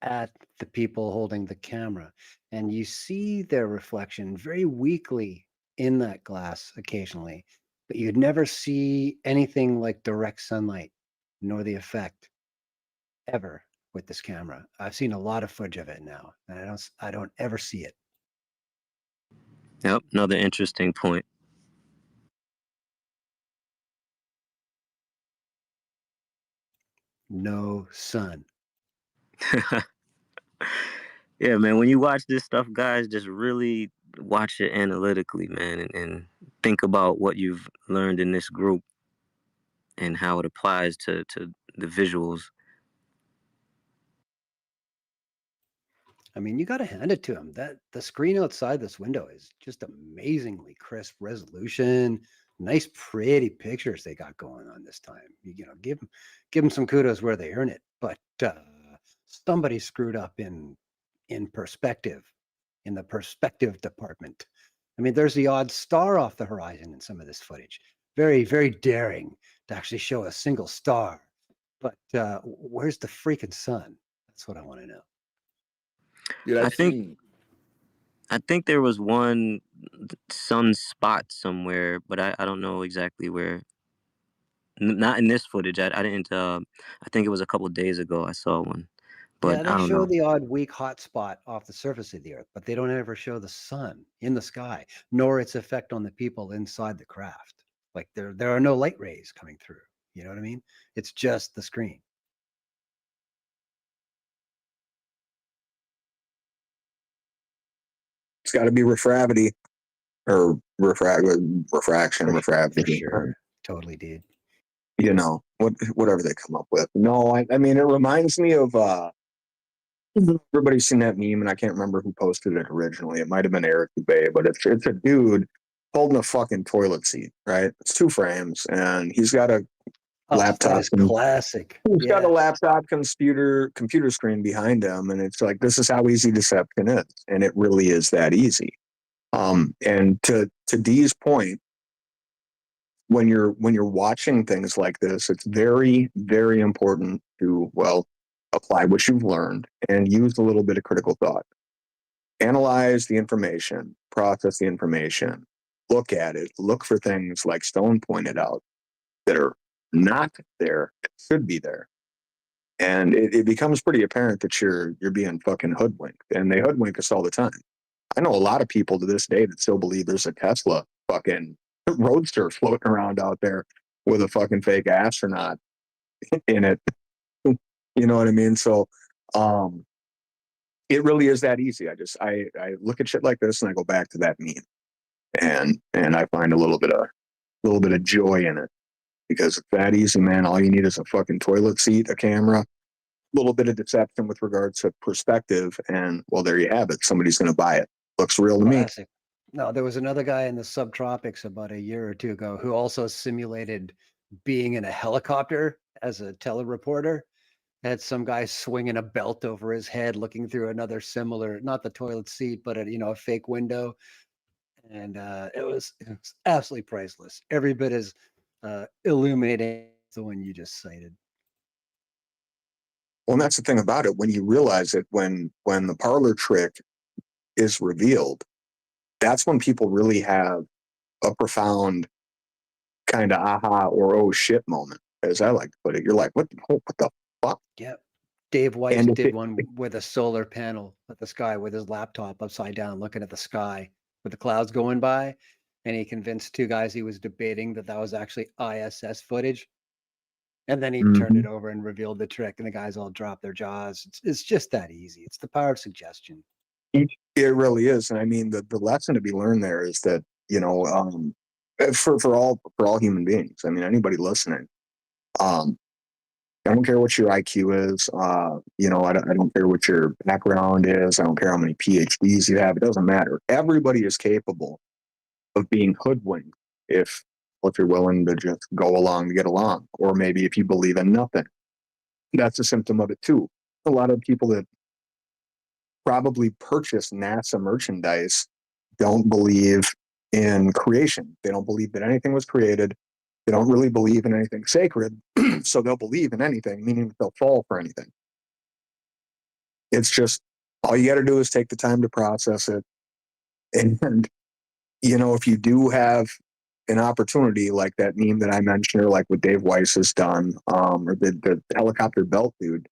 at the people holding the camera? And you see their reflection very weakly in that glass occasionally, but you'd never see anything like direct sunlight, nor the effect ever with this camera. I've seen a lot of footage of it now, and I don't ever see it. Yep, another interesting point. No sun. Yeah, man, when you watch this stuff, guys, just really watch it analytically, man, and think about what you've learned in this group and how it applies to the visuals. I mean, you got to hand it to them. That the screen outside this window is just amazingly crisp resolution. Nice, pretty pictures they got going on this time. Give them some kudos where they earn it. But somebody screwed up in perspective, in the perspective department. I mean, there's the odd star off the horizon in some of this footage. Very, very daring to actually show a single star. But where's the freaking sun? That's what I want to know. Dude, I I've think seen. I think there was one sunspot somewhere, but I don't know exactly where. Not in this footage. I didn't. I think it was a couple days ago I saw one, but Yeah, they I don't show know. the odd weak hot spot off the surface of the Earth, but they don't ever show the sun in the sky, nor its effect on the people inside the craft. Like there are no light rays coming through. You know what I mean? It's just the screen. It's got to be refravity or refraction, For refravity. sure. Totally, dude. You know, whatever they come up with. No, I mean, it reminds me of everybody's seen that meme, and I can't remember who posted it originally. It might have been Eric Dubay, but it's a dude holding a fucking toilet seat, right? It's two frames, and he's got a Oh, that laptop. is classic. He's got a Yeah. laptop computer screen behind him, and it's like, this is how easy deception is, and it really is that easy. And to Dee's point, when you're watching things like this, it's very, very important to, well, apply what you've learned and use a little bit of critical thought. Analyze the information, process the information, look at it, look for things like Stone pointed out that are not there, should be there. And it becomes pretty apparent that you're being fucking hoodwinked. And they hoodwink us all the time. I know a lot of people to this day that still believe there's a Tesla fucking roadster floating around out there with a fucking fake astronaut in it. You know what I mean? So it really is that easy. I look at shit like this and I go back to that meme. And I find a little bit of joy in it. Because it's that easy, man. All you need is a fucking toilet seat, a camera, a little bit of deception with regards to perspective, and well, there you have it. Somebody's gonna buy it. Looks real to me. Classic. No, there was another guy in the subtropics about a year or two ago who also simulated being in a helicopter as a telereporter. Had some guy swinging a belt over his head, looking through another similar, not the toilet seat, but a fake window, and it was absolutely priceless. Every bit as illuminating as the one you just cited. Well, and that's the thing about it. When you realize it, when the parlor trick is revealed, that's when people really have a profound kind of aha or oh shit moment, as I like to put it. You're like, what the fuck? Yep. Dave Weiss And if did it, one with a solar panel at the sky with his laptop upside down, looking at the sky with the clouds going by. And he convinced two guys he was debating that was actually ISS footage. And then he turned it over and revealed the trick, and the guys all dropped their jaws. It's just that easy. It's the power of suggestion. it really is. And I mean, the lesson to be learned there is that, for all human beings, I mean, anybody listening, I don't care what your IQ is. I don't care what your background is. I don't care how many PhDs you have. It doesn't matter. Everybody is capable of being hoodwinked if you're willing to just go along to get along, or maybe if you believe in nothing. That's a symptom of it too. A lot of people that probably purchase NASA merchandise don't believe in creation. They don't believe that anything was created. They don't really believe in anything sacred, so they'll believe in anything, meaning that they'll fall for anything. It's just all you got to do is take the time to process it. And, if you do have an opportunity like that meme that I mentioned, or like what Dave Weiss has done, or the helicopter belt dude,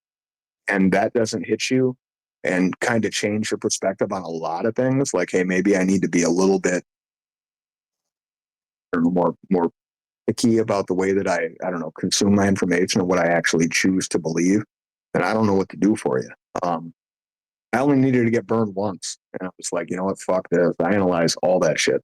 and that doesn't hit you and kind of change your perspective on a lot of things, like, hey, maybe I need to be a little bit more picky about the way that I don't know, consume my information and what I actually choose to believe, then I don't know what to do for you. I only needed to get burned once. And I was like, you know what, fuck this. I analyze all that shit.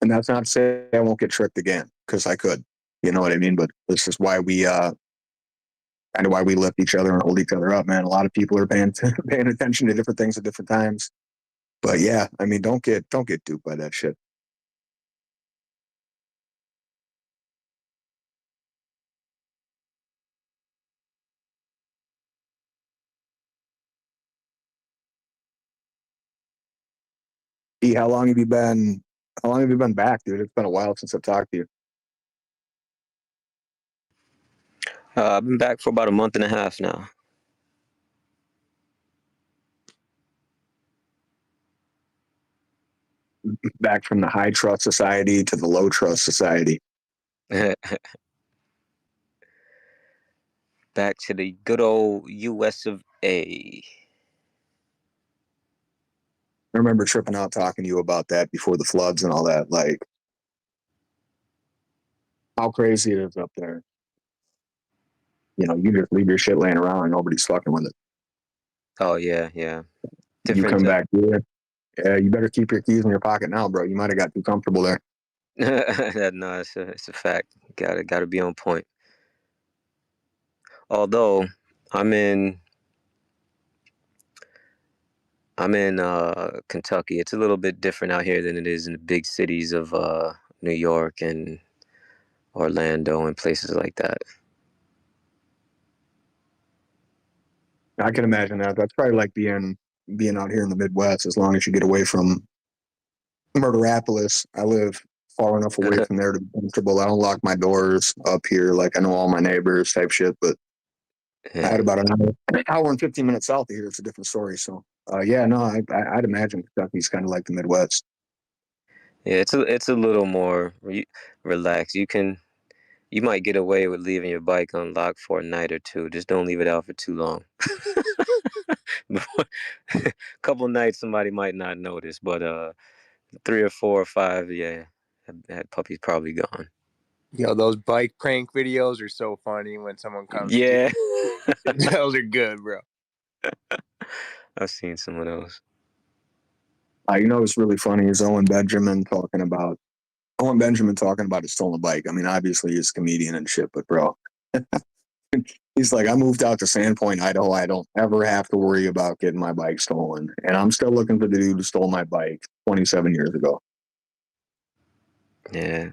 And that's not to say I won't get tricked again, because I could. You know what I mean? But this is why we kind of why we lift each other and hold each other up, man. A lot of people are paying attention to different things at different times. But yeah, I mean, don't get duped by that shit. E, how long have you been back, dude? It's been a while since I've talked to you. I've been back for about a month and a half now. Back from the high trust society to the low trust society. Back to the good old US of A. I remember tripping out talking to you about that before the floods and all that. Like, how crazy it is up there. You know, you just leave your shit laying around and nobody's fucking with it. Oh, yeah, yeah. You come back here. Yeah, you better keep your keys in your pocket now, bro. You might have got too comfortable there. No, it's a fact. Gotta be on point. Although I'm in Kentucky. It's a little bit different out here than it is in the big cities of New York and Orlando and places like that. I can imagine that. That's probably like being out here in the Midwest, as long as you get away from Murderapolis. I live far enough away from there to be comfortable. I don't lock my doors up here. Like, I know all my neighbors type shit, but I had about an hour and 15 minutes south of here. It's a different story. So, yeah, no, I'd imagine Kentucky's kind of like the Midwest. Yeah, it's a little more relaxed. You might get away with leaving your bike unlocked for a night or two. Just don't leave it out for too long. A couple nights somebody might not notice, but 3 or 4 or 5, yeah, that puppy's probably gone. Yo, those bike prank videos are so funny when someone comes. Yeah, those are good, bro. I've seen some of those. You know, what's really funny is Owen Benjamin talking about his stolen bike. I mean, obviously he's a comedian and shit, but bro, he's like, I moved out to Sandpoint, Idaho. I don't ever have to worry about getting my bike stolen. And I'm still looking for the dude who stole my bike 27 years ago. Yeah.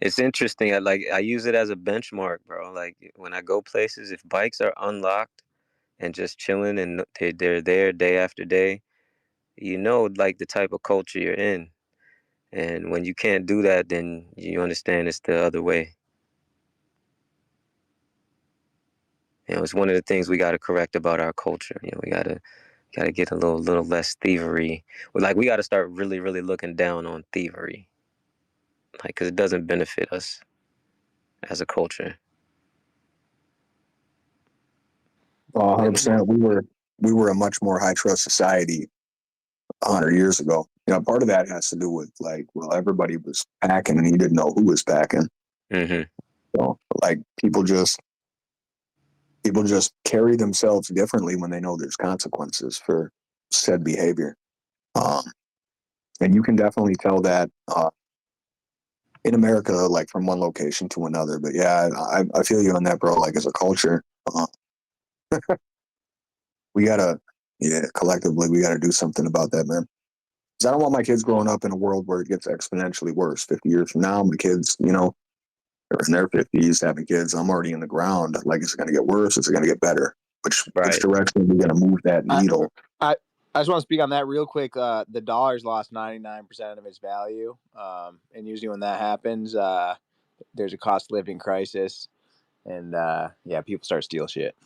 It's interesting. I use it as a benchmark, bro. Like when I go places, if bikes are unlocked and just chilling and they're there day after day, you know, like the type of culture you're in. And when you can't do that, then you understand it's the other way. You know, it's one of the things we got to correct about our culture. You know, we gotta get a little less thievery. Like we got to start really, really looking down on thievery. Like, because it doesn't benefit us as a culture. 100%. We were a much more high trust society 100 years ago. You know, part of that has to do with like, well, everybody was packing and you didn't know who was packing. Mm-hmm. So like people just carry themselves differently when they know there's consequences for said behavior. And you can definitely tell that in America, like from one location to another. But yeah, I feel you on that, bro. Like as a culture, we gotta, collectively, we gotta do something about that, man. Because I don't want my kids growing up in a world where it gets exponentially worse. 50 years from now, my kids, you know, are in their 50s having kids. I'm already in the ground. Like, is it going to get worse? Is it going to get better? Which direction are we going to move that needle? I just want to speak on that real quick. The dollar's lost 99% of its value. And usually when that happens, there's a cost of living crisis. And people start steal shit.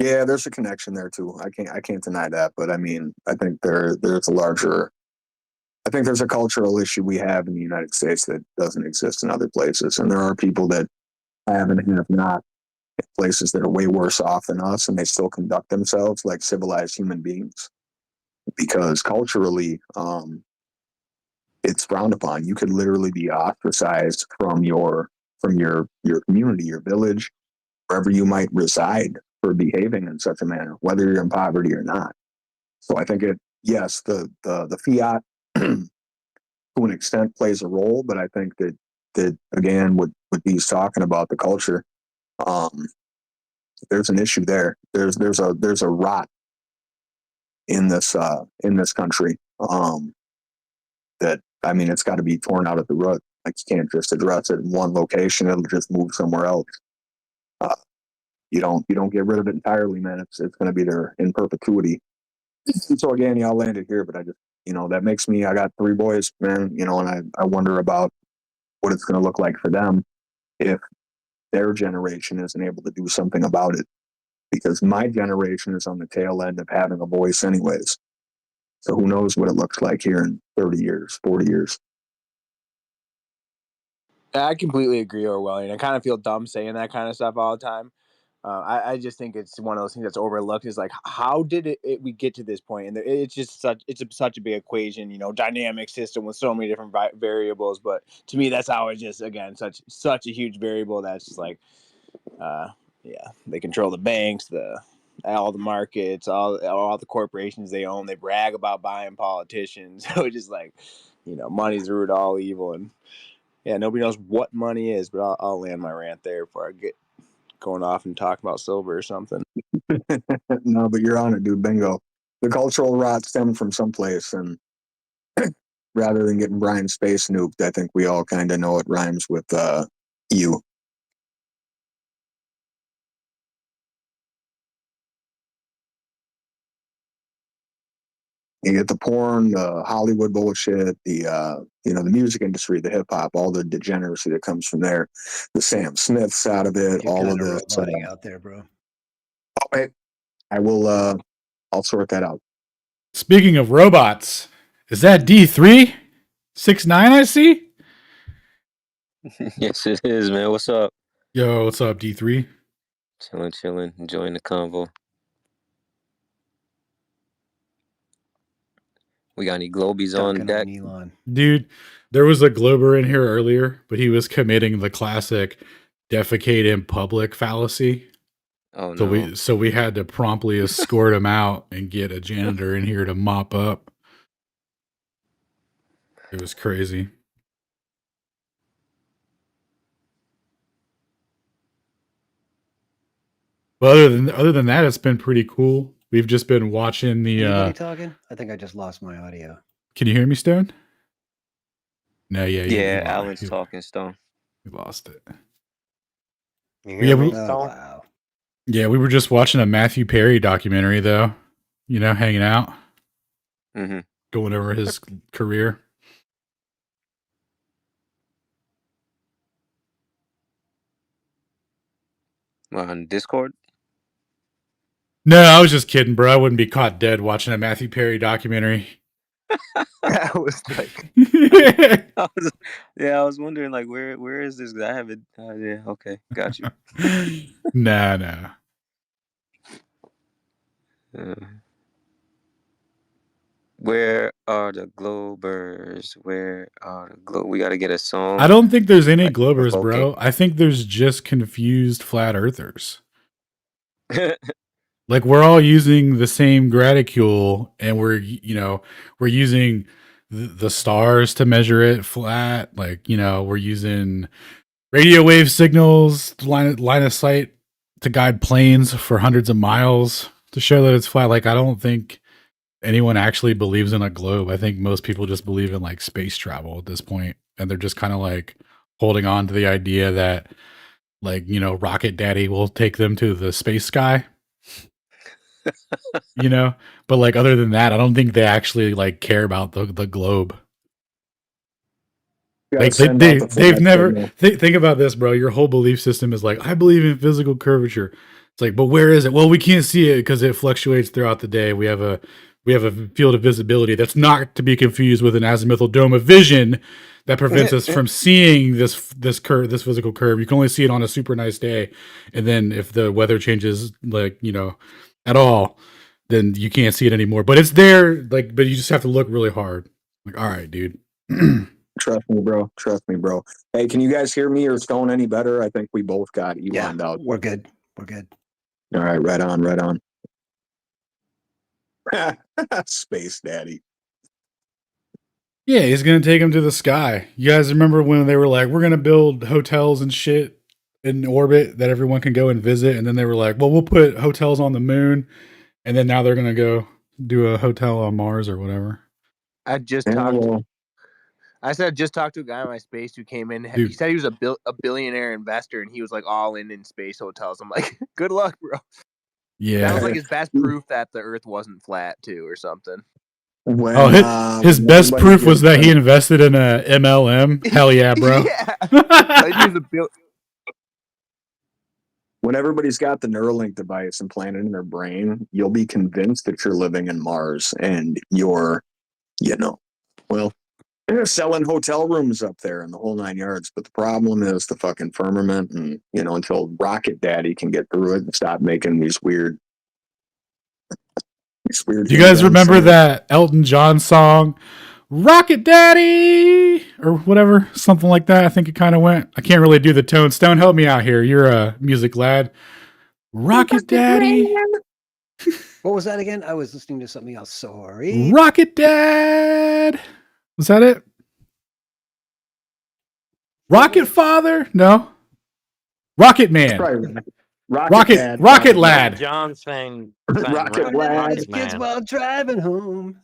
Yeah, there's a connection there too. I can't deny that. But I mean, I think there's a cultural issue we have in the United States that doesn't exist in other places. And there are people that have and have not in places that are way worse off than us, and they still conduct themselves like civilized human beings. Because culturally, it's frowned upon. You could literally be ostracized from your community, your village, wherever you might reside for behaving in such a manner, whether you're in poverty or not. So I think the fiat to an extent plays a role, but I think that again, what he's talking about, the culture, there's an issue there. There's a rot in this country that, I mean, it's got to be torn out at the root. Like, you can't just address it in one location; it'll just move somewhere else. You don't get rid of it entirely, man. It's going to be there in perpetuity. So again, I'll land it here, but I just, that makes me. I got 3 boys, man. And I wonder about what it's going to look like for them if their generation isn't able to do something about it, because my generation is on the tail end of having a voice anyways. So who knows what it looks like here in 30 years, 40 years. I completely agree, Orwellian. I kind of feel dumb saying that kind of stuff all the time. I just think it's one of those things that's overlooked. Is like, how did we get to this point? And it's just such a big equation, dynamic system with so many different variables. But to me, that's how it's just, again, such a huge variable that's just like, they control the banks, all the markets, all the corporations they own. They brag about buying politicians. So it's just like, money's the root of all evil. And yeah, nobody knows what money is. But I'll land my rant there before I get going off and talk about silver or something. No, but you're on it, dude. Bingo. The cultural rot stemmed from someplace, and rather than getting Brian space nuked, I think we all kind of know it rhymes with you. You get the porn, the Hollywood bullshit, the music industry, the hip hop, all the degeneracy that comes from there. The Sam Smiths out of it, You're all kind of of this. roboting out there, bro. Okay, I will. I'll sort that out. Speaking of robots, is that D369 I see? Yes, it is, man. What's up? Yo, what's up, D3? Chilling, enjoying the convo. We got any globies on deck? Dude, there was a glober in here earlier, but he was committing the classic defecate in public fallacy. Oh no. So we had to promptly escort him out and get a janitor in here to mop up. It was crazy. But other than that, it's been pretty cool. We've just been watching the Anybody talking? I think I just lost my audio. Can you hear me, Stone? No, yeah, Yeah, Alan's talking, Stone. We lost it. You hear me, Oh, Stone? wow. Yeah, we were just watching a Matthew Perry documentary, though. Hanging out, going over his career. On Discord? No, I was just kidding, bro. I wouldn't be caught dead watching a Matthew Perry documentary. I was like, I was wondering, like, where is this? I haven't. Yeah, okay, got you. Nah. Where are the Globers? Where are the We got to get a song. I don't think there's any Globers, bro. I think there's just confused flat earthers. Like, we're all using the same graticule, and we're using the stars to measure it flat. Like, we're using radio wave signals, line of sight to guide planes for hundreds of miles to show that it's flat. Like, I don't think anyone actually believes in a globe. I think most people just believe in like space travel at this point, and they're just kind of like holding on to the idea that, like, Rocket Daddy will take them to the space sky. But like, other than that, I don't think they actually like care about the globe. Like, they've never think about this, bro. Your whole belief system is like, I believe in physical curvature. It's like, but where is it? Well, we can't see it because it fluctuates throughout the day. We have a field of visibility that's not to be confused with an azimuthal dome of vision that prevents us from seeing this physical curve. You can only see it on a super nice day, and then if the weather changes, like, at all, then you can't see it anymore. But it's there, like, but you just have to look really hard. Like, all right, dude. Trust me, bro. Hey, can you guys hear me or Stone any better? I think we both got Elon'd out. We're good. All right, right on. Space Daddy. Yeah, he's gonna take him to the sky. You guys remember when they were like, we're gonna build hotels and shit in orbit that everyone can go and visit, and then they were like, well, we'll put hotels on the moon, and then now they're gonna go do a hotel on Mars or whatever. I just talked to a guy on my space who came in. Dude. He said he was a billionaire investor, and he was like all in space hotels. I'm like, good luck, bro. Yeah, that was like his best proof that the Earth wasn't flat too, or something. His best proof was that he invested in a MLM. Hell yeah, bro. Yeah. Like, when everybody's got the Neuralink device implanted in their brain, you'll be convinced that you're living in Mars and you're, well, they're selling hotel rooms up there and the whole 9 yards. But the problem is the fucking firmament, and until Rocket Daddy can get through it and stop making these weird. Do you guys remember that Elton John song, Rocket Daddy? Or whatever, something like that. I think it kind of went. I can't really do the tone. Stone, help me out here. You're a music lad. Rocket Daddy. What was that again? I was listening to something else. Sorry. Rocket Dad. Was that it? Rocket Father? No. Rocket Man. Rocket Lad. John saying Rocket Lad. His kids while driving home.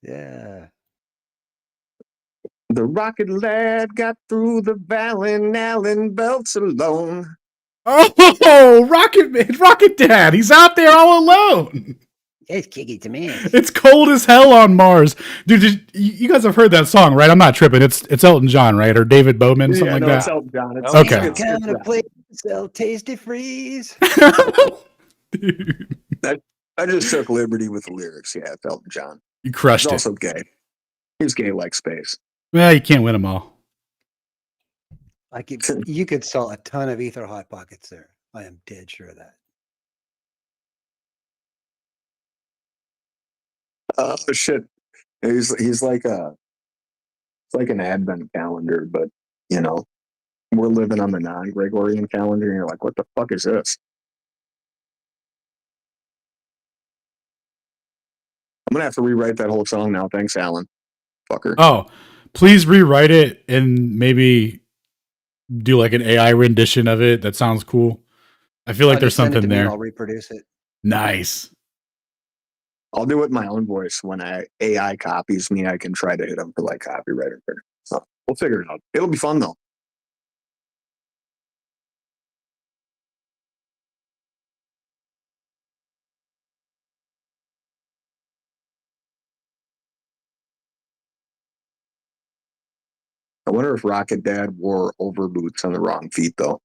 Yeah. The Rocket Lad got through the valley, Allen belts alone. Oh, Rocket Man, Rocket Dad. He's out there all alone. It's kicky to me. It's cold as hell on Mars. Dude, you guys have heard that song, right? I'm not tripping. It's Elton John, right? Or David Bowman, something like that. It's Elton John. It's okay. It's kind of place sell tasty freeze. I just took liberty with the lyrics. Yeah, it's Elton John. You crushed He's it. also gay. He's gay like space. Well, you can't win them all. You could sell a ton of Aether Hot Pockets there. I am dead sure of that. Oh shit! He's like it's like an advent calendar, but we're living on the non-Gregorian calendar, and you're like, what the fuck is this? I'm gonna have to rewrite that whole song now. Thanks, Alan. Fucker. Oh, please rewrite it and maybe do like an AI rendition of it. That sounds cool. I feel like there's something there. I'll reproduce it. Nice. I'll do it in my own voice. When AI copies me, I can try to hit them for like copyright. So we'll figure it out. It'll be fun though. I wonder if Rocket Dad wore overboots on the wrong feet though.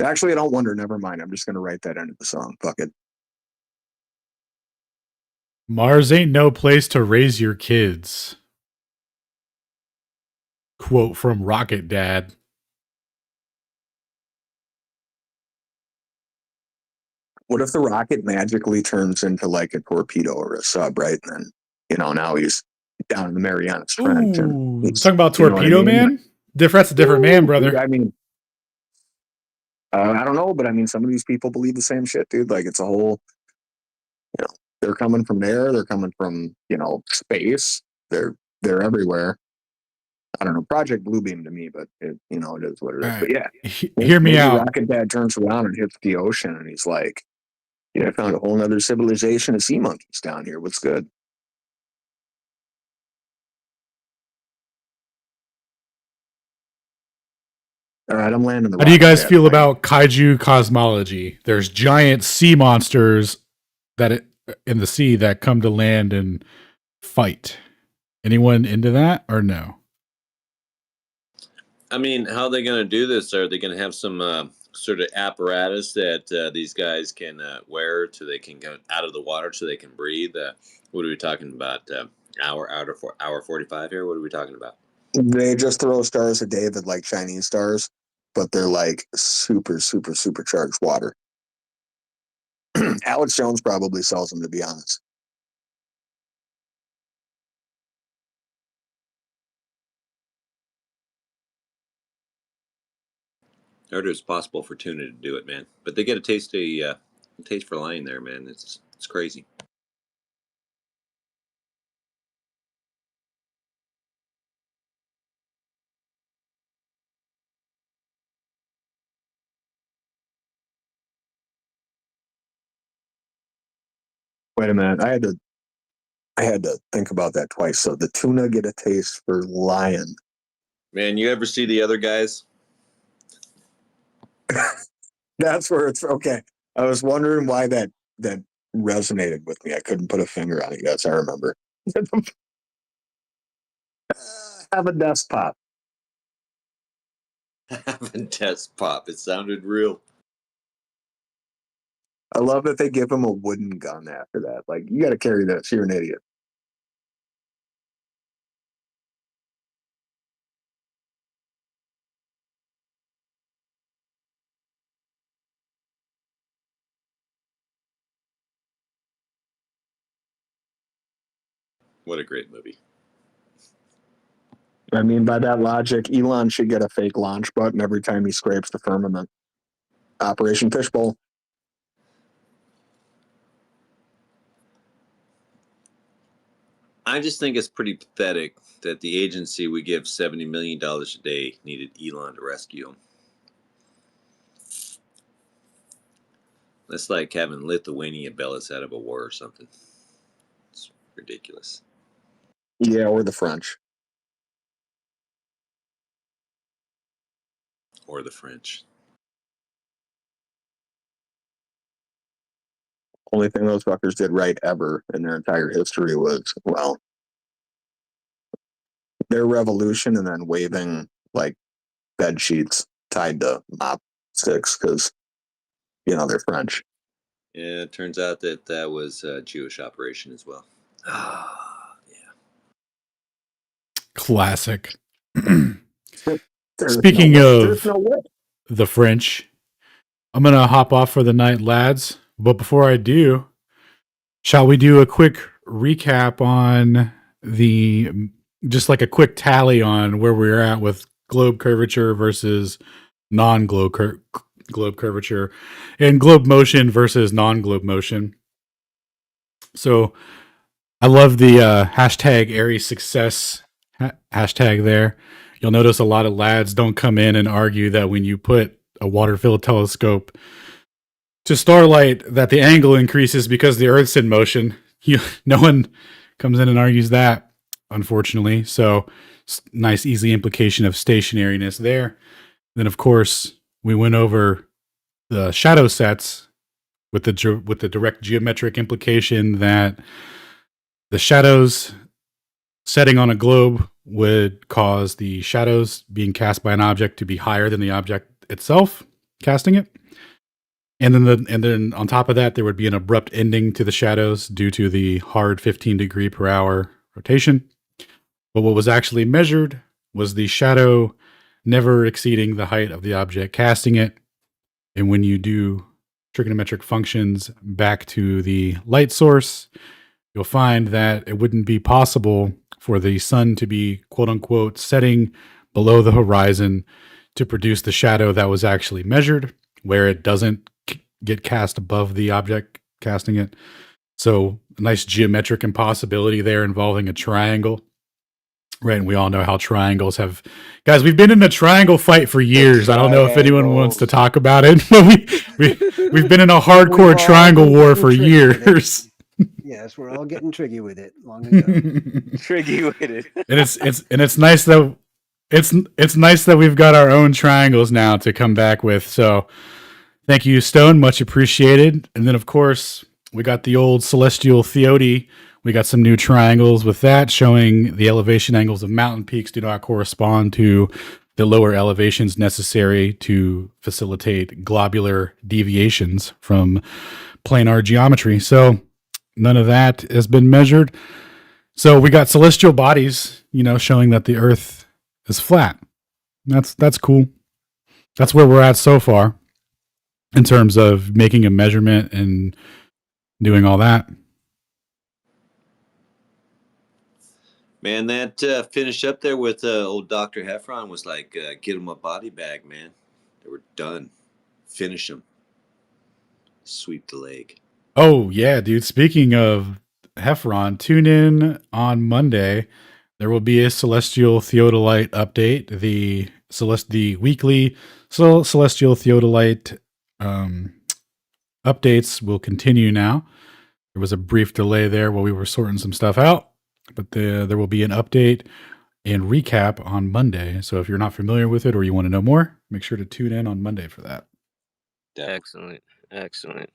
Actually, I don't wonder. Never mind. I'm just going to write that into the song. Fuck it. Mars ain't no place to raise your kids. Quote from Rocket Dad. What if the rocket magically turns into like a torpedo or a sub, right? And then, now he's down in the Marianas Trench. Ooh, talking about Torpedo Man? That's a different man, brother. I mean, I don't know, but I mean, some of these people believe the same shit, dude. Like, it's a whole, they're coming from there. They're coming from, space. They're everywhere. I don't know. Project Bluebeam to me, but it is what it is. Right. But yeah, hear me out. Rocket Dad turns around and hits the ocean, and he's like, I found a whole nother civilization of sea monkeys down here. What's good? All right, I'm landing the. How do you guys feel about kaiju cosmology? There's giant sea monsters in the sea that come to land and fight. Anyone into that or no? I mean, how are they going to do this? Are they going to have some sort of apparatus that these guys can wear so they can go out of the water so they can breathe? What are we talking about? Hour 45 here? What are we talking about? They just throw stars at David like Chinese stars, but they're like super, super, super charged water. Alex Jones probably sells them, to be honest. I heard it was possible for tuna to do it, man. But they get a taste for lying there, man. It's crazy. Wait a minute. I had to think about that twice. So the tuna get a taste for lion. Man, you ever see the other guys? That's where it's okay. I was wondering why that resonated with me. I couldn't put a finger on it. Yes, I remember. Have a desk pop. Have a desk pop. It sounded real. I love that they give him a wooden gun after that. Like, you got to carry that. So you're an idiot. What a great movie. I mean, by that logic, Elon should get a fake launch button every time he scrapes the firmament. Operation Fishbowl. I just think it's pretty pathetic that the agency we give $70 million a day needed Elon to rescue him. That's like having Lithuania bail us out of a war or something. It's ridiculous. Yeah, or the French. Or the French. Only thing those fuckers did right ever in their entire history was, well, their revolution and then waving like bed sheets tied to mop sticks because, you know, they're French. Yeah, it turns out that that was a Jewish operation as well. Classic. There's Speaking no way. of There's no way. the French, I'm going to hop off for the night, lads. But before I do, shall we do a quick recap on just like a quick tally on where we're at with globe curvature versus non-globe globe curvature and globe motion versus non-globe motion. So I love the hashtag Aries success hashtag there. You'll notice a lot of lads don't come in and argue that when you put a water-filled telescope to starlight that the angle increases because the Earth's in motion. No one comes in and argues that, unfortunately. So nice, easy implication of stationariness there. Then, of course, we went over the shadow sets with the direct geometric implication that the shadows setting on a globe would cause the shadows being cast by an object to be higher than the object itself casting it. And then on top of that, there would be an abrupt ending to the shadows due to the hard 15 degree per hour rotation. But what was actually measured was the shadow never exceeding the height of the object casting it. And when you do trigonometric functions back to the light source, you'll find that it wouldn't be possible for the sun to be quote unquote setting below the horizon to produce the shadow that was actually measured, where it doesn't get cast above the object casting it. So a nice geometric impossibility there involving a triangle. Right, and we all know how triangles have... Guys, we've been in a triangle fight for years. I don't know if anyone wants to talk about it, but we've been in a hardcore triangle war for years. Yes, we're all getting tricky with it long ago. Tricky with it. And it's nice that it's nice that we've got our own triangles now to come back with. So thank you, Stone. Much appreciated. And then, of course, we got the old celestial theody. We got some new triangles with that, showing the elevation angles of mountain peaks do not correspond to the lower elevations necessary to facilitate globular deviations from planar geometry. So none of that has been measured. So we got celestial bodies, showing that the Earth is flat. That's cool. That's where we're at so far in terms of making a measurement and doing all that. Man, that finish up there with old Dr. Heffron was like, get him a body bag, man. They were done. Finish him. Sweep the leg. Oh, yeah, dude. Speaking of Heffron, tune in on Monday. There will be a Celestial Theodolite update. The weekly Celestial Theodolite updates will continue now. There was a brief delay there while we were sorting some stuff out, but there will be an update and recap on Monday. So if you're not familiar with it or you want to know more, make sure to tune in on Monday for that. Excellent. Excellent.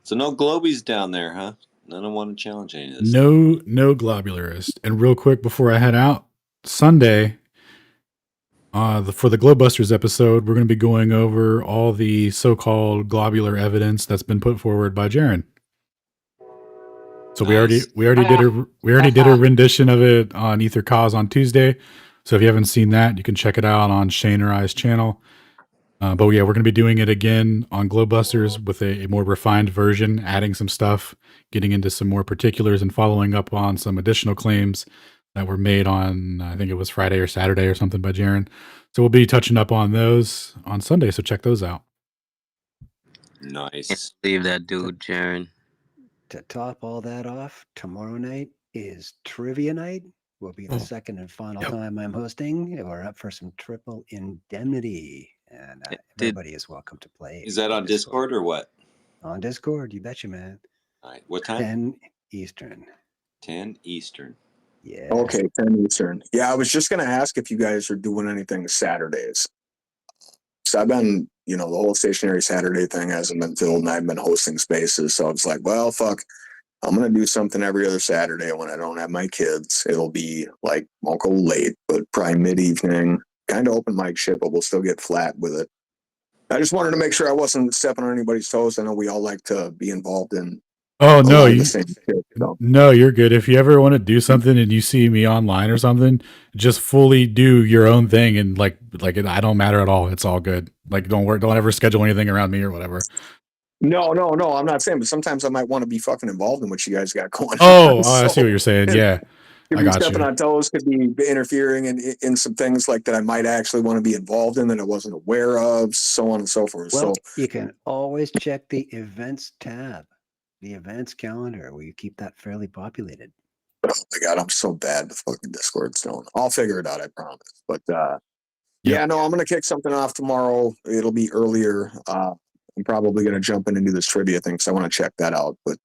So no globies down there, huh? None of want to challenge any of this. No globularist. And real quick before I head out, Sunday, for the Globebusters episode, we're going to be going over all the so-called globular evidence that's been put forward by Jaren. So we already did a rendition of it on Aether Cause on Tuesday. So if you haven't seen that, you can check it out on Shane or I's channel. But yeah, we're going to be doing it again on Globebusters with a more refined version, adding some stuff, getting into some more particulars, and following up on some additional claims that were made on, I think it was Friday or Saturday or something by Jaren. So we'll be touching up on those on Sunday. So check those out. Nice. Leave that dude, Jaren. To top all that off, tomorrow night is trivia night. Will be the second and final time I'm hosting. We're up for some triple indemnity, and everybody is welcome to play. Is that on Discord or what? On Discord, you betcha, man. All right. What time? 10 Eastern. 10 Eastern. Yeah. Okay, 10 Eastern. Yeah, I was just going to ask if you guys are doing anything Saturdays. So I've been, the whole stationary Saturday thing hasn't been filled, and I've been hosting spaces. So I was like, well, fuck, I'm going to do something every other Saturday when I don't have my kids. It'll be like, won't go late, but probably mid-evening, kind of open mic shit, but we'll still get flat with it. I just wanted to make sure I wasn't stepping on anybody's toes. I know we all like to be involved in the same shit. So. No, you're good. If you ever want to do something and you see me online or something, just fully do your own thing, and like I don't matter at all. It's all good. Like don't ever schedule anything around me or whatever. No, I'm not saying, but sometimes I might want to be fucking involved in what you guys got going on. I see what you're saying. Yeah. Could be stepping on toes, could be interfering in some things like that I might actually want to be involved in that I wasn't aware of, so on and so forth. Well, you can always check the events tab, the events calendar, where you keep that fairly populated. Oh my God, I'm so bad with fucking Discord Stone. I'll figure it out, I promise. But yeah, no, I'm going to kick something off tomorrow. It'll be earlier. I'm probably going to jump in and do this trivia thing, so I want to check that out. But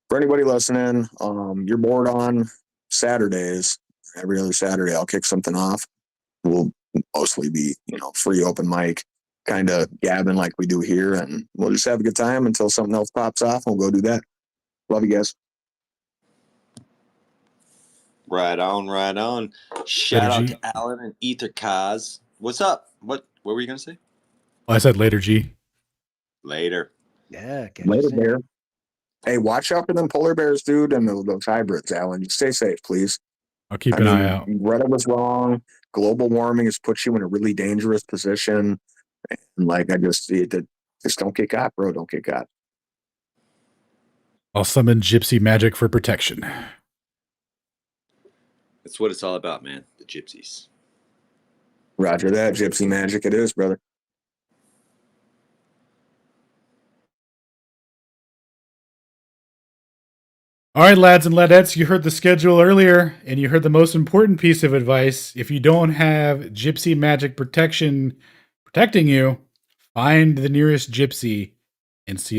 for anybody listening, you're bored on Saturdays, every other Saturday, I'll kick something off. We'll mostly be, free open mic, kind of gabbing like we do here, and we'll just have a good time until something else pops off, and we'll go do that. Love you guys. Right on. Shout out to Alan and Aether Cause. What's up? What were you gonna say? Well, I said later, G. Later. Yeah. Later, bear. Hey, watch out for them polar bears, dude, and those hybrids, Alan. You stay safe, please. I'll keep an eye out. Reddit was wrong. Global warming has put you in a really dangerous position. And like, I just don't get caught, bro. Don't get caught. I'll summon gypsy magic for protection. That's what it's all about, man. The gypsies. Roger that. Gypsy magic it is, brother. All right, lads and ladettes, you heard the schedule earlier, and you heard the most important piece of advice. If you don't have gypsy magic protection protecting you, find the nearest gypsy and see